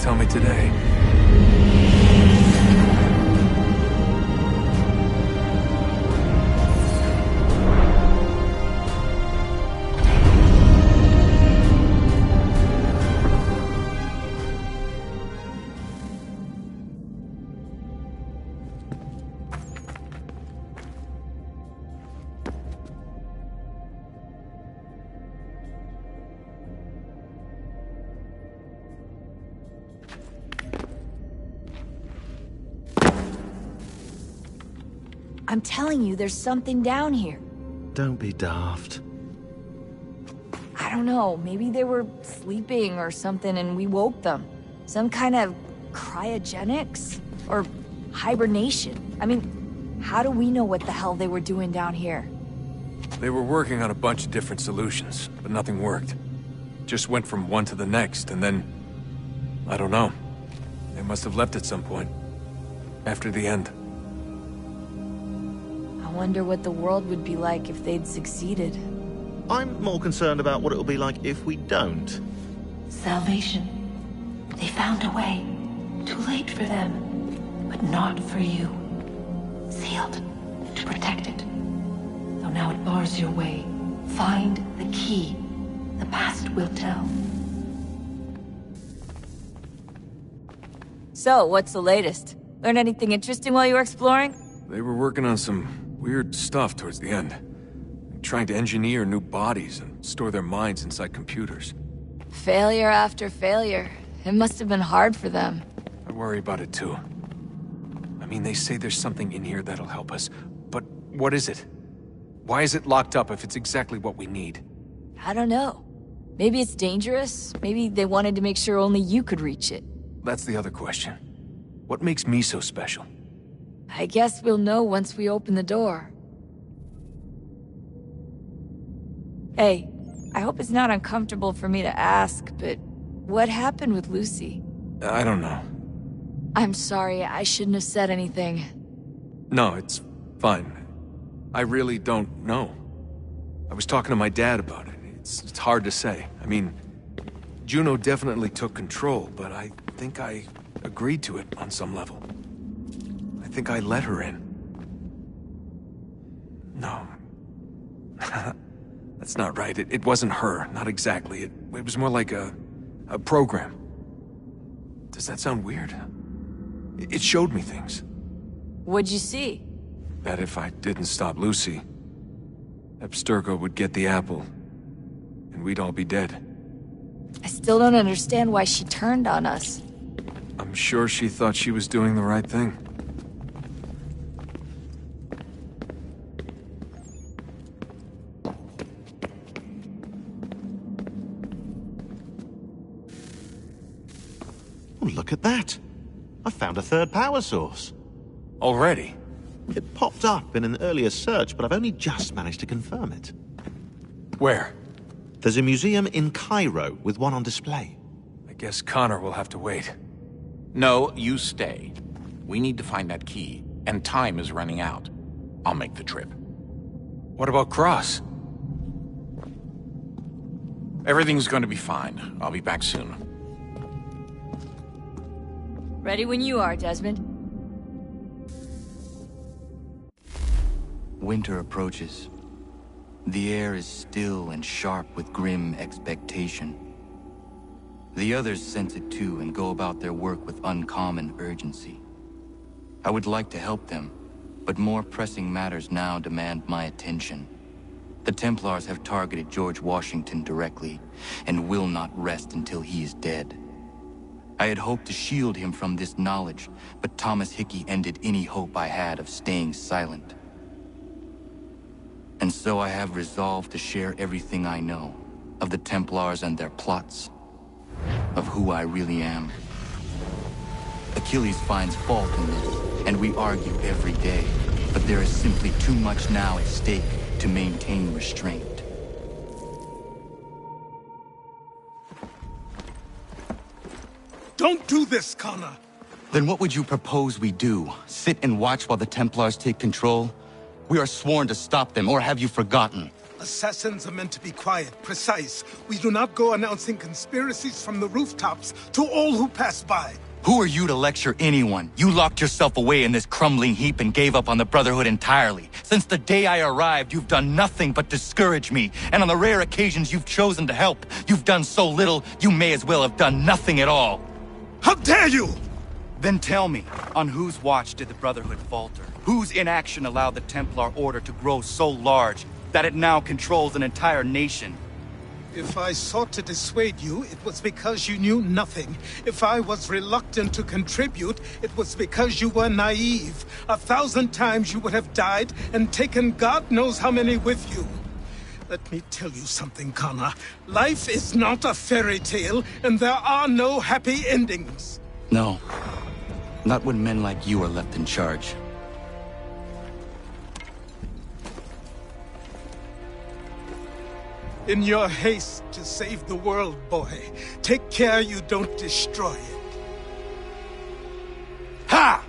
tell me today. I'm telling you, there's something down here. Don't be daft. I don't know, maybe they were sleeping or something and we woke them. Some kind of cryogenics? Or hibernation? I mean, how do we know what the hell they were doing down here? They were working on a bunch of different solutions, but nothing worked. Just went from one to the next, and then... I don't know. They must have left at some point. After the end. I wonder what the world would be like if they'd succeeded. I'm more concerned about what it'll be like if we don't. Salvation. They found a way. Too late for them, but not for you. Sealed to protect it. Though now it bars your way. Find the key. The past will tell. So, what's the latest? Learn anything interesting while you were exploring? They were working on some weird stuff towards the end. Trying to engineer new bodies and store their minds inside computers. Failure after failure. It must have been hard for them. I worry about it too. I mean, they say there's something in here that'll help us. But what is it? Why is it locked up if it's exactly what we need? I don't know. Maybe it's dangerous. Maybe they wanted to make sure only you could reach it. That's the other question. What makes me so special? I guess we'll know once we open the door. Hey, I hope it's not uncomfortable for me to ask, but what happened with Lucy? I don't know. I'm sorry, I shouldn't have said anything. No, it's fine. I really don't know. I was talking to my dad about it. It's hard to say. I mean, Juno definitely took control, but I think I agreed to it on some level. I think I let her in. No. That's not right. It wasn't her. Not exactly. It was more like a program. Does that sound weird? It showed me things. What'd you see? That if I didn't stop Lucy, Abstergo would get the apple, and we'd all be dead. I still don't understand why she turned on us. I'm sure she thought she was doing the right thing. Oh, look at that. I found a third power source. Already? It popped up in an earlier search, but I've only just managed to confirm it. Where? There's a museum in Cairo with one on display. I guess Connor will have to wait. No, you stay. We need to find that key, and time is running out. I'll make the trip. What about Cross? Everything's going to be fine. I'll be back soon. Ready when you are, Desmond. Winter approaches. The air is still and sharp with grim expectation. The others sense it too and go about their work with uncommon urgency. I would like to help them, but more pressing matters now demand my attention. The Templars have targeted George Washington directly, and will not rest until he is dead. I had hoped to shield him from this knowledge, but Thomas Hickey ended any hope I had of staying silent. And so I have resolved to share everything I know, of the Templars and their plots, of who I really am. Achilles finds fault in this, and we argue every day, but there is simply too much now at stake to maintain restraint. Don't do this, Connor! Then what would you propose we do? Sit and watch while the Templars take control? We are sworn to stop them, or have you forgotten? Assassins are meant to be quiet, precise. We do not go announcing conspiracies from the rooftops to all who pass by. Who are you to lecture anyone? You locked yourself away in this crumbling heap and gave up on the Brotherhood entirely. Since the day I arrived, you've done nothing but discourage me. And on the rare occasions you've chosen to help, you've done so little, you may as well have done nothing at all. How dare you! Then tell me, on whose watch did the Brotherhood falter? Whose inaction allowed the Templar Order to grow so large that it now controls an entire nation? If I sought to dissuade you, it was because you knew nothing. If I was reluctant to contribute, it was because you were naive. 1,000 times you would have died and taken God knows how many with you. Let me tell you something, Connor. Life is not a fairy tale, and there are no happy endings. No. Not when men like you are left in charge. In your haste to save the world, boy, take care you don't destroy it. Ha!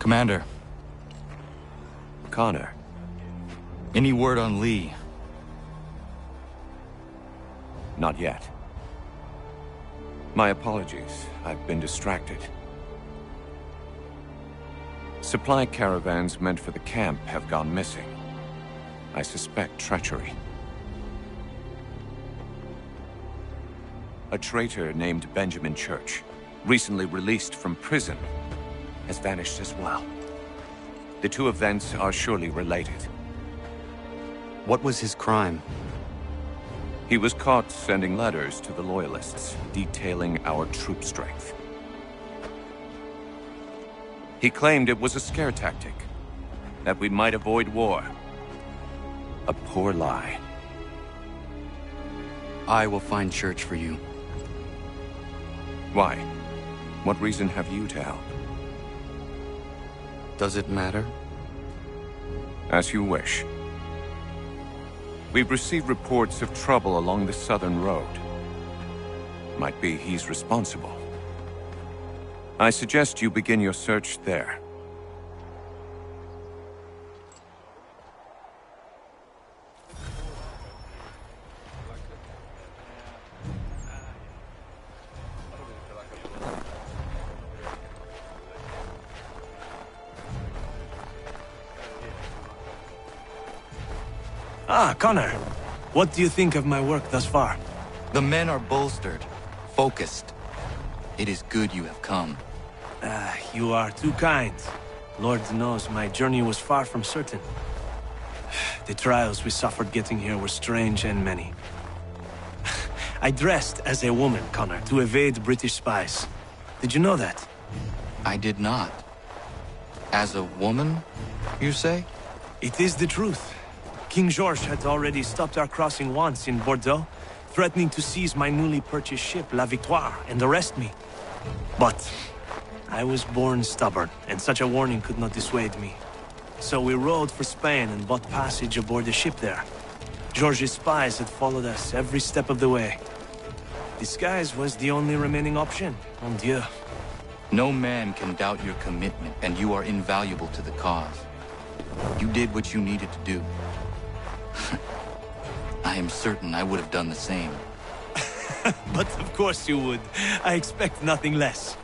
Commander. Connor. Any word on Lee? Not yet. My apologies. I've been distracted. Supply caravans meant for the camp have gone missing. I suspect treachery. A traitor named Benjamin Church, recently released from prison, has vanished as well. The two events are surely related. What was his crime? He was caught sending letters to the Loyalists, detailing our troop strength. He claimed it was a scare tactic, that we might avoid war. A poor lie. I will find Church for you. Why? What reason have you to help? Does it matter? As you wish. We've received reports of trouble along the southern road. Might be he's responsible. I suggest you begin your search there. Ah, Connor. What do you think of my work thus far? The men are bolstered, focused. It is good you have come. You are too kind. Lord knows my journey was far from certain. The trials we suffered getting here were strange and many. I dressed as a woman, Connor, to evade British spies. Did you know that? I did not. As a woman, you say? It is the truth. King George had already stopped our crossing once in Bordeaux, threatening to seize my newly purchased ship, La Victoire, and arrest me. But I was born stubborn, and such a warning could not dissuade me. So we rode for Spain and bought passage aboard the ship there. George's spies had followed us every step of the way. Disguise was the only remaining option, mon Dieu. No man can doubt your commitment, and you are invaluable to the cause. You did what you needed to do. I am certain I would have done the same. But of course you would. I expect nothing less.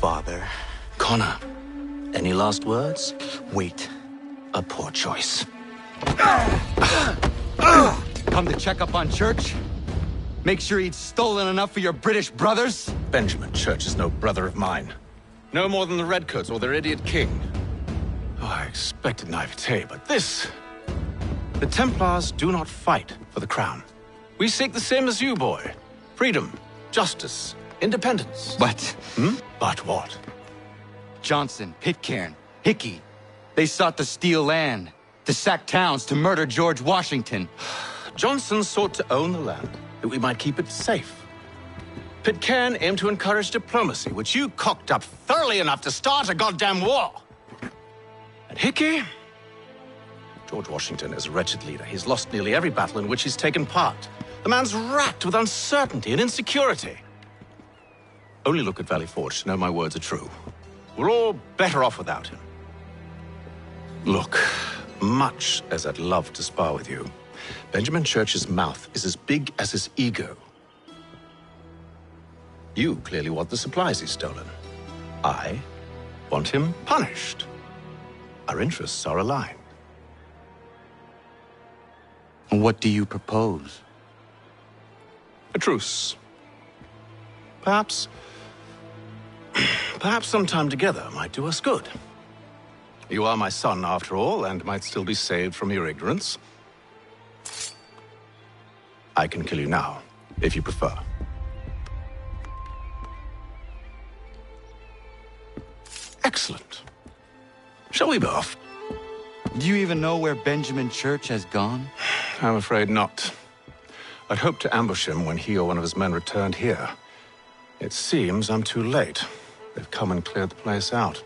Father. Connor, any last words? Wait. A poor choice. Come to check up on Church? Make sure he'd stolen enough for your British brothers? Benjamin Church is no brother of mine. No more than the Redcoats or their idiot king. Oh, I expected naivete, but this... The Templars do not fight for the crown. We seek the same as you, boy. Freedom, justice, independence. But... But what? Johnson, Pitcairn, Hickey. They sought to steal land, to sack towns, to murder George Washington. Johnson sought to own the land, that we might keep it safe. Pitcairn aimed to encourage diplomacy, which you cocked up thoroughly enough to start a goddamn war. And Hickey? George Washington is a wretched leader. He's lost nearly every battle in which he's taken part. The man's racked with uncertainty and insecurity. Only look at Valley Forge to know my words are true. We're all better off without him. Look, much as I'd love to spar with you, Benjamin Church's mouth is as big as his ego. You clearly want the supplies he's stolen. I want him punished. Our interests are aligned. What do you propose? A truce. Perhaps some time together might do us good. You are my son, after all, and might still be saved from your ignorance. I can kill you now, if you prefer. Excellent. Shall we be off? Do you even know where Benjamin Church has gone? I'm afraid not. I'd hoped to ambush him when he or one of his men returned here. It seems I'm too late. They've come and cleared the place out.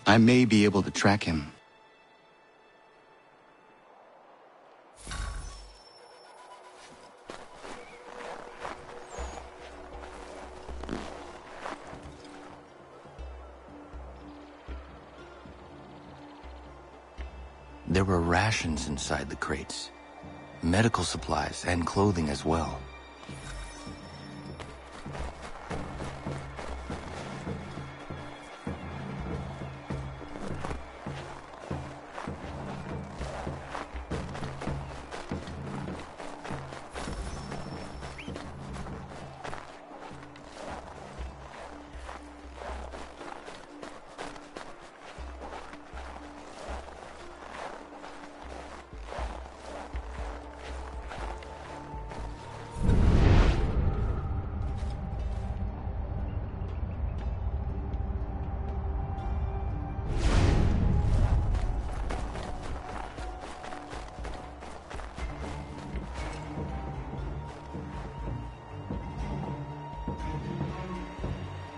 I may be able to track him. There were rations inside the crates, medical supplies and clothing as well.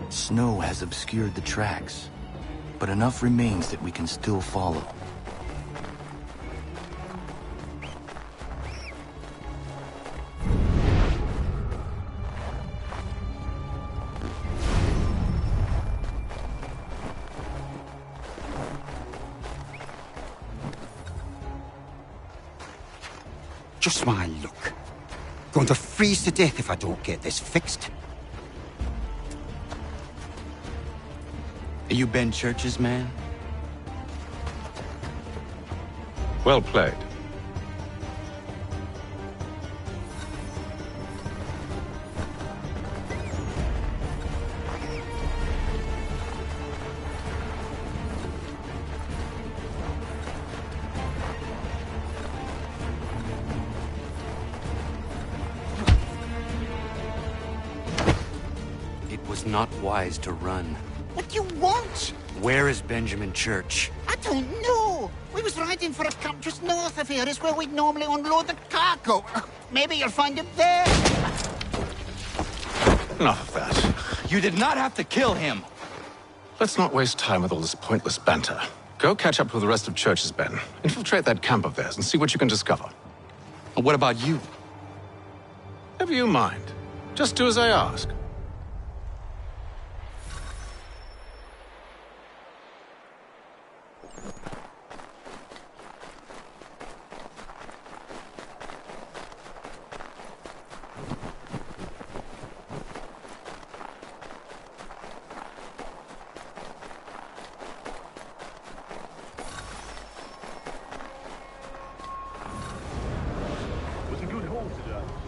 Snow has obscured the tracks, but enough remains that we can still follow. Just my luck. Going to freeze to death if I don't get this fixed. Are you Ben Church's man? Well played. It was not wise to run. What do you want? Where is Benjamin Church? I don't know. We was riding for a camp just north of here. It's where we'd normally unload the cargo. Maybe you'll find him there. Enough of that. You did not have to kill him. Let's not waste time with all this pointless banter. Go catch up with the rest of Church's men. Infiltrate that camp of theirs and see what you can discover. And what about you? Never you mind. Just do as I ask.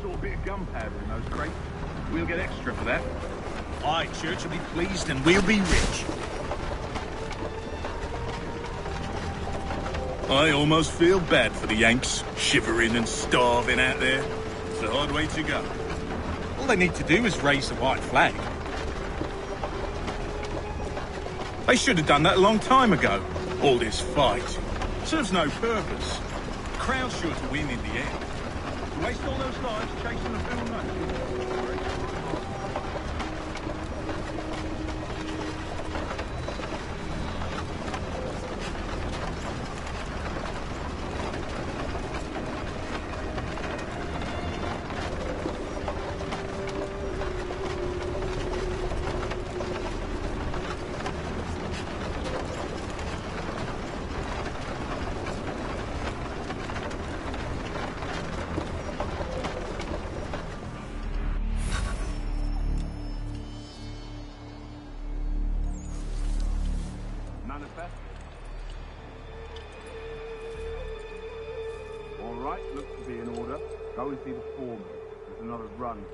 Saw a bit of gunpowder in those crates. We'll get extra for that. Aye, Church will be pleased and we'll be rich. I almost feel bad for the Yanks, shivering and starving out there. It's a hard way to go. All they need to do is raise the white flag. They should have done that a long time ago. All this fight serves no purpose. The crowd's sure to win in the end. To waste all those lives chasing the film nation.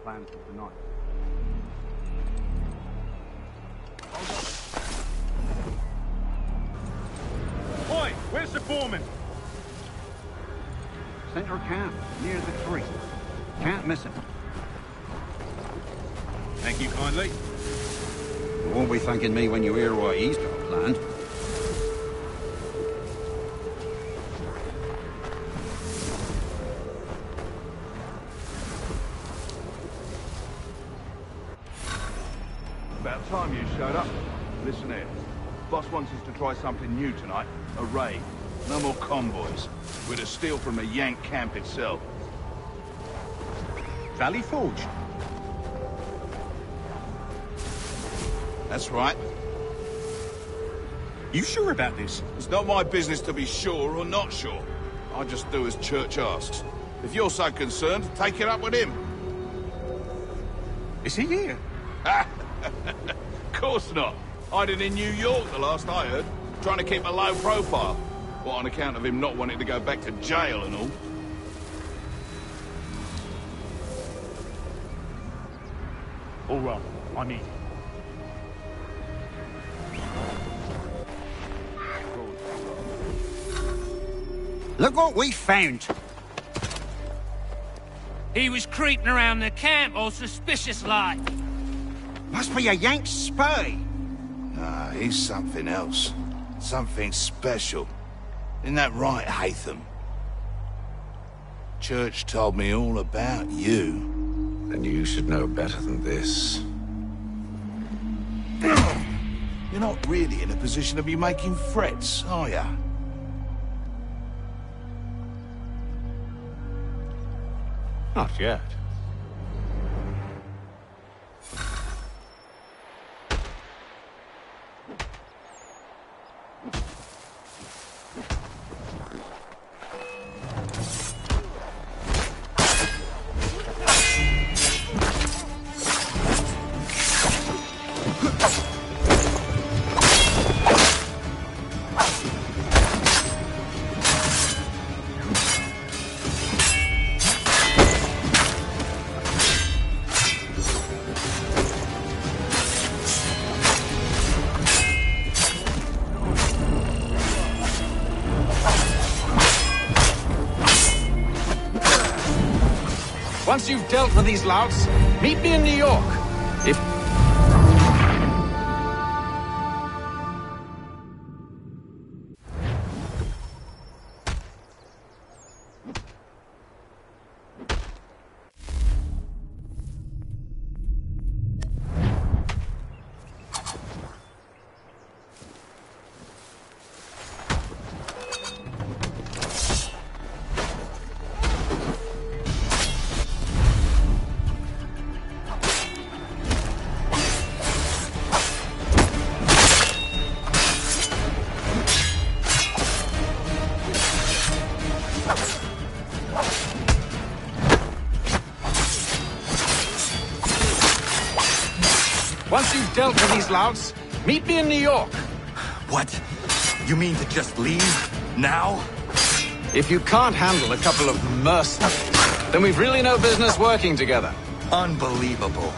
Planned for tonight. Boy, where's the foreman? Center of camp, near the tree. Can't miss him. Thank you kindly. You won't be thanking me when you hear what he's got planned. About time you showed up. Listen here. Boss wants us to try something new tonight. A raid. No more convoys. We're to steal from the Yank camp itself. Valley Forge? That's right. You sure about this? It's not my business to be sure or not sure. I just do as Church asks. If you're so concerned, take it up with him. Is he here? Of course not. Hiding in New York, the last I heard. Trying to keep a low profile. What, on account of him not wanting to go back to jail and all? All right, I need it. Look what we found. He was creeping around the camp all suspicious-like. Must be a Yank spy. Nah, he's something else. Something special. Isn't that right, Hatham? Church told me all about you. Then you should know better than this. You're not really in a position to be making threats, are ya? Not yet. Once you've dealt with these louts, meet me in New York. If... Once you've dealt with these louts, meet me in New York. What? You mean to just leave? Now? If you can't handle a couple of mercenaries, then we've really no business working together. Unbelievable.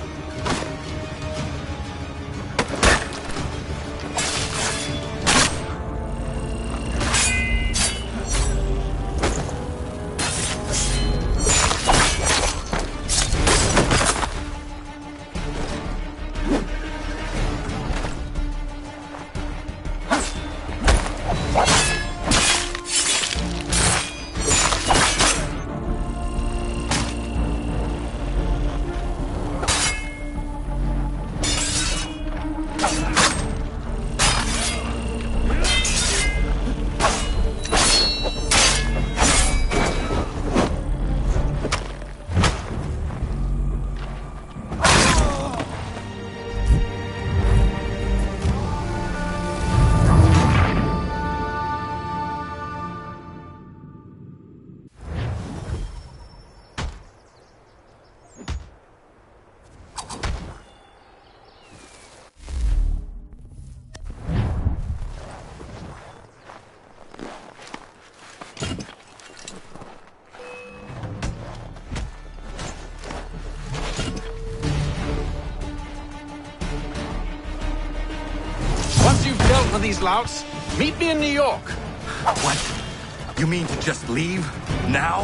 For these louts, meet me in New York. What? You mean to just leave? Now?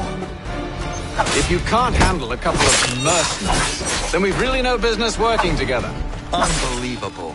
If you can't handle a couple of mercenaries, then we've really no business working together. Unbelievable.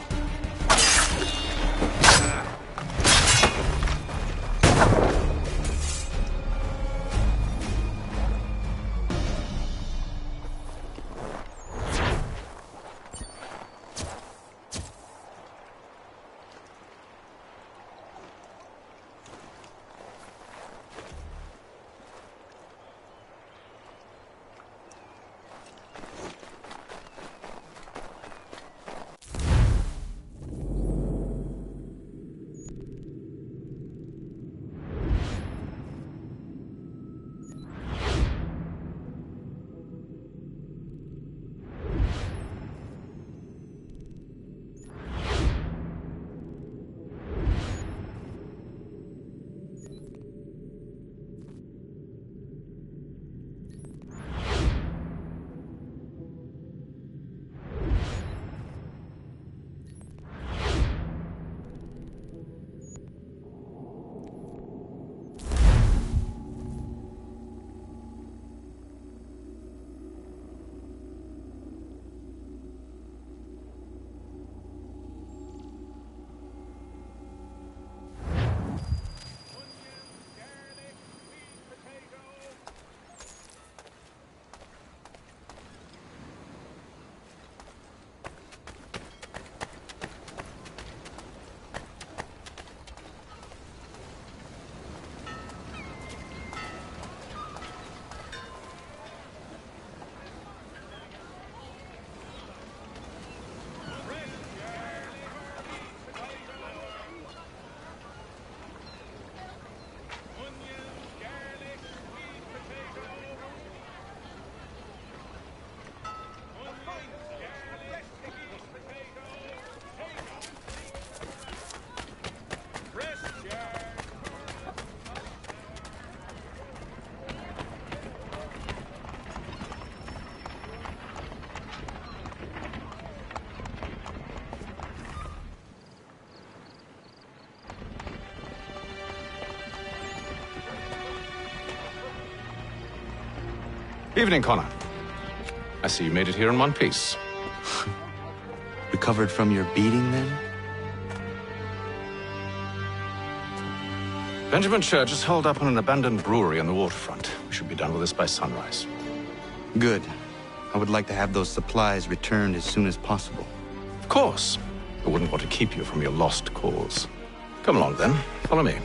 Evening, Connor. I see you made it here in one piece. Recovered from your beating, then? Benjamin Church is holed up on an abandoned brewery on the waterfront. We should be done with this by sunrise. Good. I would like to have those supplies returned as soon as possible. Of course. I wouldn't want to keep you from your lost cause. Come along, then. Follow me.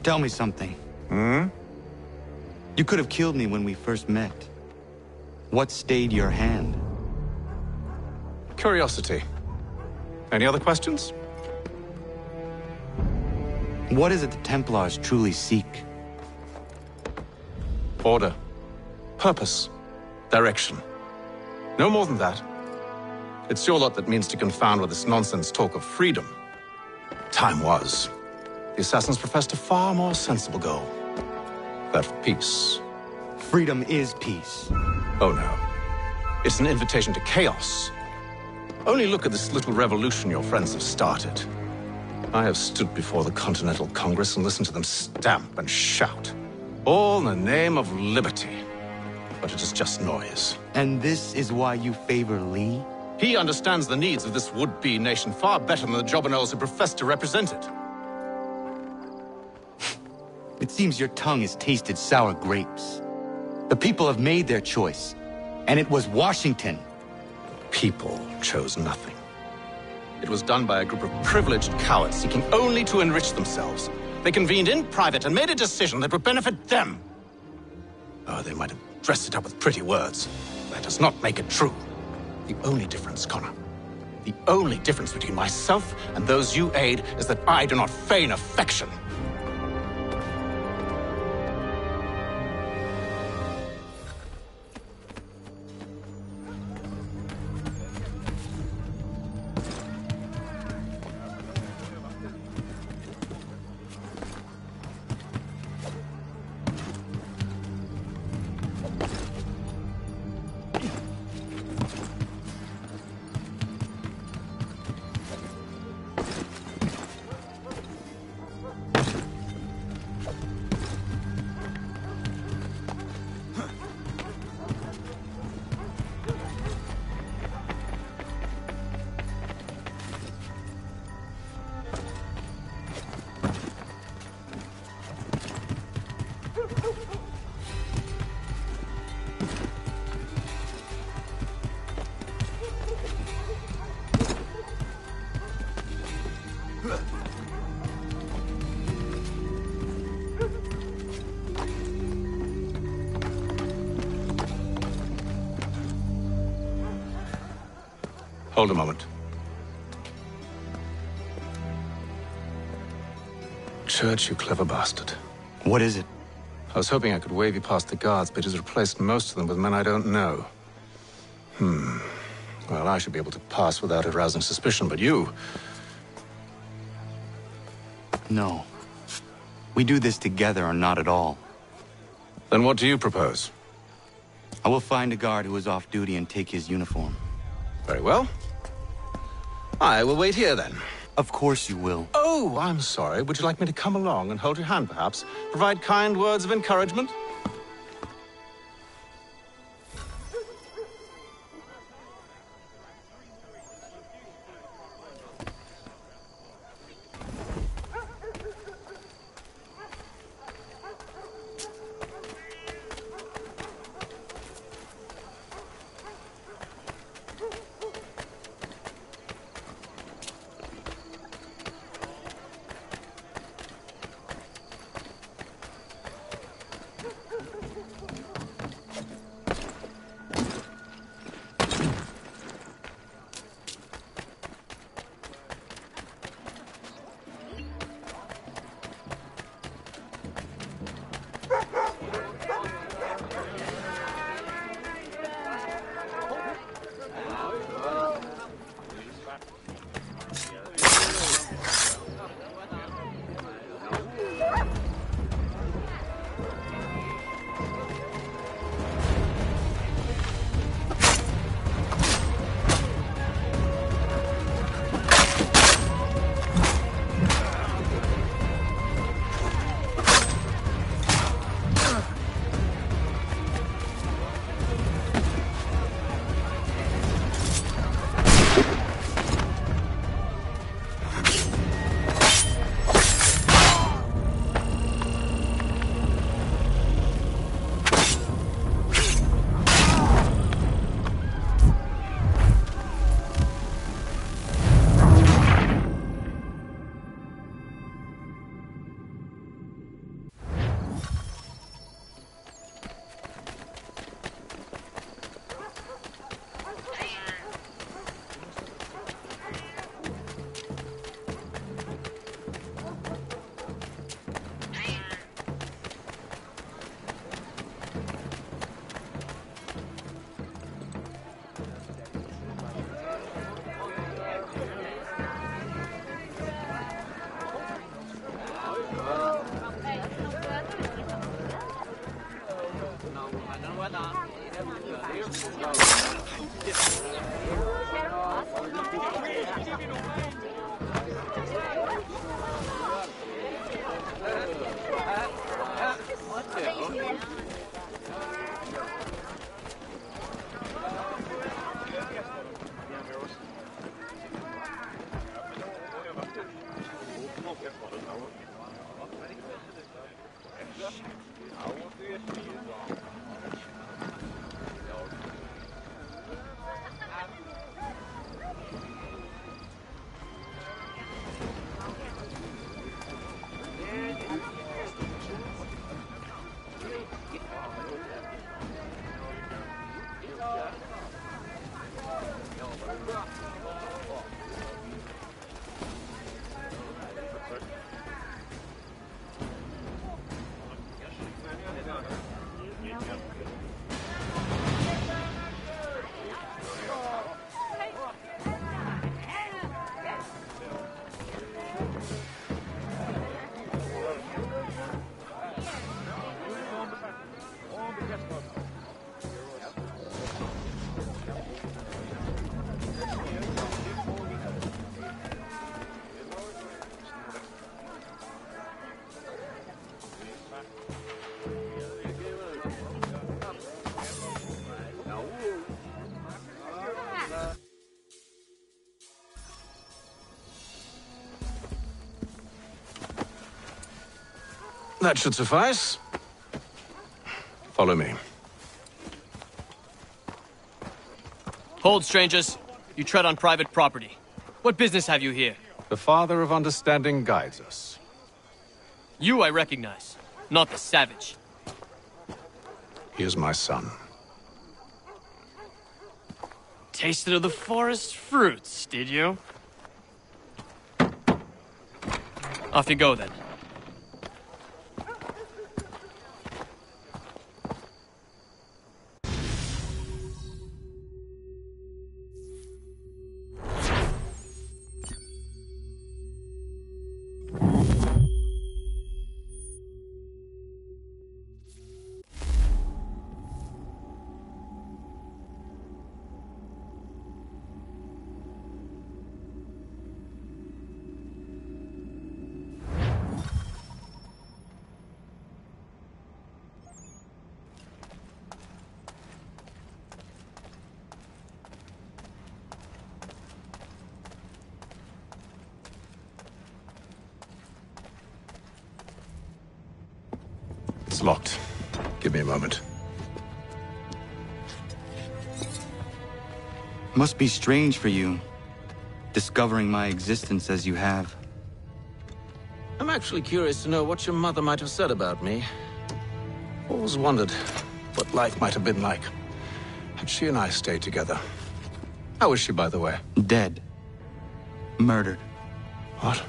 Tell me something. Hmm? You could have killed me when we first met. What stayed your hand? Curiosity. Any other questions? What is it the Templars truly seek? Order. Purpose. Direction. No more than that. It's your lot that means to confound with this nonsense talk of freedom. Time was. The assassins professed a far more sensible goal. That of peace. Freedom is peace. Oh no. It's an invitation to chaos. Only look at this little revolution your friends have started. I have stood before the Continental Congress and listened to them stamp and shout. All in the name of liberty. But it is just noise. And this is why you favor Lee? He understands the needs of this would-be nation far better than the jobberknolls who profess to represent it. It seems your tongue has tasted sour grapes. The people have made their choice, and it was Washington. People chose nothing. It was done by a group of privileged cowards seeking only to enrich themselves. They convened in private and made a decision that would benefit them. Oh, they might have dressed it up with pretty words. That does not make it true. The only difference, Connor, the only difference between myself and those you aid is that I do not feign affection. Hold a moment. Church, you clever bastard. What is it? I was hoping I could wave you past the guards, but he's replaced most of them with men I don't know. Well, I should be able to pass without arousing suspicion, but you... No. We do this together or not at all. Then what do you propose? I will find a guard who is off duty and take his uniform. Very well. I will wait here, then. Of course you will. Oh, I'm sorry. Would you like me to come along and hold your hand, perhaps? Provide kind words of encouragement? That should suffice. Follow me. Hold, strangers. You tread on private property. What business have you here? The Father of Understanding guides us. You I recognize, not the savage. He is my son. Tasted of the forest fruits, did you? Off you go, then. It's locked. Give me a moment. Must be strange for you, discovering my existence as you have. I'm actually curious to know what your mother might have said about me. Always wondered what life might have been like had she and I stayed together. How is she, by the way? Dead. Murdered. What?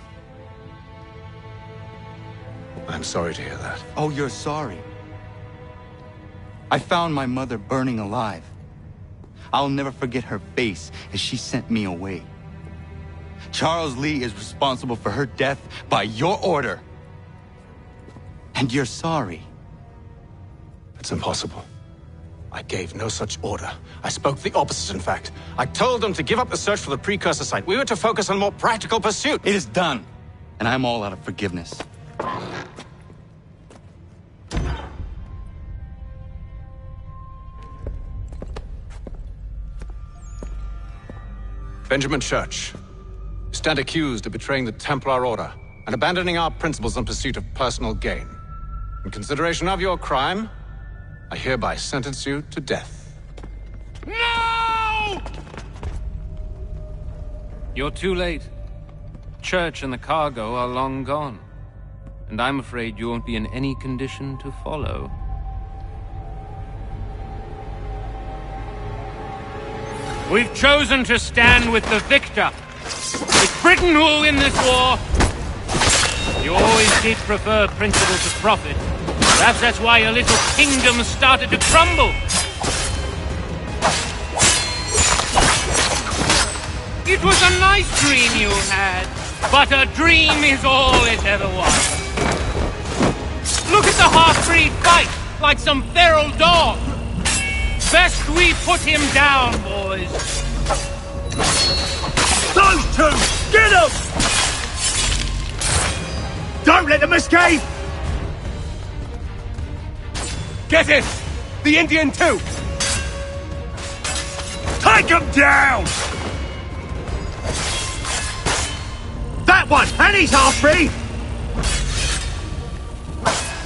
I'm sorry to hear that. Oh, you're sorry. I found my mother burning alive. I'll never forget her face as she sent me away. Charles Lee is responsible for her death by your order. And you're sorry. It's impossible. I gave no such order. I spoke the opposite, in fact. I told them to give up the search for the precursor site. We were to focus on more practical pursuit. It is done, and I'm all out of forgiveness. Benjamin Church, you stand accused of betraying the Templar Order and abandoning our principles in pursuit of personal gain. In consideration of your crime, I hereby sentence you to death. No! You're too late. Church and the cargo are long gone. And I'm afraid you won't be in any condition to follow. We've chosen to stand with the victor. It's Britain who will win this war. You always did prefer principle to profit. Perhaps that's why your little kingdom started to crumble. It was a nice dream you had, but a dream is all it ever was. Look at the half-breed fight, like some feral dog. Best we put him down, boys. Those two! Get them! Don't let them escape! Get it! The Indian too! Take him down! That one! And he's half free!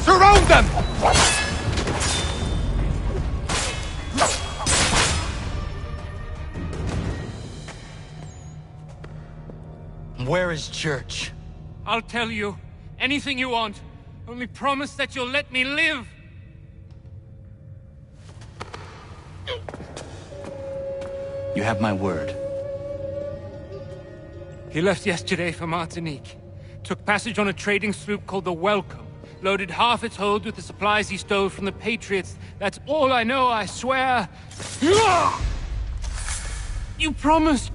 Surround them! Where is Church? I'll tell you. Anything you want. Only promise that you'll let me live. You have my word. He left yesterday for Martinique. Took passage on a trading sloop called the Welcome. Loaded half its hold with the supplies he stole from the Patriots. That's all I know, I swear. You promised.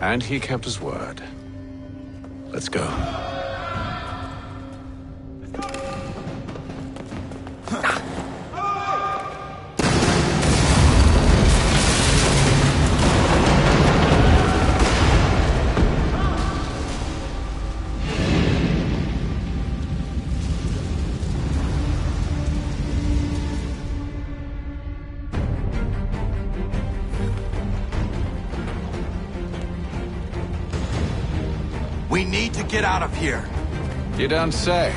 And he kept his word. Let's go. We need to get out of here. You don't say.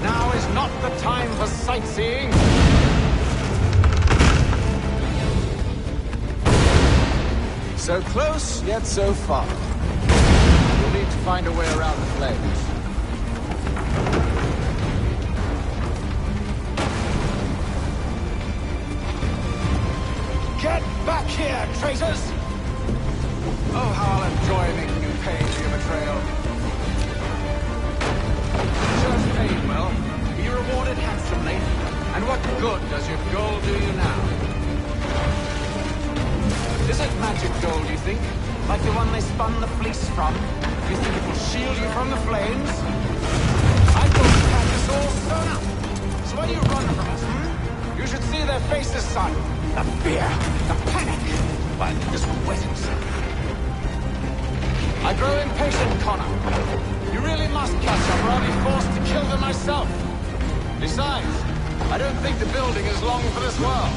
Now is not the time for sightseeing. So close, yet so far. We'll need to find a way around the flames. Get back here, traitors! Oh, how I'll enjoy making you pay for your betrayal. Just paid well, be rewarded handsomely. And what good does your gold do you now? Is it magic gold, you think? Like the one they spun the fleece from? You think it will shield you from the flames? I thought you had this all sewn up. So when you run from us, you should see their faces, son. The fear, the panic. Why, this will wet himself. I grow impatient, Connor. You really must catch up, or I'll be forced to kill them myself. Besides, I don't think the building is long for this world.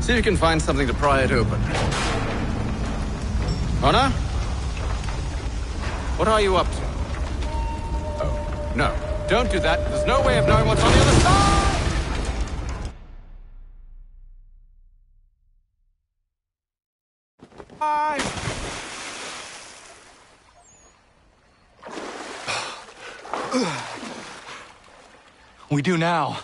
See if you can find something to pry it open. Connor? What are you up to? Oh, no. Don't do that. There's no way of knowing what's on the other side! We do now.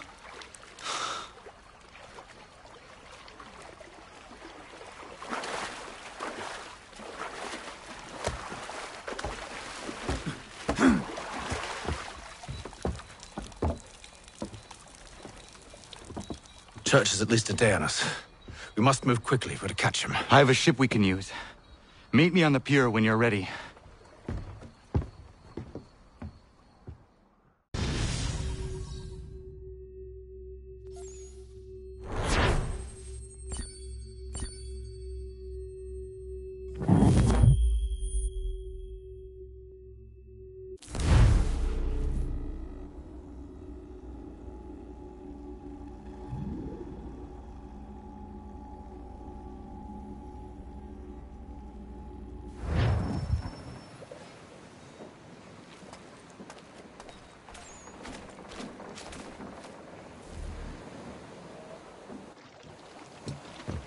Church is at least a day on us. We must move quickly if we're to catch him. I have a ship we can use. Meet me on the pier when you're ready.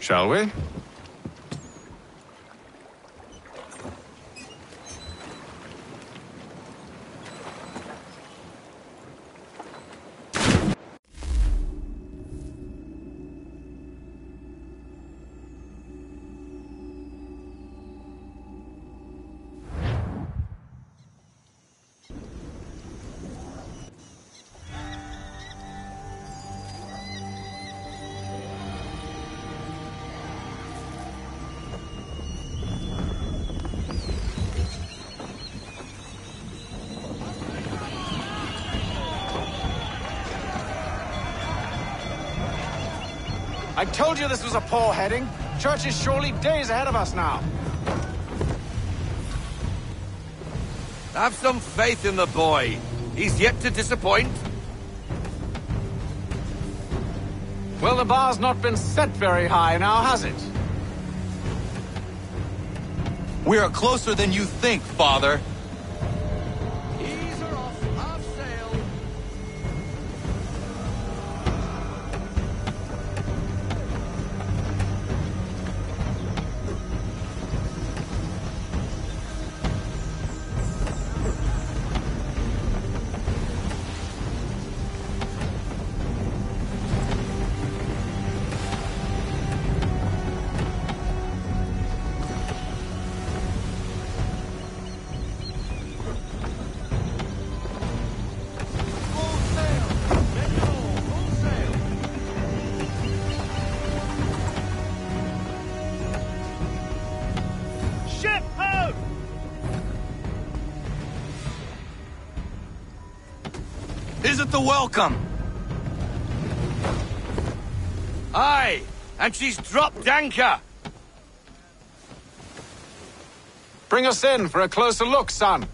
Shall we? I told you this was a poor heading. Church is surely days ahead of us now. Have some faith in the boy. He's yet to disappoint. Well, the bar's not been set very high now, has it? We are closer than you think, Father. Is it the welcome? Aye, and she's dropped anchor. Bring us in for a closer look, son.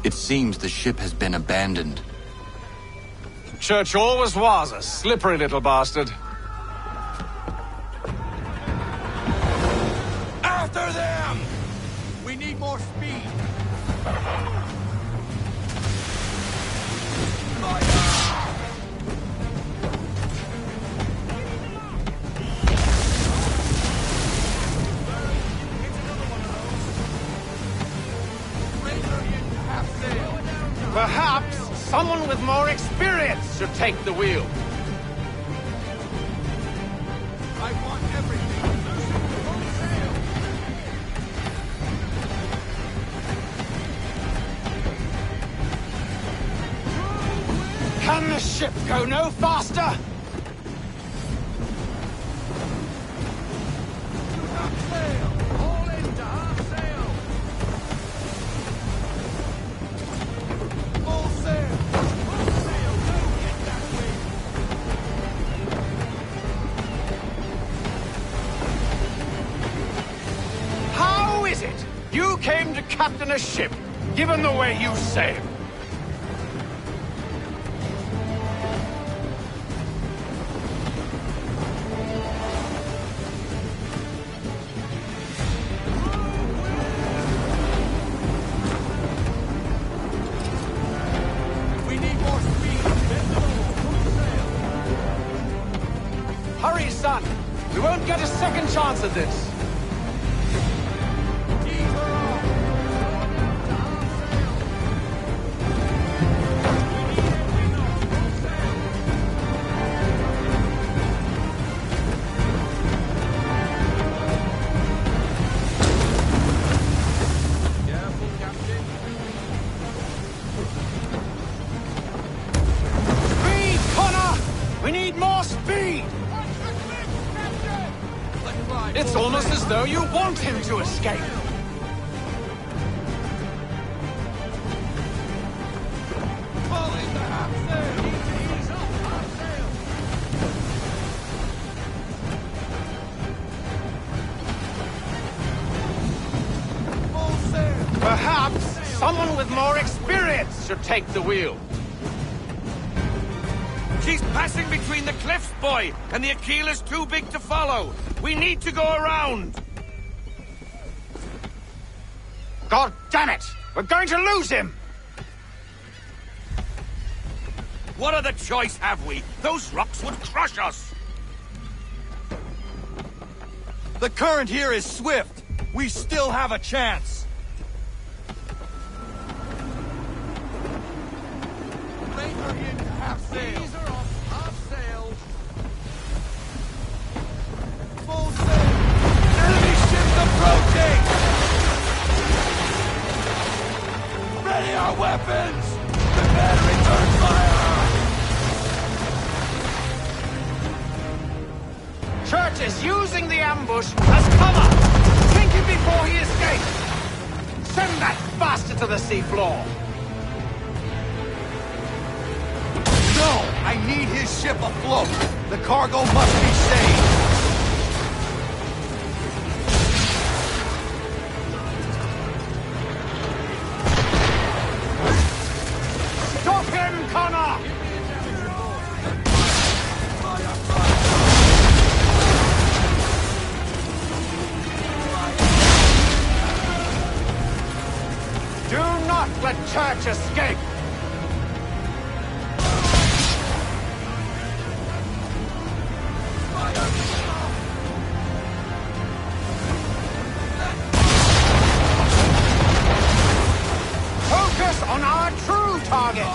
It seems the ship has been abandoned. Church always was a slippery little bastard. After them! We need more speed. Perhaps someone with more experience should take the wheel. I want everything. Can the ship go no faster? How is it you came to captain a ship, given the way you sail? Hurry, son! We won't get a second chance at this! Speed, Connor! We need more speed! It's almost as though you want him to escape. Perhaps someone with more experience should take the wheel. She's passing between the cliffs, boy, and the Aquila's too big to follow. We need to go around. God damn it! We're going to lose him! What other choice have we? Those rocks would crush us! The current here is swift. We still have a chance. Labor in half sail. These are off half sail. Full sail. Enemy ships approaching! Ready our weapons! Prepare to return fire! Church is using the ambush as cover! Sink him before he escapes! Send that bastard to the seafloor! No! I need his ship afloat! The cargo must be saved! Stop him, Connor! Do not let Church escape! Focus on our true target!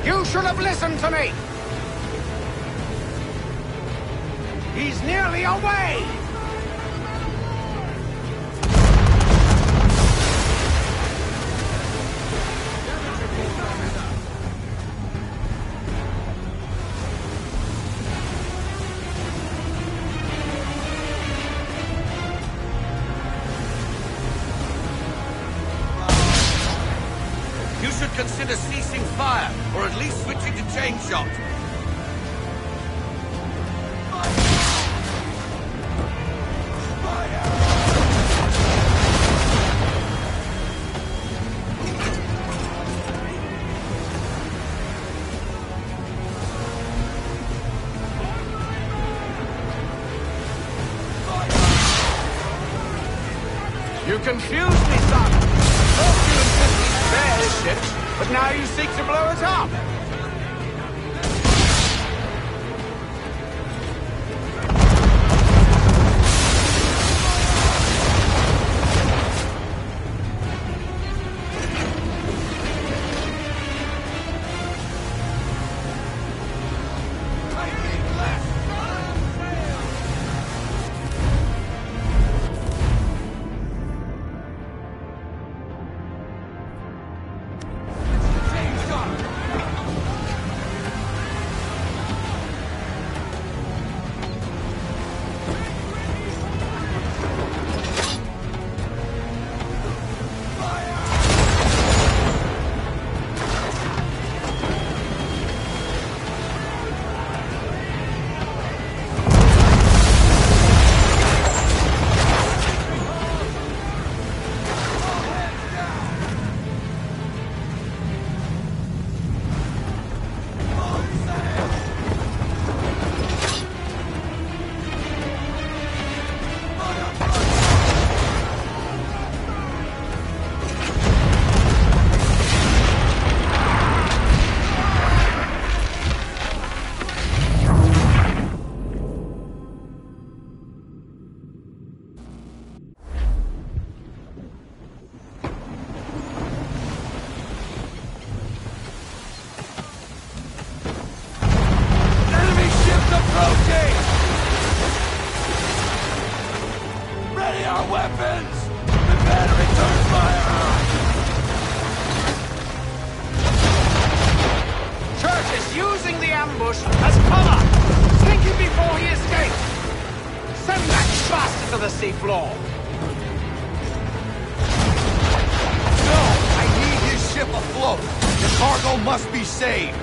You should have listened to me! He's nearly away! You should consider ceasing fire, or at least switching to chain shot. You confused me, son! Thought you insisted to spare his ship, but now you seek to blow it up! ambush as cover! Sink him before he escapes! Send that bastard to the seafloor! No! I need his ship afloat! The cargo must be saved!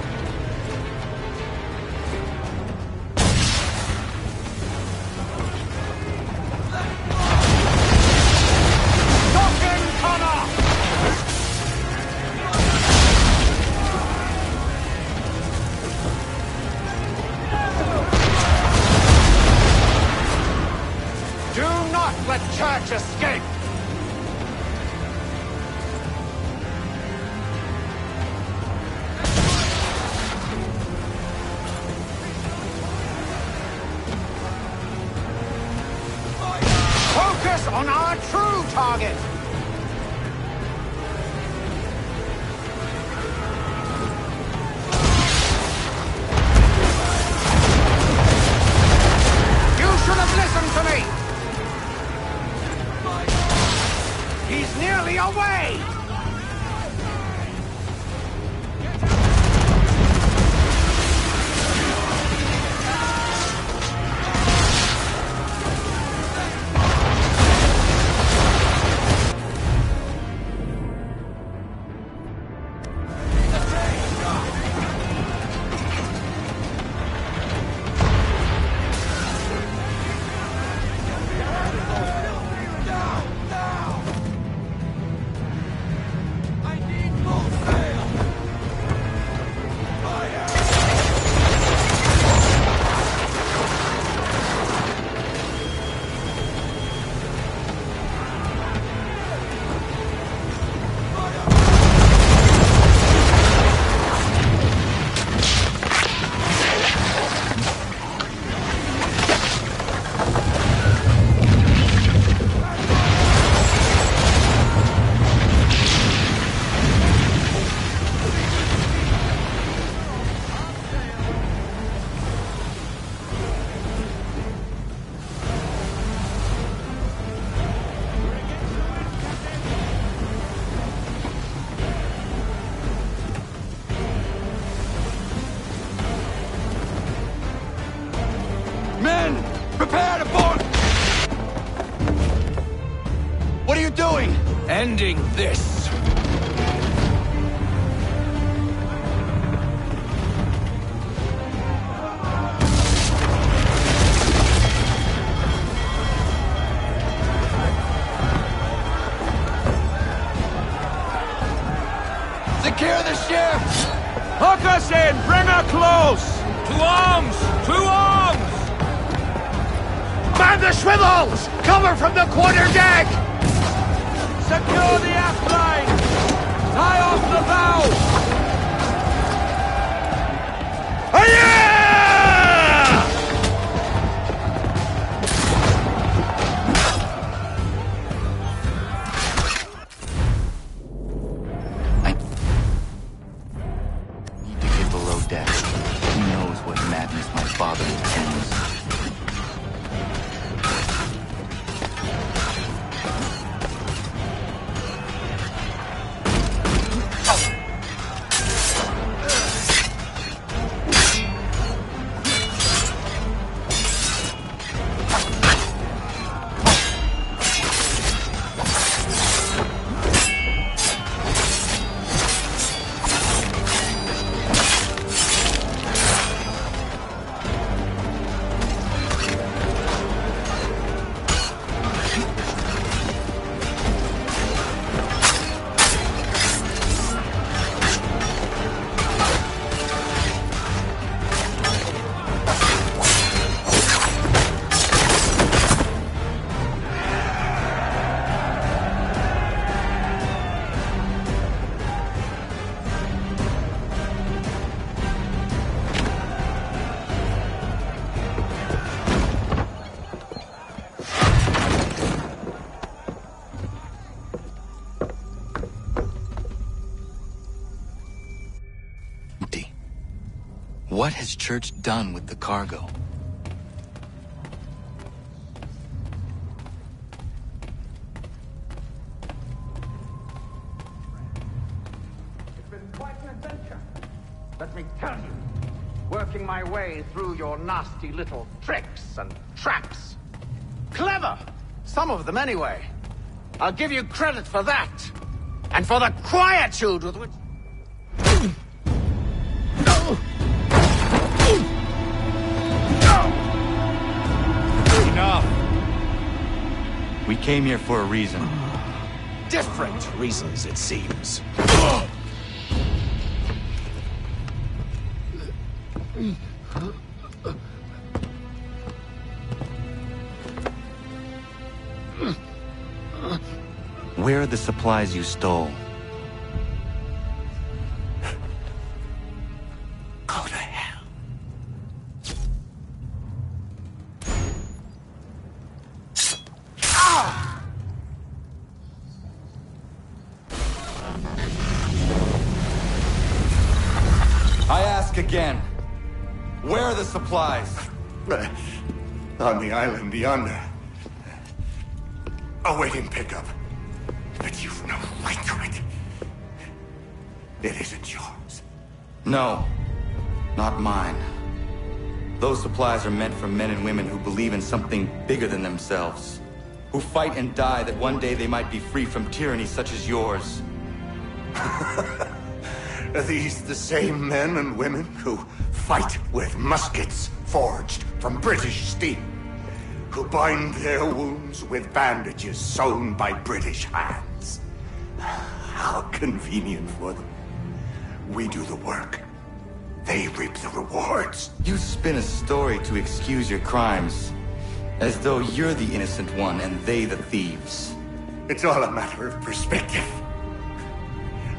church escape! Focus on our true target! You should have listened to me! He's nearly away! Men, prepare to board! What are you doing? Ending this. Secure the ship! Hook us in! Bring her close! To arms! To arms! Man the swivels! Cover from the quarterdeck! Secure the aft line! Tie off the bow! Hiya! Need to get below deck. Who knows what madness my father intends. What has Church done with the cargo? It's been quite an adventure. Let me tell you. Working my way through your nasty little tricks and traps. Clever! Some of them anyway. I'll give you credit for that. And for the quietude with which... Enough! We came here for a reason. Different reasons, it seems. Where are the supplies you stole? Go to hell. I ask again. Where are the supplies? On the island yonder. Awaiting pickup. But you've no right to it. It isn't yours. No. Not mine. Those supplies are meant for men and women who believe in something bigger than themselves. Who fight and die that one day they might be free from tyranny such as yours. Are these the same men and women who fight with muskets forged from British steel? Who bind their wounds with bandages sewn by British hands? How convenient for them. We do the work. They reap the rewards. You spin a story to excuse your crimes, as though you're the innocent one and they the thieves. It's all a matter of perspective.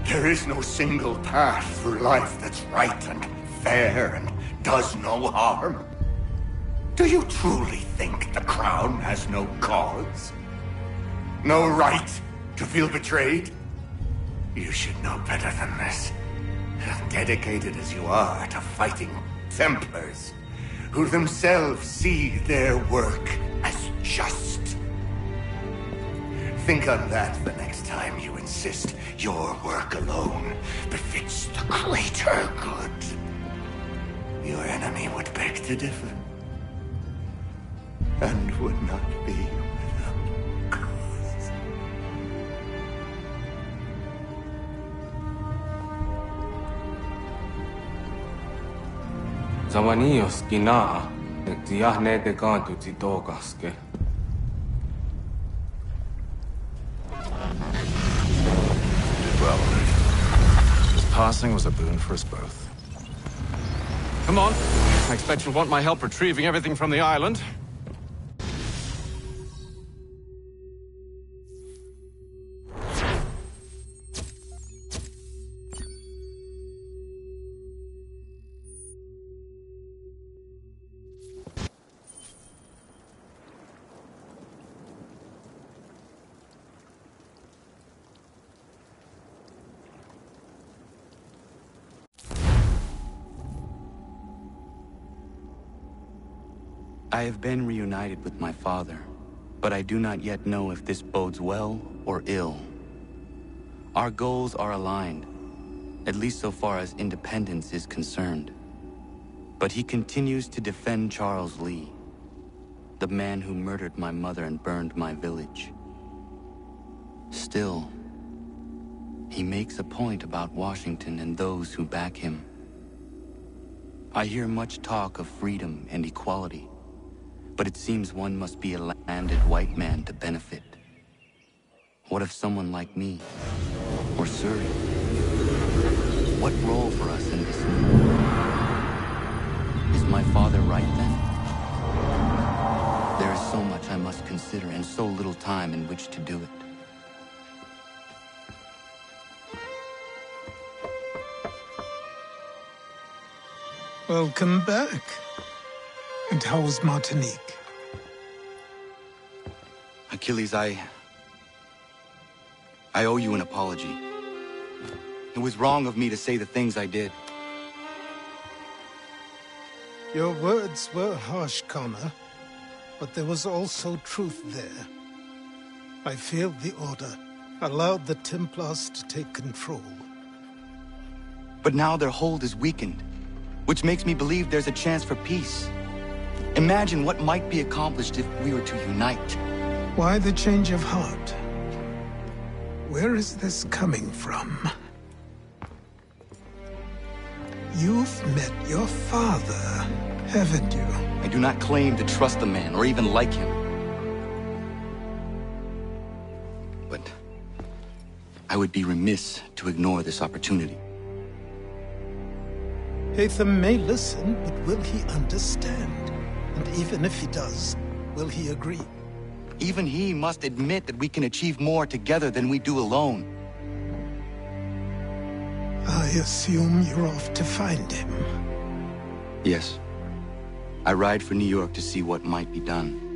There is no single path through life that's right and fair and does no harm. Do you truly think the Crown has no cause? No right to feel betrayed? You should know better than this. Dedicated as you are to fighting Templars, who themselves see their work as just. Think on that the next time you insist your work alone befits the greater good. Your enemy would beg to differ, and would not be without cause. Zavanios kina, tiahne de kantu titokaske. Well, this passing was a boon for us both. Come on. I expect you'll want my help retrieving everything from the island. I have been reunited with my father, but I do not yet know if this bodes well or ill. Our goals are aligned, at least so far as independence is concerned. But he continues to defend Charles Lee, the man who murdered my mother and burned my village. Still, he makes a point about Washington and those who back him. I hear much talk of freedom and equality, but it seems one must be a landed white man to benefit. What of someone like me, or Surrey? What role for us in this? Is my father right then? There is so much I must consider and so little time in which to do it. Welcome back. And how's Martinique? Achilles, I owe you an apology. It was wrong of me to say the things I did. Your words were harsh, Connor, but there was also truth there. I failed the order, allowed the Templars to take control. But now their hold is weakened, which makes me believe there's a chance for peace. Imagine what might be accomplished if we were to unite. Why the change of heart? Where is this coming from? You've met your father, haven't you? I do not claim to trust the man or even like him. But I would be remiss to ignore this opportunity. Hatham may listen, but will he understand? And even if he does, will he agree? Even he must admit that we can achieve more together than we do alone. I assume you're off to find him. Yes. I ride for New York to see what might be done.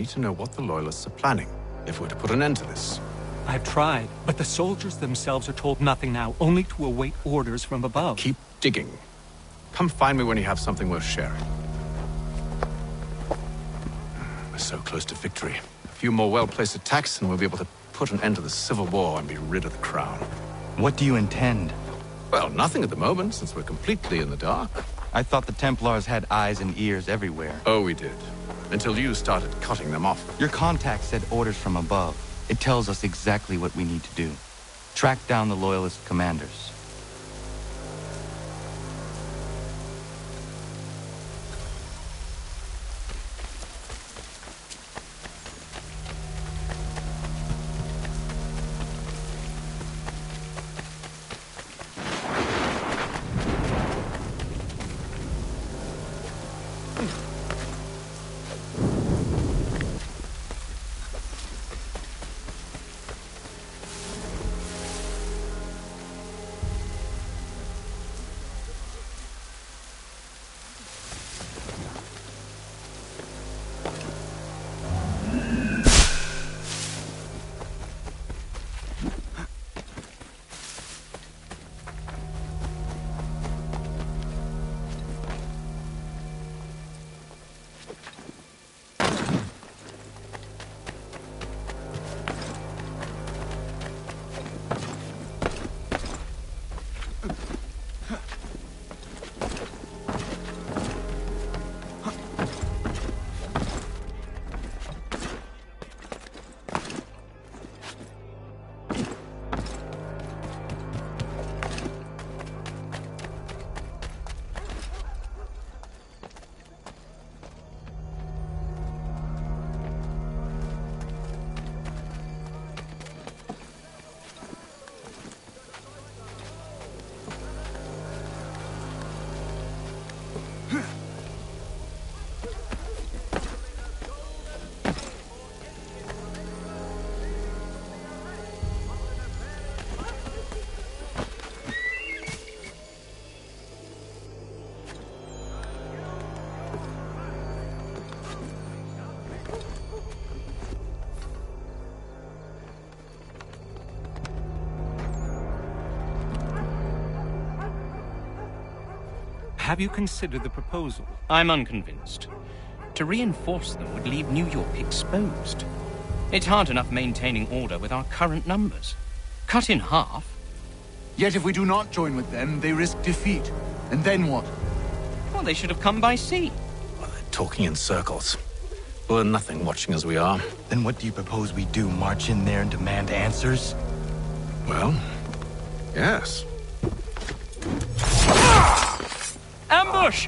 need to know what the Loyalists are planning, if we're to put an end to this. I've tried, but the soldiers themselves are told nothing now, only to await orders from above. Keep digging. Come find me when you have something worth sharing. We're so close to victory. A few more well-placed attacks and we'll be able to put an end to the Civil War and be rid of the Crown. What do you intend? Well, nothing at the moment, since we're completely in the dark. I thought the Templars had eyes and ears everywhere. Oh, we did. Until you started cutting them off. Your contact said orders from above. It tells us exactly what we need to do. Track down the Loyalist commanders. Have you considered the proposal? I'm unconvinced. To reinforce them would leave New York exposed. It's hard enough maintaining order with our current numbers. Cut in half. Yet if we do not join with them, they risk defeat. And then what? Well, they should have come by sea. Well, they're talking in circles. We're nothing watching as we are. Then what do you propose we do? March in there and demand answers? Well, yes. Ambush!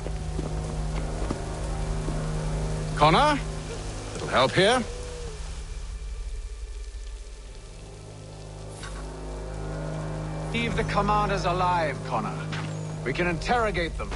Connor? Little help here? Leave the commanders alive, Connor. We can interrogate them.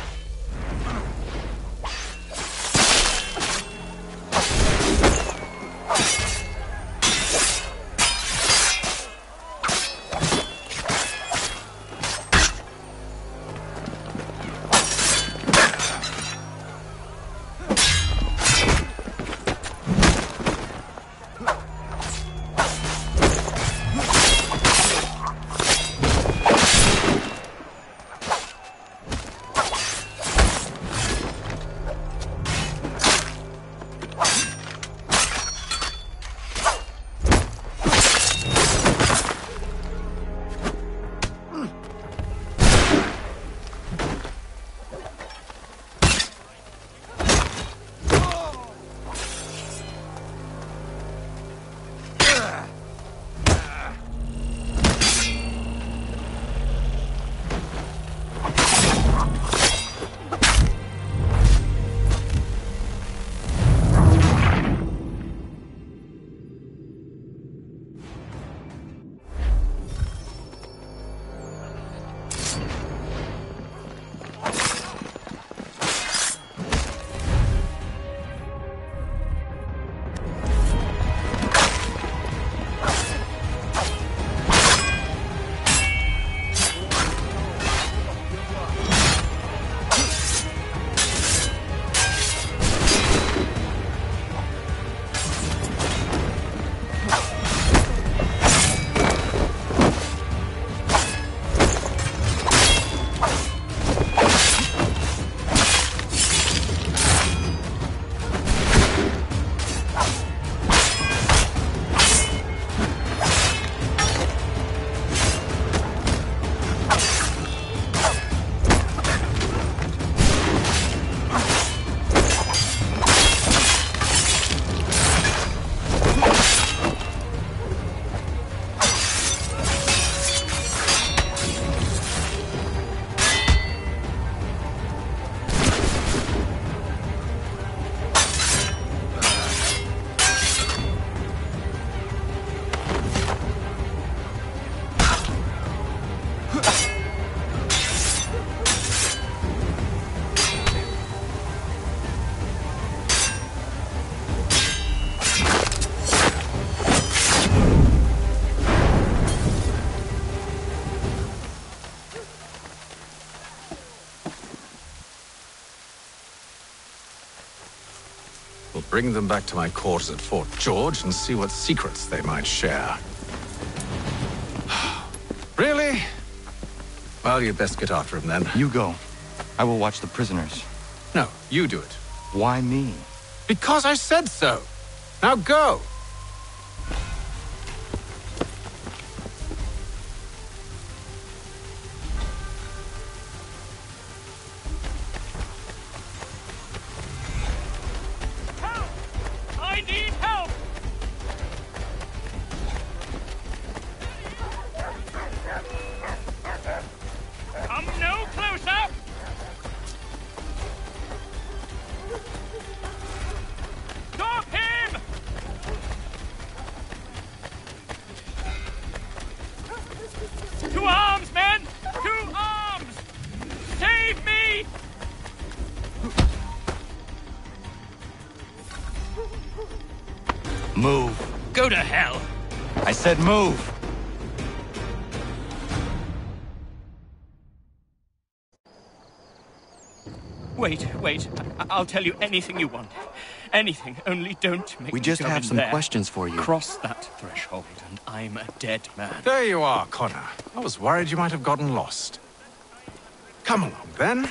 We'll bring them back to my quarters at Fort George and see what secrets they might share. Really? Well, you'd best get after him then. You go. I will watch the prisoners. No, you do it. Why me? Because I said so. Now go! I need help! Come no closer! Stop him! To arms, men! To arms! Save me! Move. Go to hell! I said move! Wait. I'll tell you anything you want. Anything, only don't make We me just go have in some there. questions for you. Cross that threshold, and I'm a dead man. There you are, Connor. I was worried you might have gotten lost. Come along, then.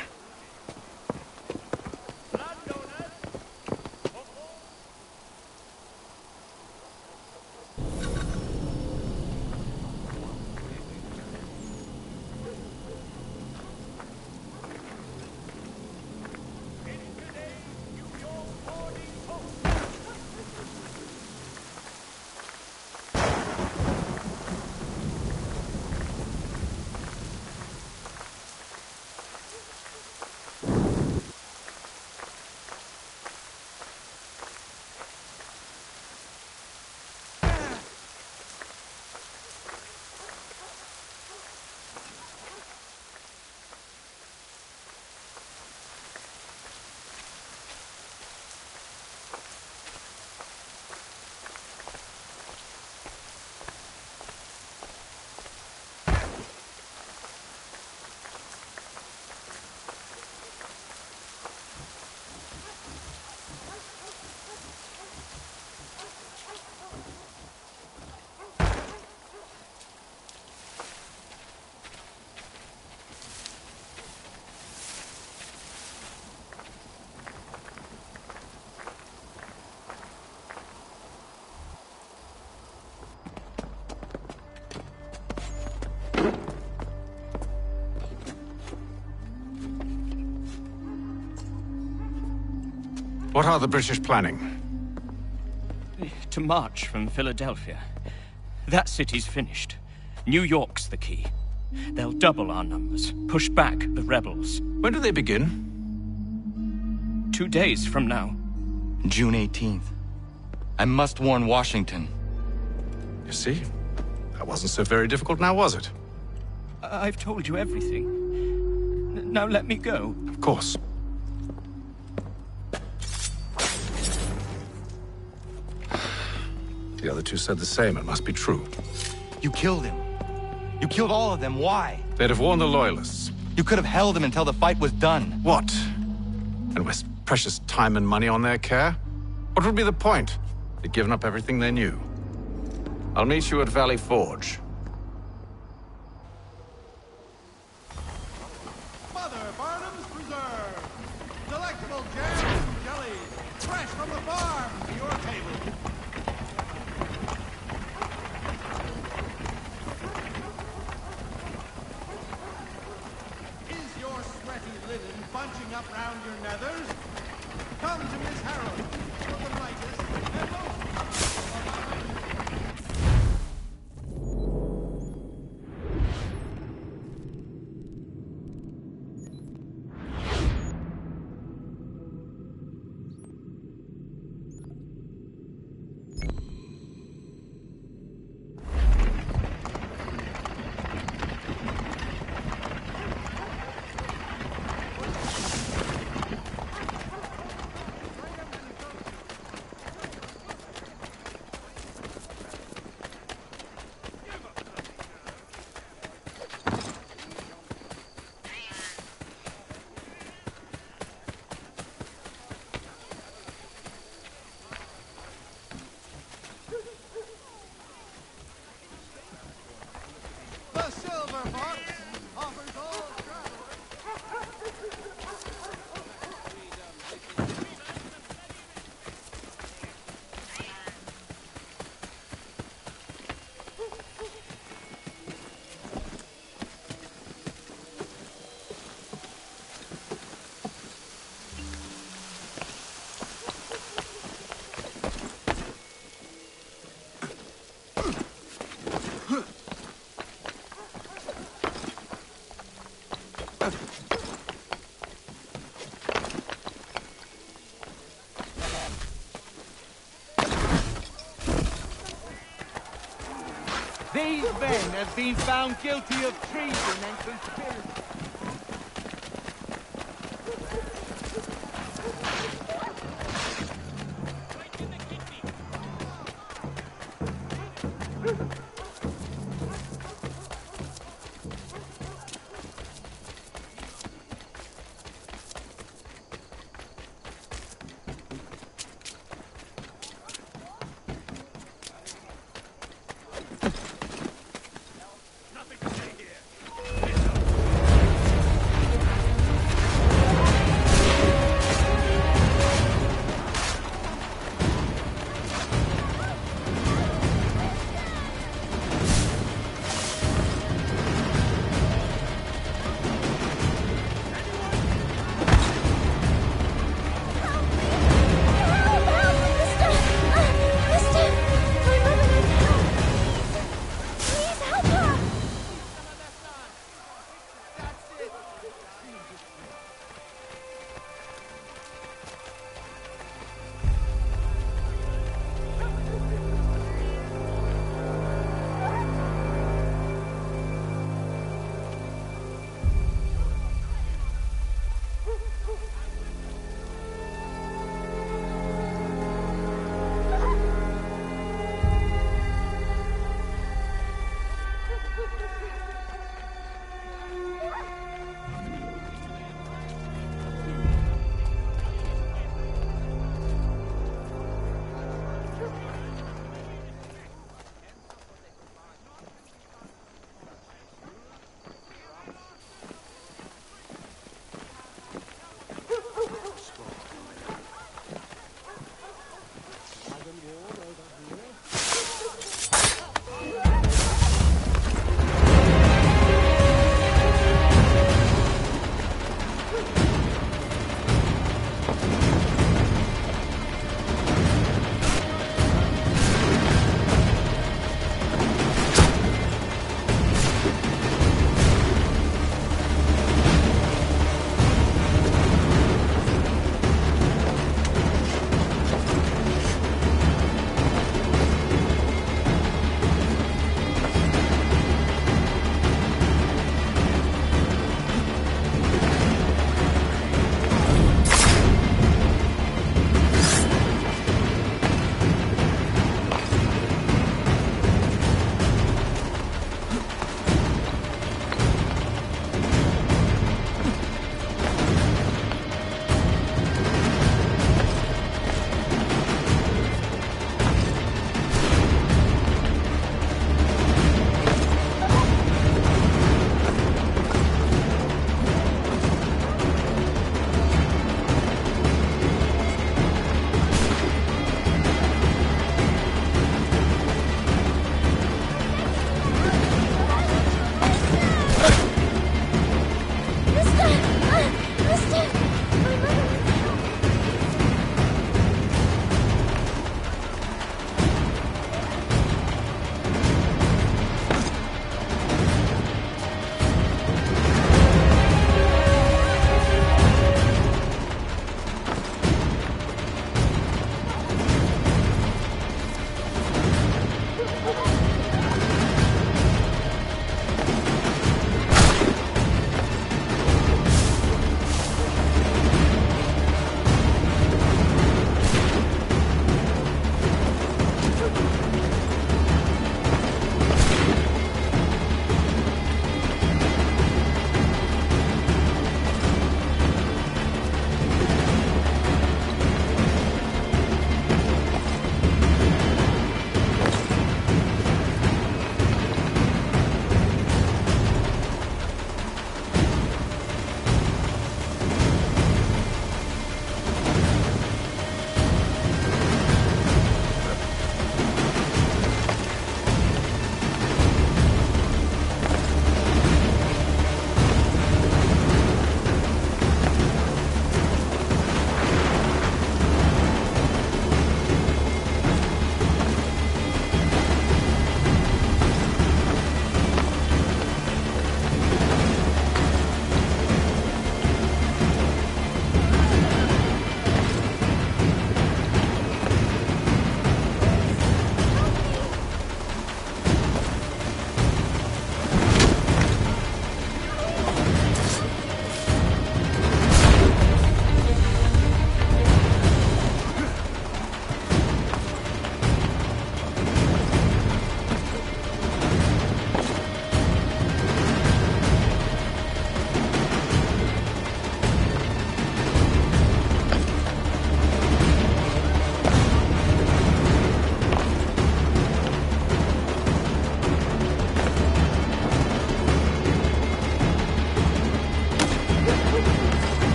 What are the British planning? To march from Philadelphia. That city's finished. New York's the key. They'll double our numbers, push back the rebels. When do they begin? 2 days from now. June 18th. I must warn Washington. You see? That wasn't so very difficult now, was it? I've told you everything. Now let me go. Of course. The other two said the same. It must be true. You killed him. You killed all of them. Why? They'd have warned the Loyalists. You could have held him until the fight was done. What? And waste precious time and money on their care? What would be the point? They'd given up everything they knew. I'll meet you at Valley Forge. Mother Barnum's Preserve. Delectable jams and jellies. Fresh from the farm to your table. Is your sweaty linen bunching up round your nethers? Come to Miss Harold for the lightest and most... These men have been found guilty of treason and conspiracy.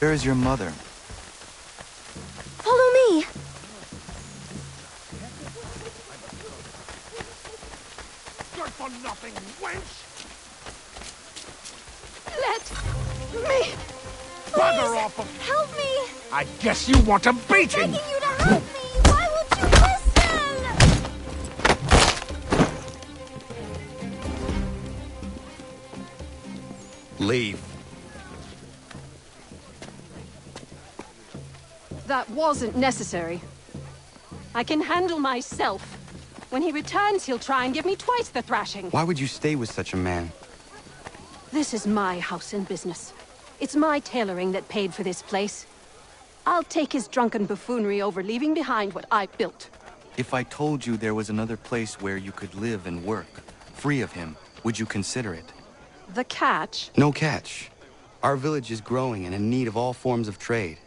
Where is your mother? Follow me! Good for nothing, wench! Let me... Bugger off of... Help me! I guess you want a beating! I'm begging you to help me! Why won't you listen? Leave. That wasn't necessary. I can handle myself. When he returns, he'll try and give me twice the thrashing. Why would you stay with such a man? This is my house and business. It's my tailoring that paid for this place. I'll take his drunken buffoonery over leaving behind what I built. If I told you there was another place where you could live and work, free of him, would you consider it? The catch? No catch. Our village is growing and in need of all forms of trade.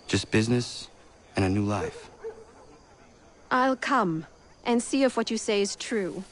Just business and a new life. I'll come and see if what you say is true.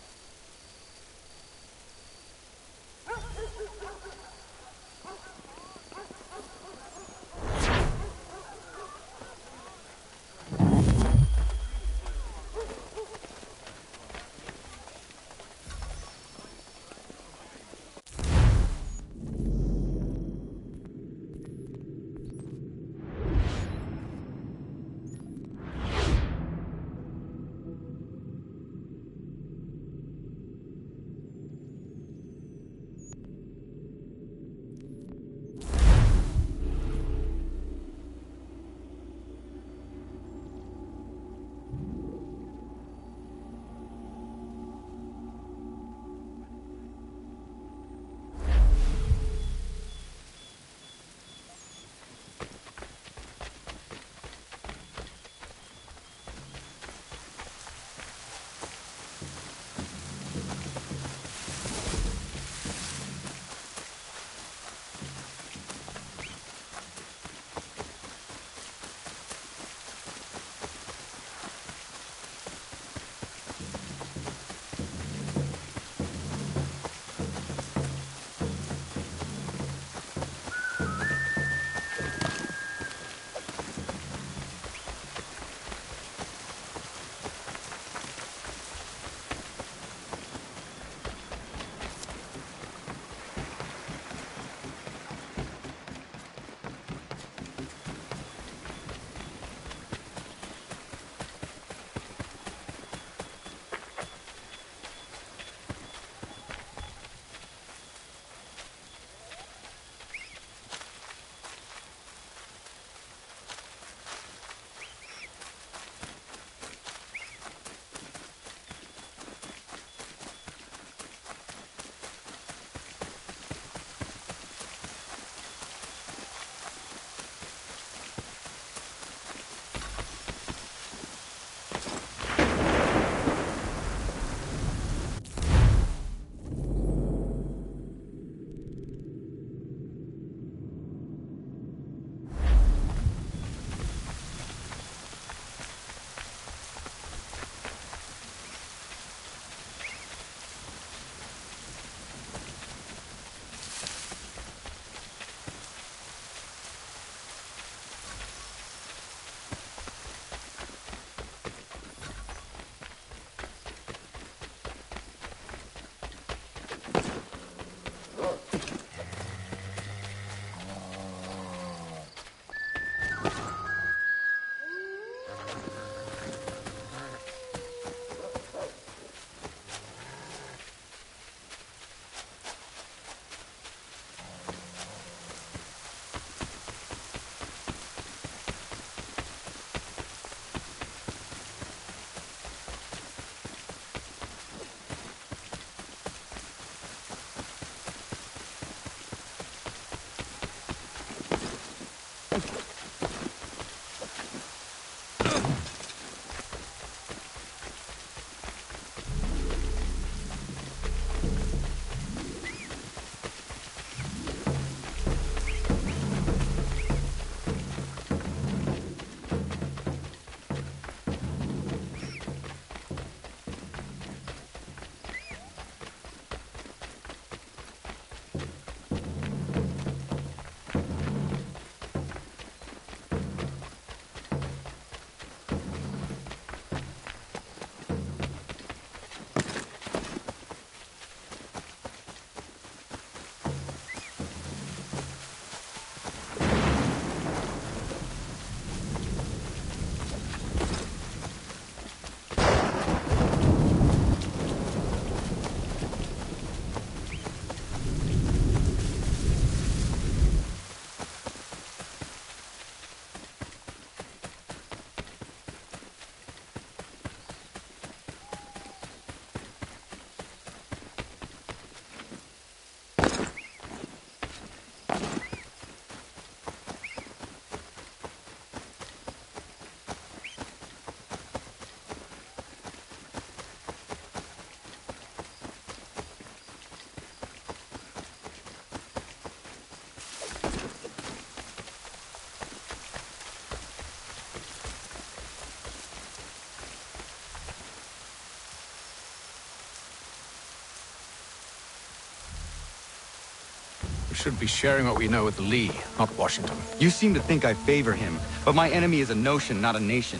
We should be sharing what we know with Lee, not Washington. You seem to think I favor him, but my enemy is a notion, not a nation.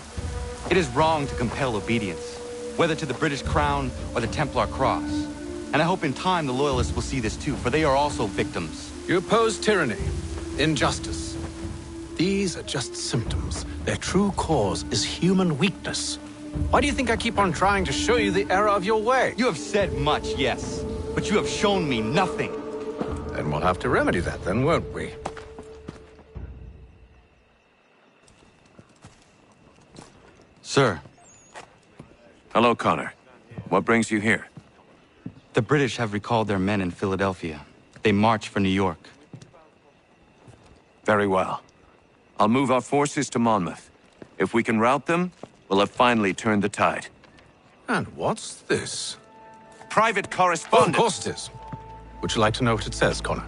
It is wrong to compel obedience, whether to the British Crown or the Templar Cross. And I hope in time the Loyalists will see this too, for they are also victims. You oppose tyranny, injustice. These are just symptoms. Their true cause is human weakness. Why do you think I keep on trying to show you the error of your way? You have said much, yes, but you have shown me nothing. Then we'll have to remedy that then, won't we? Sir. Hello, Connor. What brings you here? The British have recalled their men in Philadelphia. They march for New York. Very well. I'll move our forces to Monmouth. If we can rout them, we'll have finally turned the tide. And what's this? Private correspondence. Oh, of course it is. Would you like to know what it says, Connor?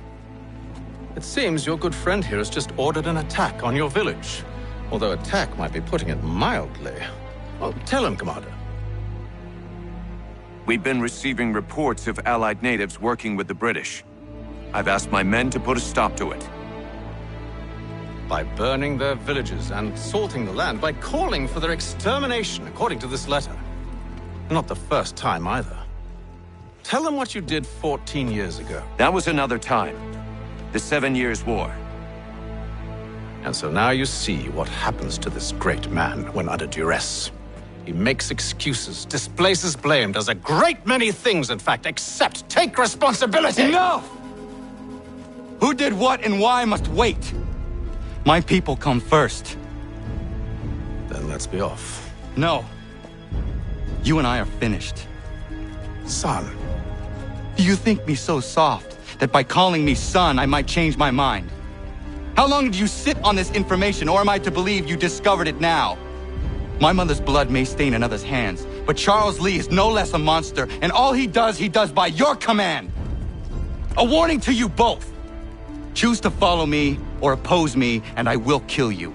It seems your good friend here has just ordered an attack on your village. Although attack might be putting it mildly. Well, tell him, Commander. We've been receiving reports of Allied natives working with the British. I've asked my men to put a stop to it. By burning their villages and salting the land, by calling for their extermination, according to this letter. Not the first time, either. Tell them what you did 14 years ago. That was another time. The 7 Years' War. And so now you see what happens to this great man when under duress. He makes excuses, displaces blame, does a great many things, in fact, except take responsibility! Enough! Who did what and why must wait. My people come first. Then let's be off. No. You and I are finished. Son. Do you think me so soft that by calling me son I might change my mind? How long did you sit on this information, or am I to believe you discovered it now? My mother's blood may stain another's hands, but Charles Lee is no less a monster, and all he does by your command. A warning to you both. Choose to follow me or oppose me, and I will kill you.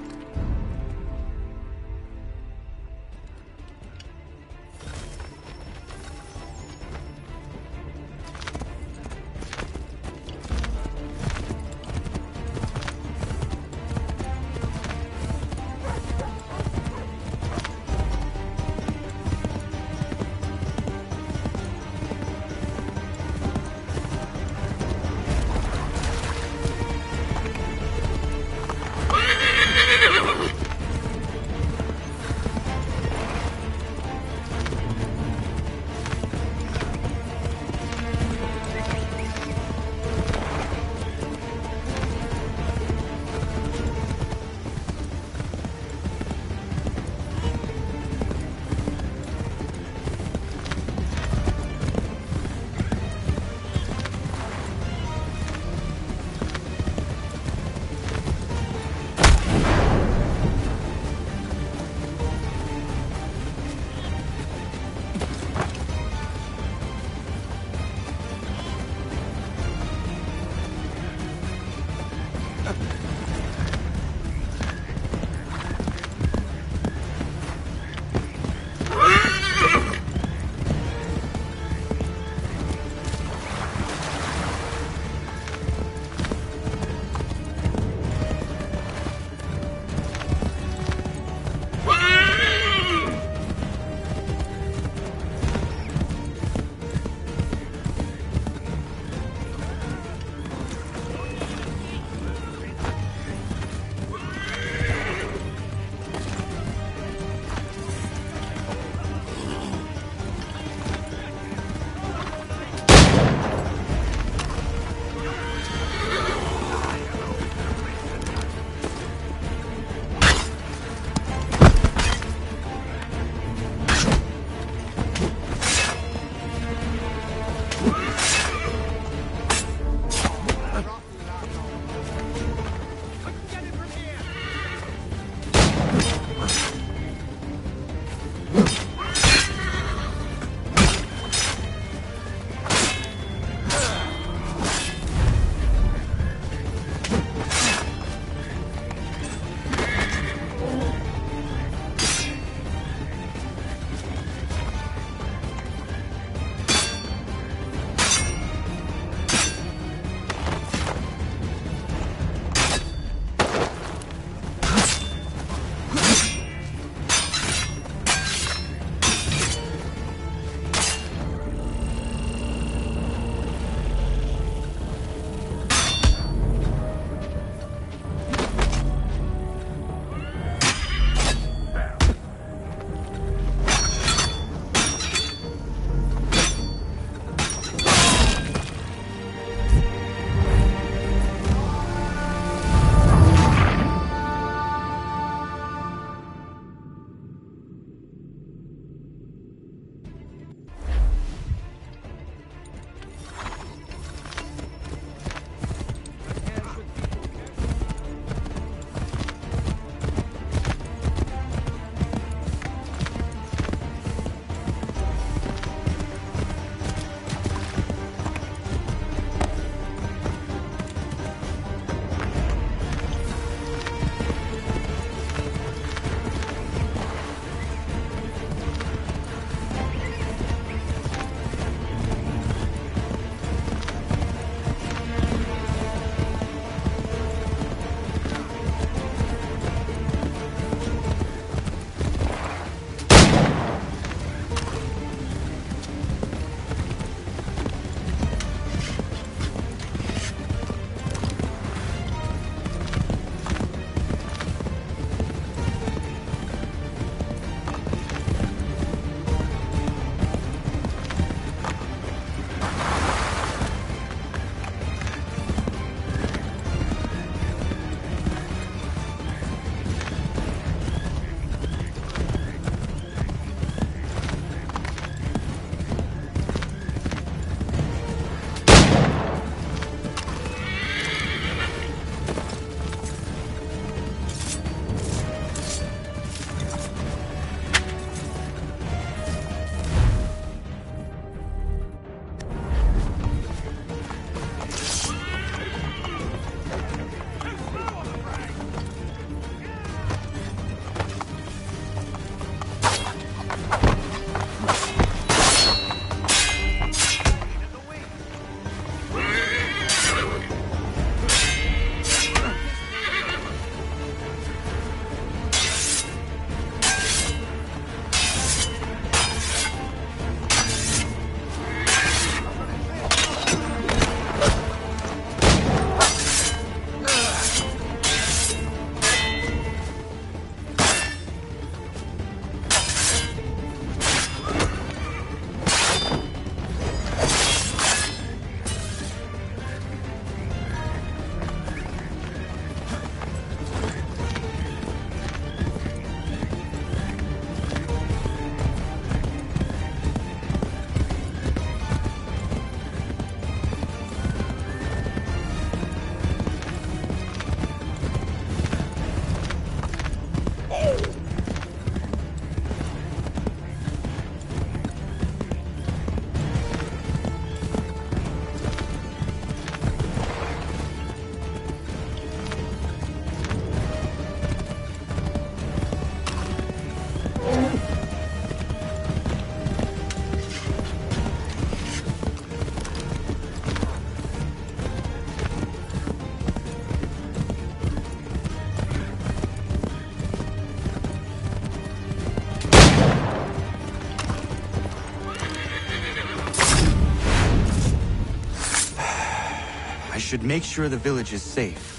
should make sure the village is safe.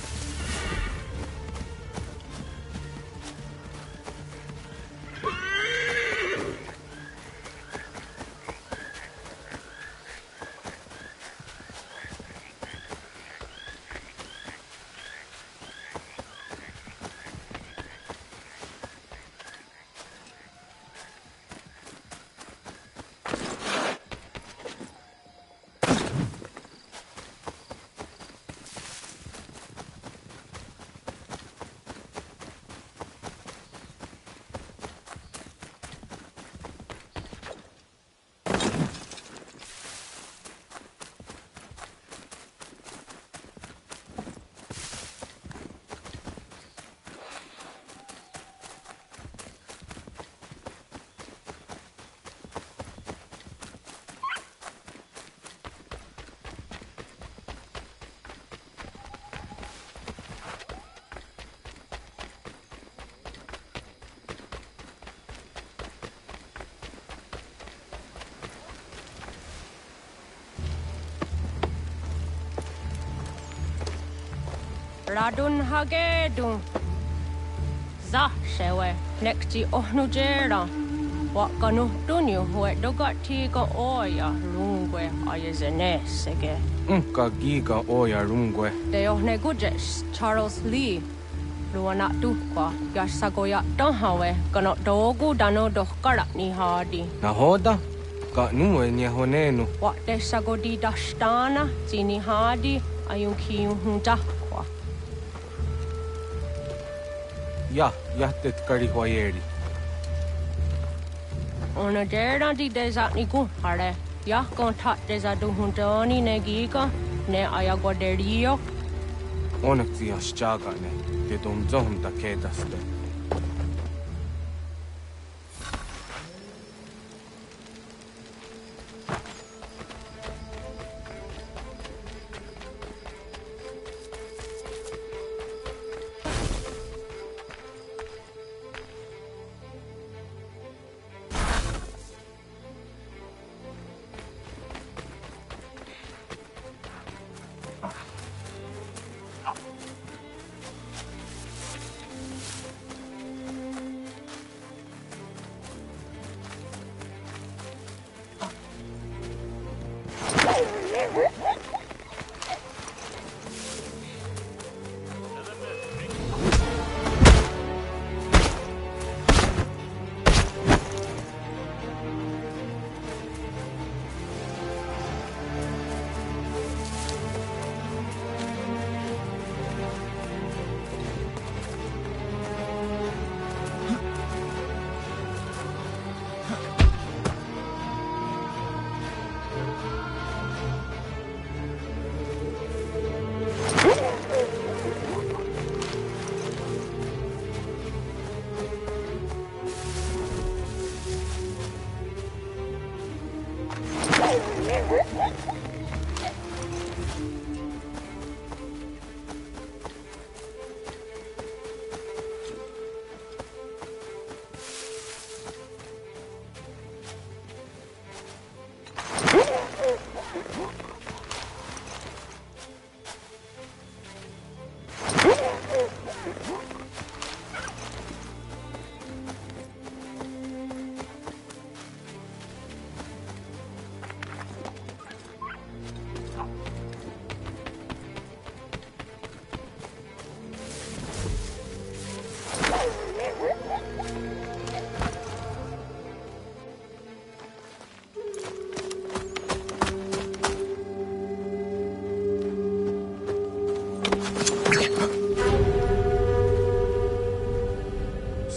Radun hagedun. Za shewe nekti ohnujera. Wakanu dunyu hue dogati ga oya rungwe ayezene sege. Ka giga oya rungwe. De ohne gujes Charles Lee. Luana tukwa yasagoya donhawe kano dogu dano dohkara ni hadi. Nahoda ka nuwe ni honenu. Wa de sagodi dashtana zini hadi ayuki hunta. Ja, jättet karihuajeri. Ona dera di desa niku hare. Ya kontak desa duhuntoni negiga ne ayaguaderio. Onneksi jasjagane, te domzohumta kedaste.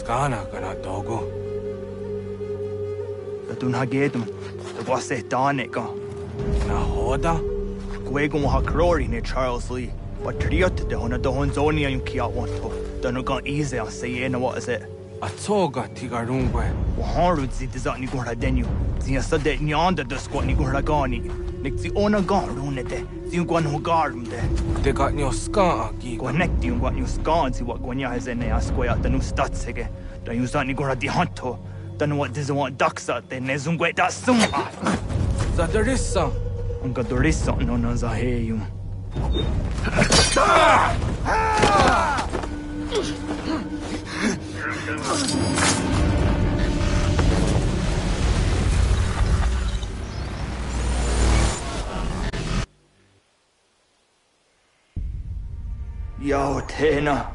Skana kana dogo. Datun hagedum. The wasse danika. Nahoda. Gwegum ha krori ne Charles Lee. But triot de hona do honzoni ayun kia wanto. Danu gan easy on say na what is it? Atoga tigarungwe. Waharu zi dizani gora denu. Zia sade nyanda de squat ni gora gani. Nik zi ona garune de. Zi gwan ho garum de. De got nyo ska gi. Connect you got new ska zi what gwanya has in ya square the new stats hege. Da you zani gora di hanto. Danu what does want ducks out de nezungwe da sum. Zadarissa. Unga dorissa no za heyum. Ja, Tena,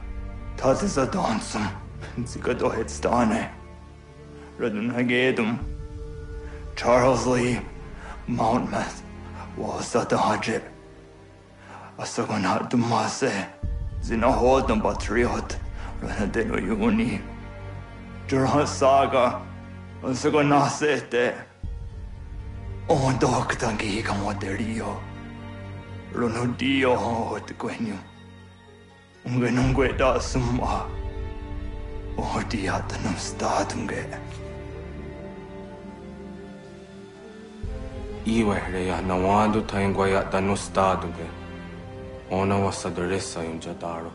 das ist ein Dansum. Sie geht doch jetzt da ne. Redden Hagedum. Charles Lee, Mountmouth, was that the Hajib? Asagonat Dumase, Zinahod and Patriot, Renadeno Uni. Durhan Saga, Asagonasete. Oh, Doctor Gigamoderio. Ronodio, what the Quenu. Ungenungue da summa. Oh, diatanum statunge. Iwehreya nawando taingwaya danustaduge. Ona wasadresa yunjadaro.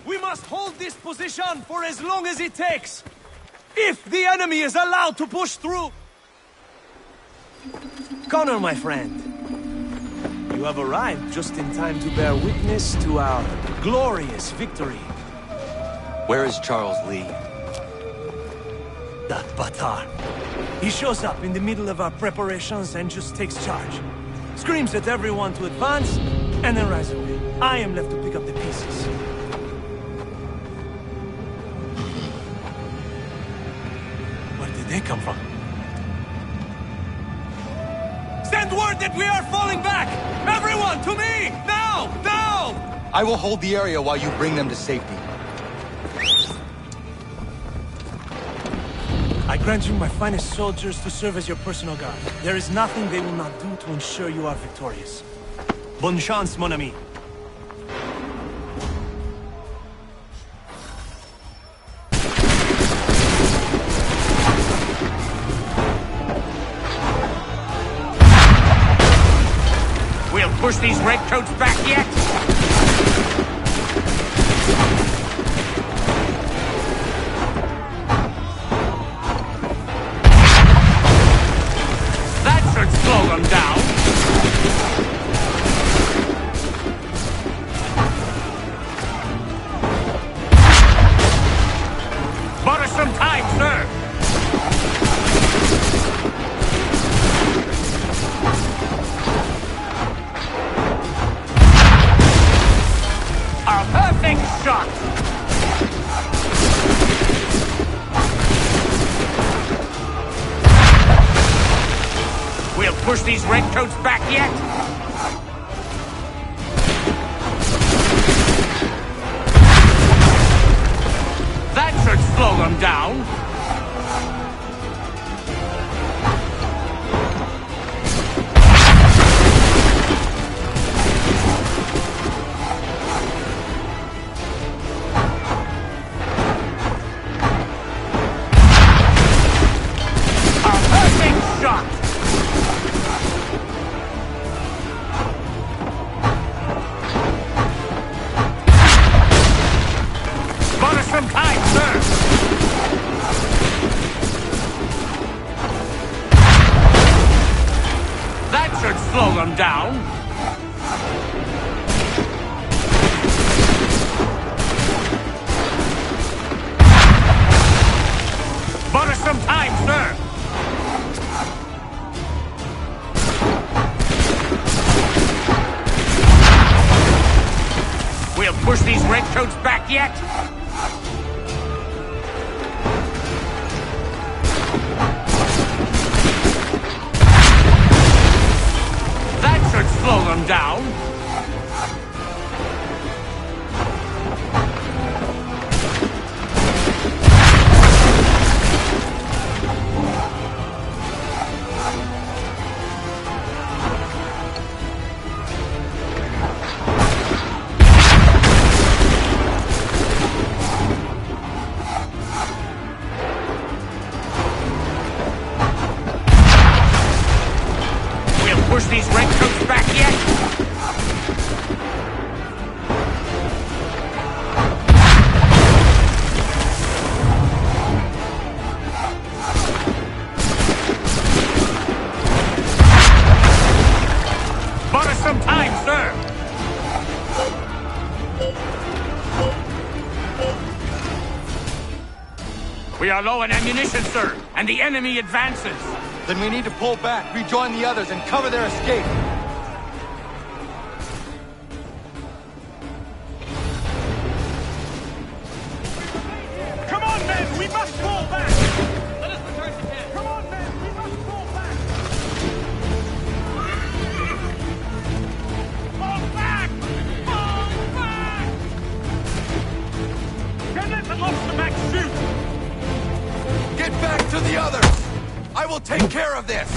We must hold this position for as long as it takes. If the enemy is allowed to push through... Connor, my friend. You have arrived just in time to bear witness to our glorious victory. Where is Charles Lee? That Batar. He shows up in the middle of our preparations and just takes charge. Screams at everyone to advance, and then rides away. I am left to pick up the pieces. Where did they come from? Send word that we are falling back! Everyone, to me! Now! Now! I will hold the area while you bring them to safety. I grant you my finest soldiers to serve as your personal guard. There is nothing they will not do to ensure you are victorious. Bonne chance, mon ami. We'll push these redcoats back yet? Slow them down. Bought us some time, sir. A perfect shot. We'll push these redcoats back yet? That should slow them down. shot! Bought us some time, sir! That should slow them down! Bought us some time, sir! We'll push these redcoats back yet? That should slow them down. Push these redcoats back yet? Bought us some time, sir! We are low on ammunition, sir, and the enemy advances. Then we need to pull back, rejoin the others, and cover their escape. Come on, men! We must fall back! Let us return to camp. Come on, men! We must fall back! Fall back! Fall back! Kenneth and Lobsterback shoot! Get back to the others! I will take care of this!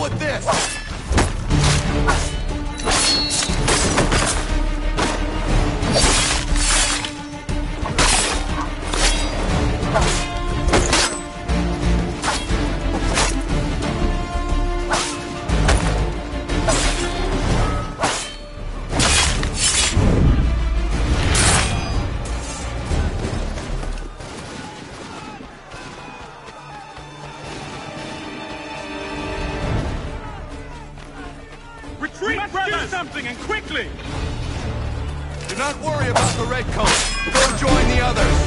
With this! Something, and quickly! Do not worry about the redcoats. Go join the others.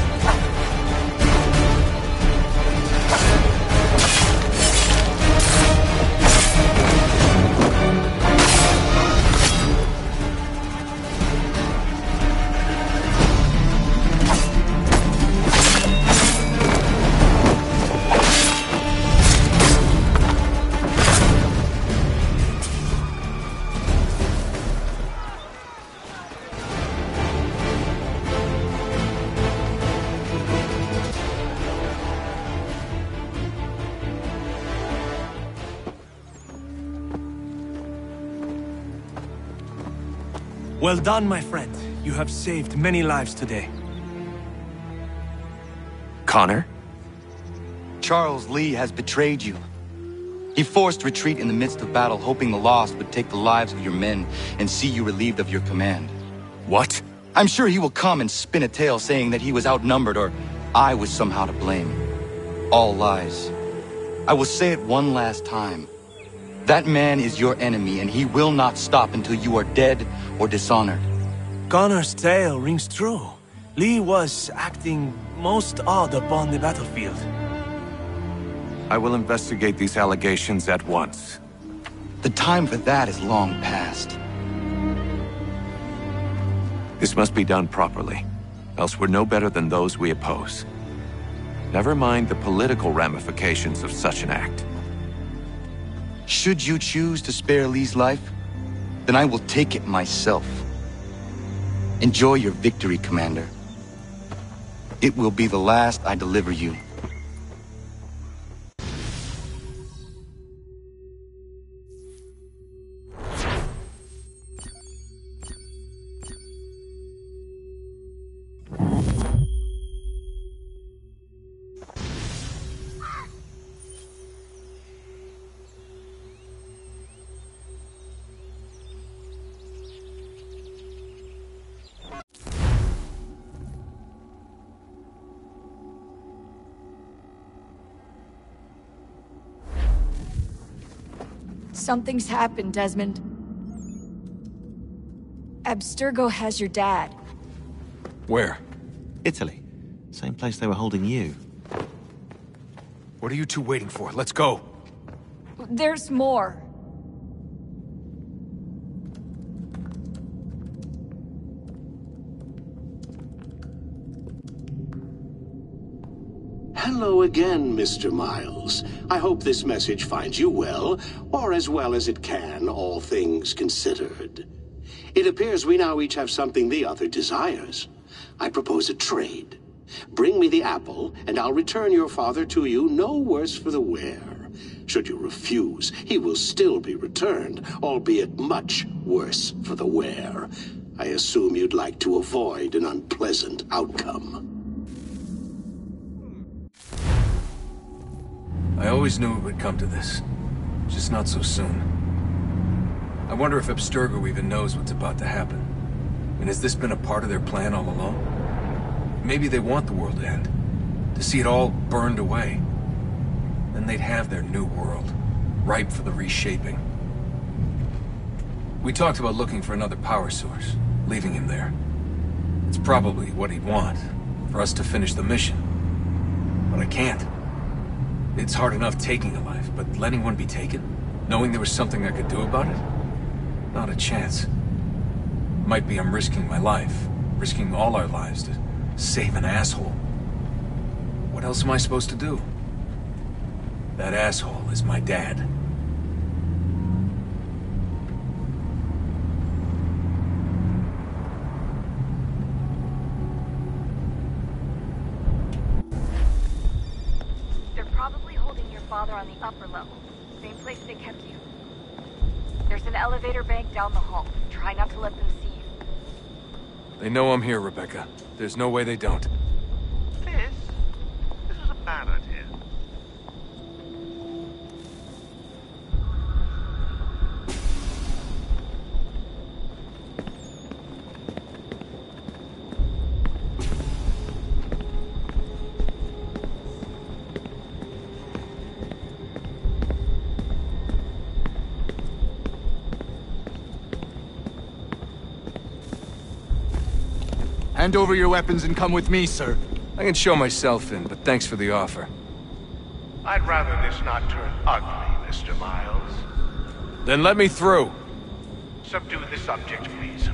Well done, my friend. You have saved many lives today. Connor? Charles Lee has betrayed you. He forced retreat in the midst of battle, hoping the loss would take the lives of your men and see you relieved of your command. What? I'm sure he will come and spin a tale saying that he was outnumbered or I was somehow to blame. All lies. I will say it one last time. That man is your enemy, and he will not stop until you are dead or dishonored. Connor's tale rings true. Lee was acting most odd upon the battlefield. I will investigate these allegations at once. The time for that is long past. This must be done properly, else we're no better than those we oppose. Never mind the political ramifications of such an act. Should you choose to spare Lee's life, then I will take it myself. Enjoy your victory, Commander. It will be the last I deliver you. Something's happened, Desmond. Abstergo has your dad. Where? Italy. Same place they were holding you. What are you two waiting for? Let's go. There's more. Hello again, Mr. Miles. I hope this message finds you well, or as well as it can, all things considered. It appears we now each have something the other desires. I propose a trade. Bring me the apple, and I'll return your father to you no worse for the wear. Should you refuse, he will still be returned, albeit much worse for the wear. I assume you'd like to avoid an unpleasant outcome. I always knew it would come to this. Just not so soon. I wonder if Abstergo even knows what's about to happen. And has this been a part of their plan all along? Maybe they want the world to end. To see it all burned away. Then they'd have their new world, ripe for the reshaping. We talked about looking for another power source, leaving him there. It's probably what he'd want, for us to finish the mission. But I can't. It's hard enough taking a life, but letting one be taken? Knowing there was something I could do about it? Not a chance. Might be I'm risking my life, risking all our lives to save an asshole. What else am I supposed to do? That asshole is my dad. Father on the upper level. Same place they kept you. There's an elevator bank down the hall. Try not to let them see you. They know I'm here, Rebecca. There's no way they don't. This is a bad idea. Hand over your weapons and come with me, sir. I can show myself in, but thanks for the offer. I'd rather this not turn ugly, Mr. Miles. Then let me through. Subdue the subject, please.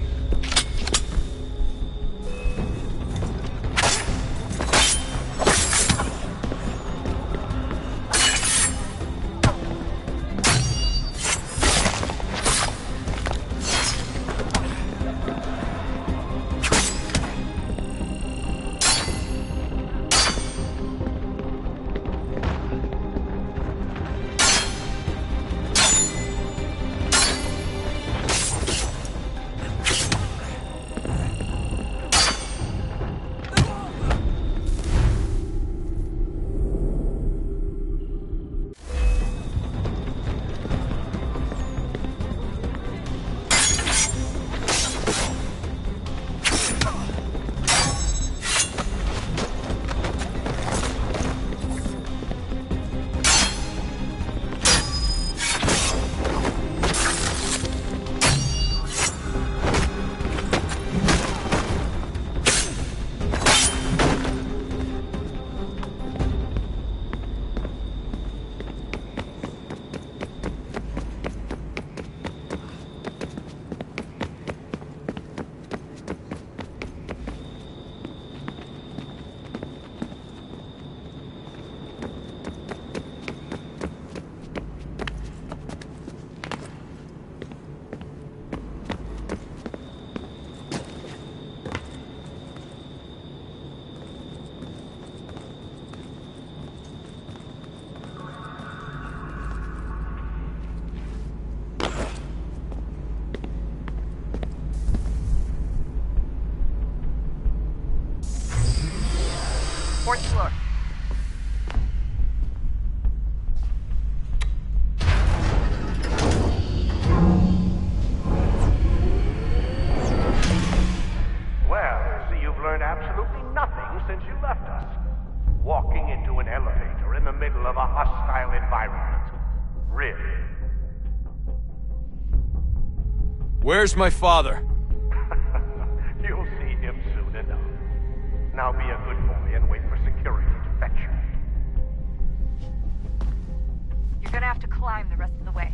Really? Where's my father? You'll see him soon enough. Now be a good boy and wait for security to fetch you. You're gonna have to climb the rest of the way.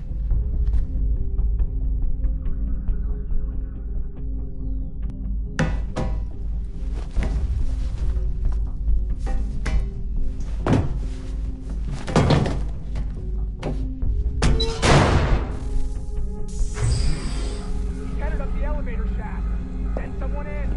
Headed up the elevator shaft. Send someone in.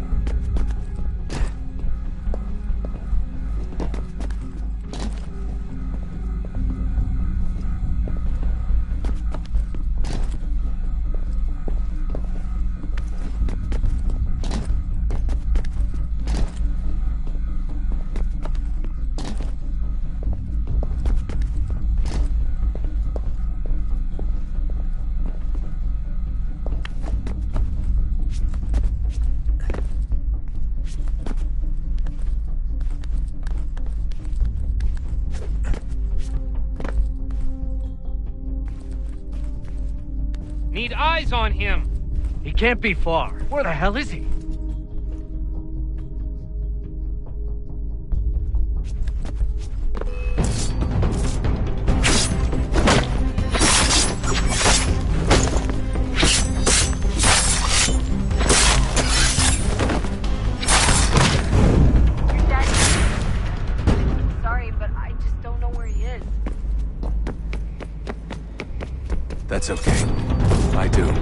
Need eyes on him. He can't be far. Where the hell is he? Your dad. Sorry, but I just don't know where he is. That's okay. I do.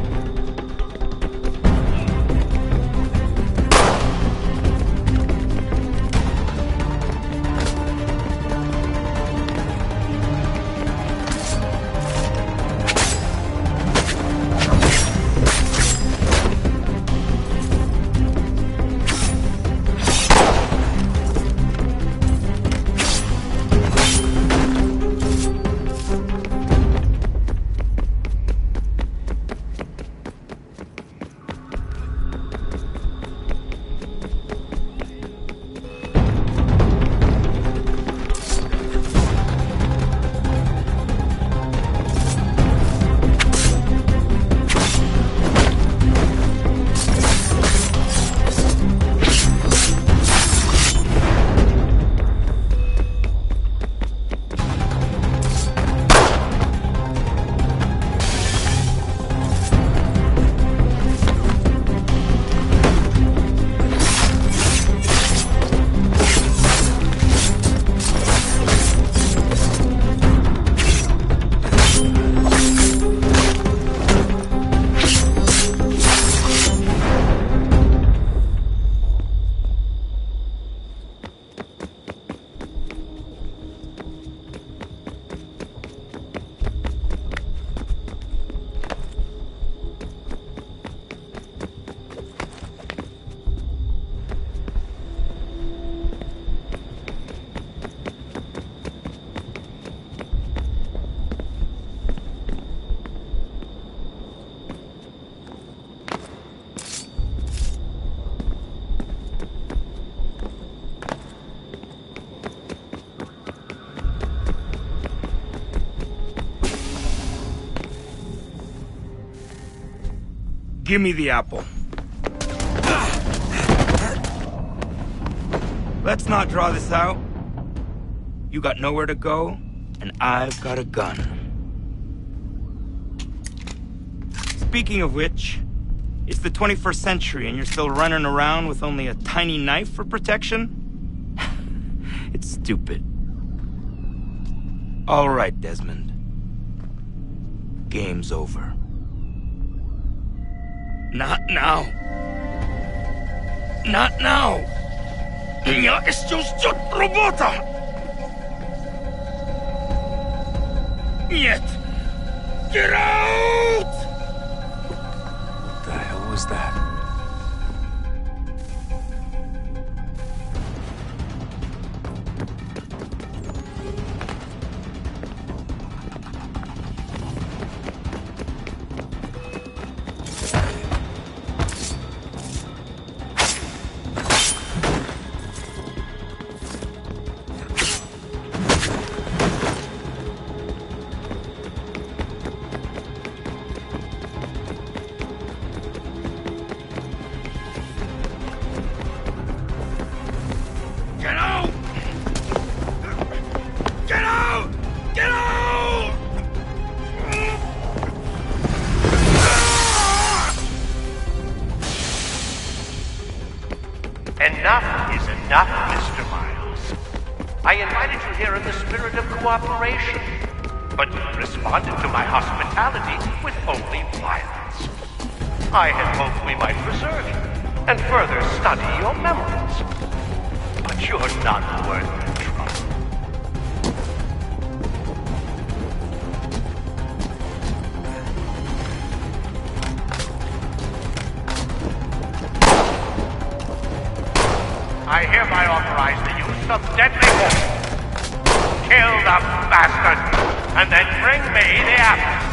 Give me the apple. Let's not draw this out. You got nowhere to go, and I've got a gun. Speaking of which, it's the 21st century and you're still running around with only a tiny knife for protection? It's stupid. All right, Desmond. Game's over. Not now. Not now. Я еще ждет работа. Нет. Get out! What the hell was that? enough, Mr. Miles. I invited you here in the spirit of cooperation, but you responded to my hospitality with only violence. I had hoped we might preserve you and further study your memories. But you're not worth the trouble. I hereby authorize the use of deadly force. Kill the bastard, and then bring me the apple.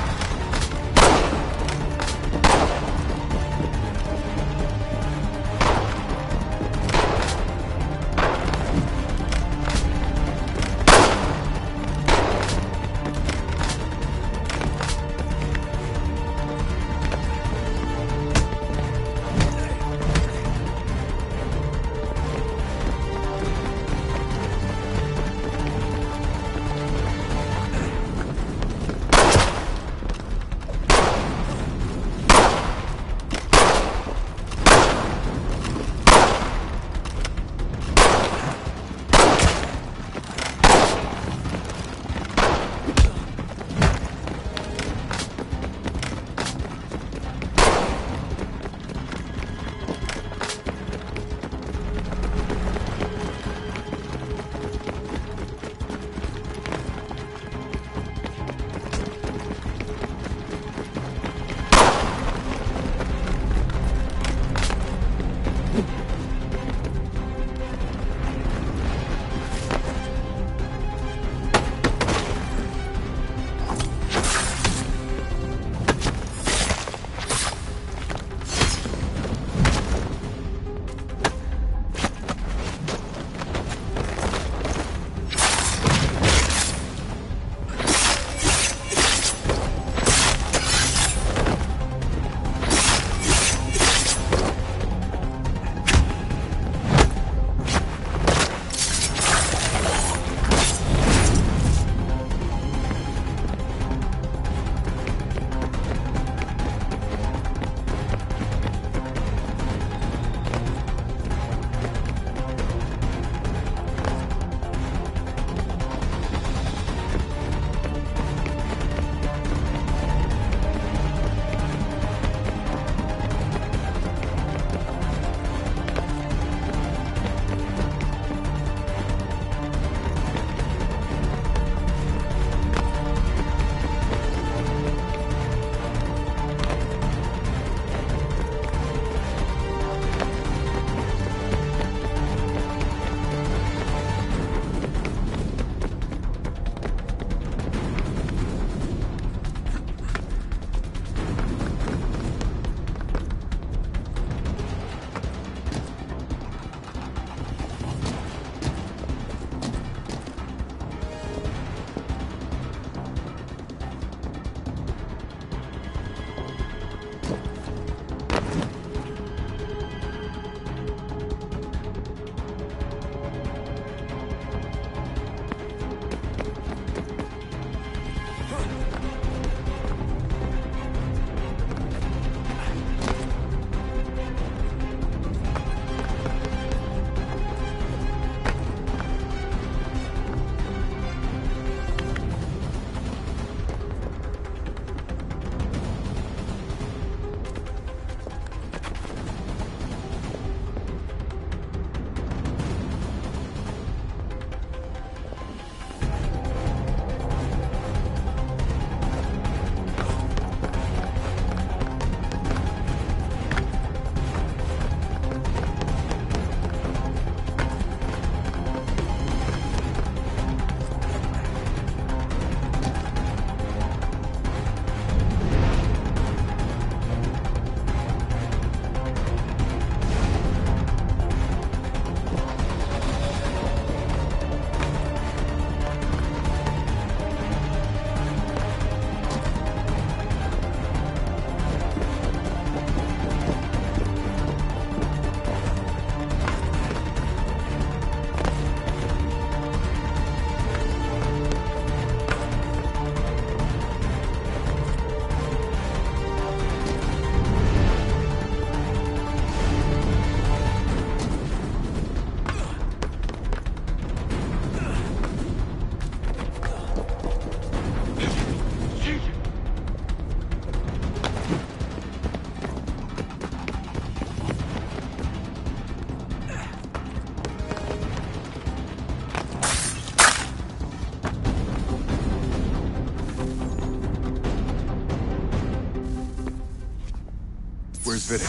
Where's Vidic?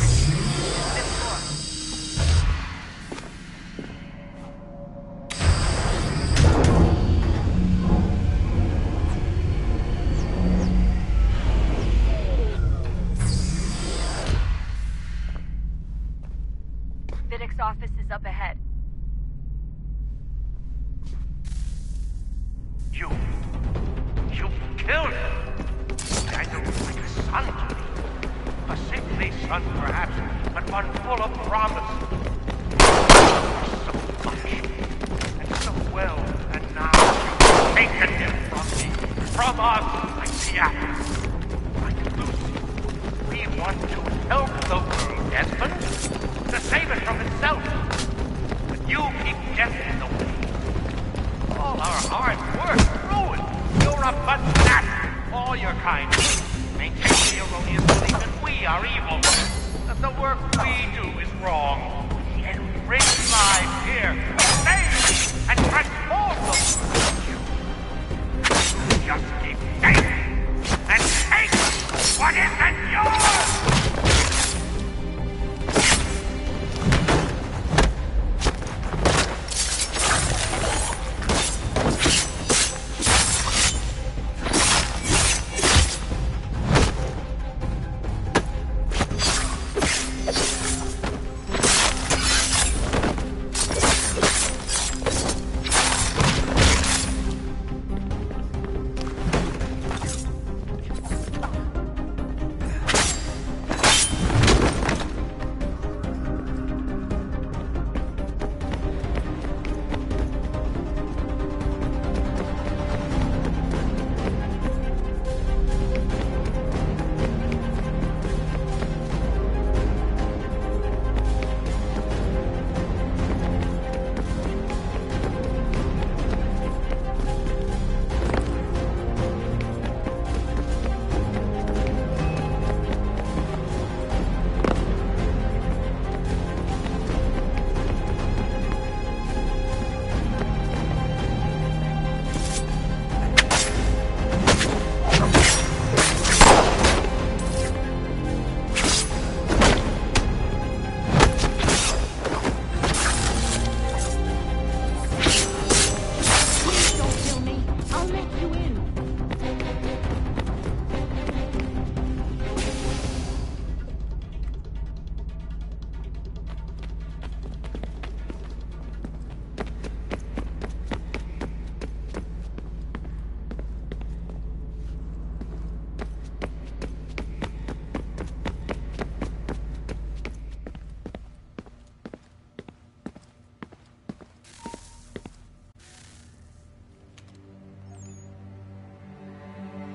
Vidic's office is up ahead. You killed him. Daniel was like a son to me. A sickly son, perhaps, but one full of promise. So much, and so well, and now you've taken him from me, from us, like the apple. Like Lucy. We want to help the world, Desmond, to save it from itself. But you keep death in the way. All our hard work ruined. You're a fanatic. All your kind maintain the erroneous belief that we are evil, that the work we do is wrong. We enrich lives here, we save and transform them. You just keep taking and take what isn't yours!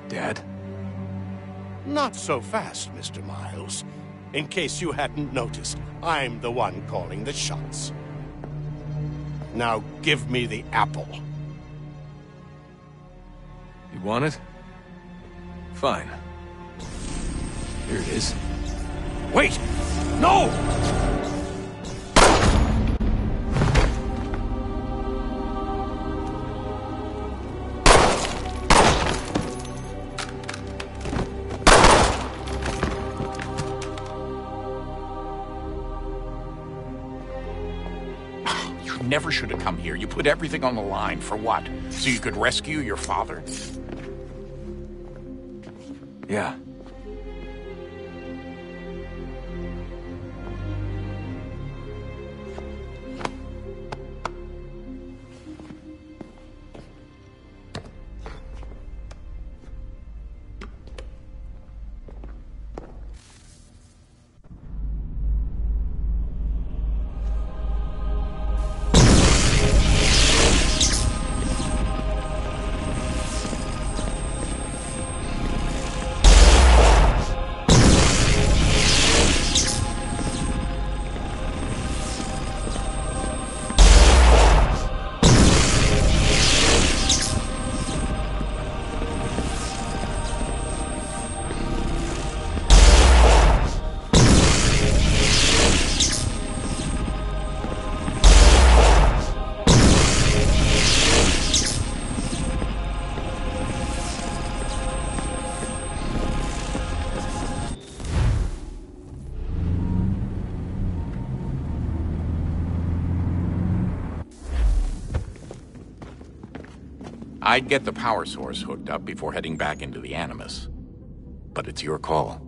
Dad? Not so fast, Mr. Miles. In case you hadn't noticed, I'm the one calling the shots. Now give me the apple. You want it? Fine. Here it is. Wait! No! Never should have come here. You put everything on the line. For what? So you could rescue your father? Yeah. I'd get the power source hooked up before heading back into the Animus. But it's your call.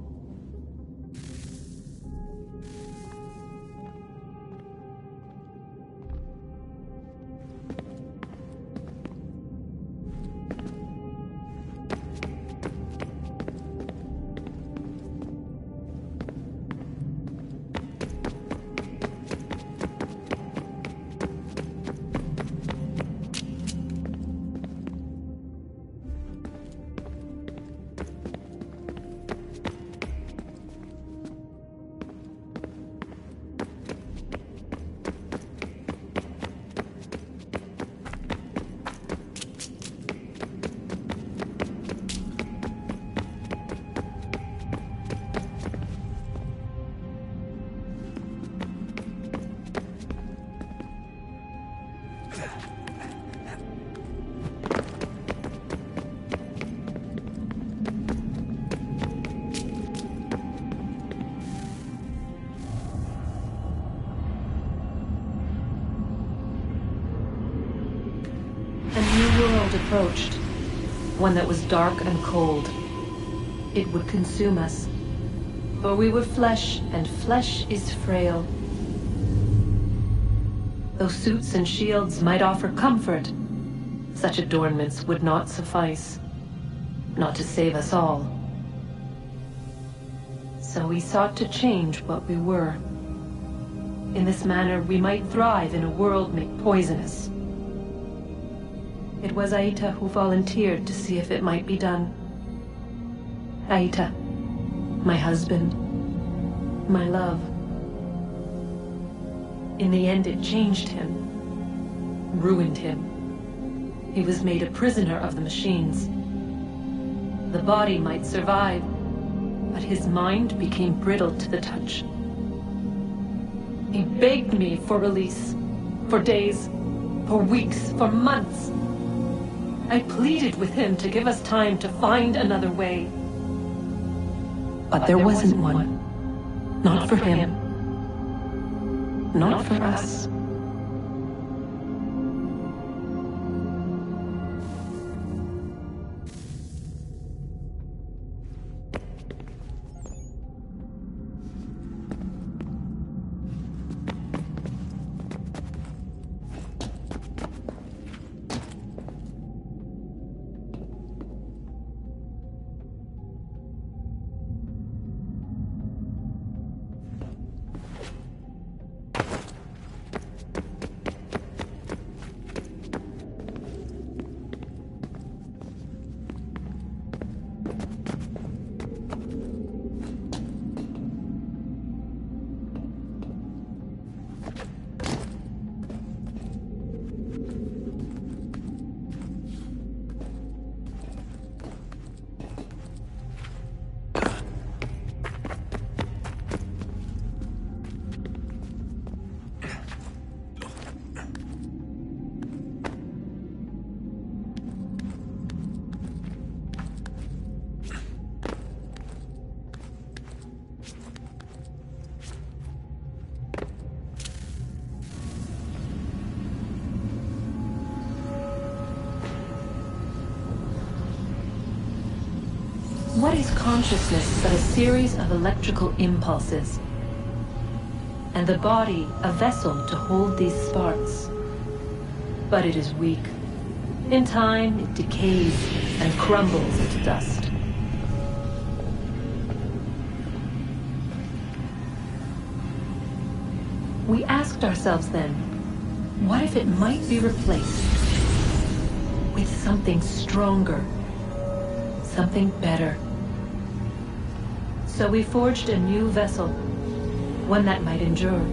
Approached, one that was dark and cold. It would consume us, for we were flesh, and flesh is frail. Though suits and shields might offer comfort, such adornments would not suffice, not to save us all. So we sought to change what we were. In this manner, we might thrive in a world made poisonous. It was Aita who volunteered to see if it might be done. Aita, my husband, my love. In the end, it changed him, ruined him. He was made a prisoner of the machines. The body might survive, but his mind became brittle to the touch. He begged me for release, for days, for weeks, for months. I pleaded with him to give us time to find another way. But there wasn't one. Not for him. Not for us. What is consciousness but a series of electrical impulses? And the body a vessel to hold these sparks. But it is weak. In time, it decays and crumbles into dust. We asked ourselves then, what if it might be replaced with something stronger, something better? So we forged a new vessel, one that might endure.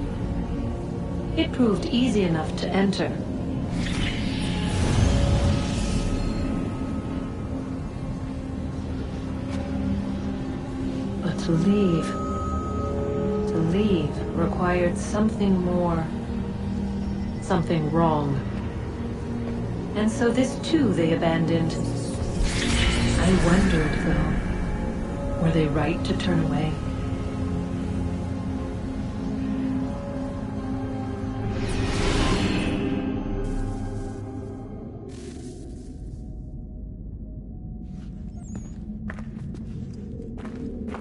It proved easy enough to enter. But to leave required something more, something wrong. And so this too they abandoned. I wondered, though, were they right to turn away?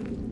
out.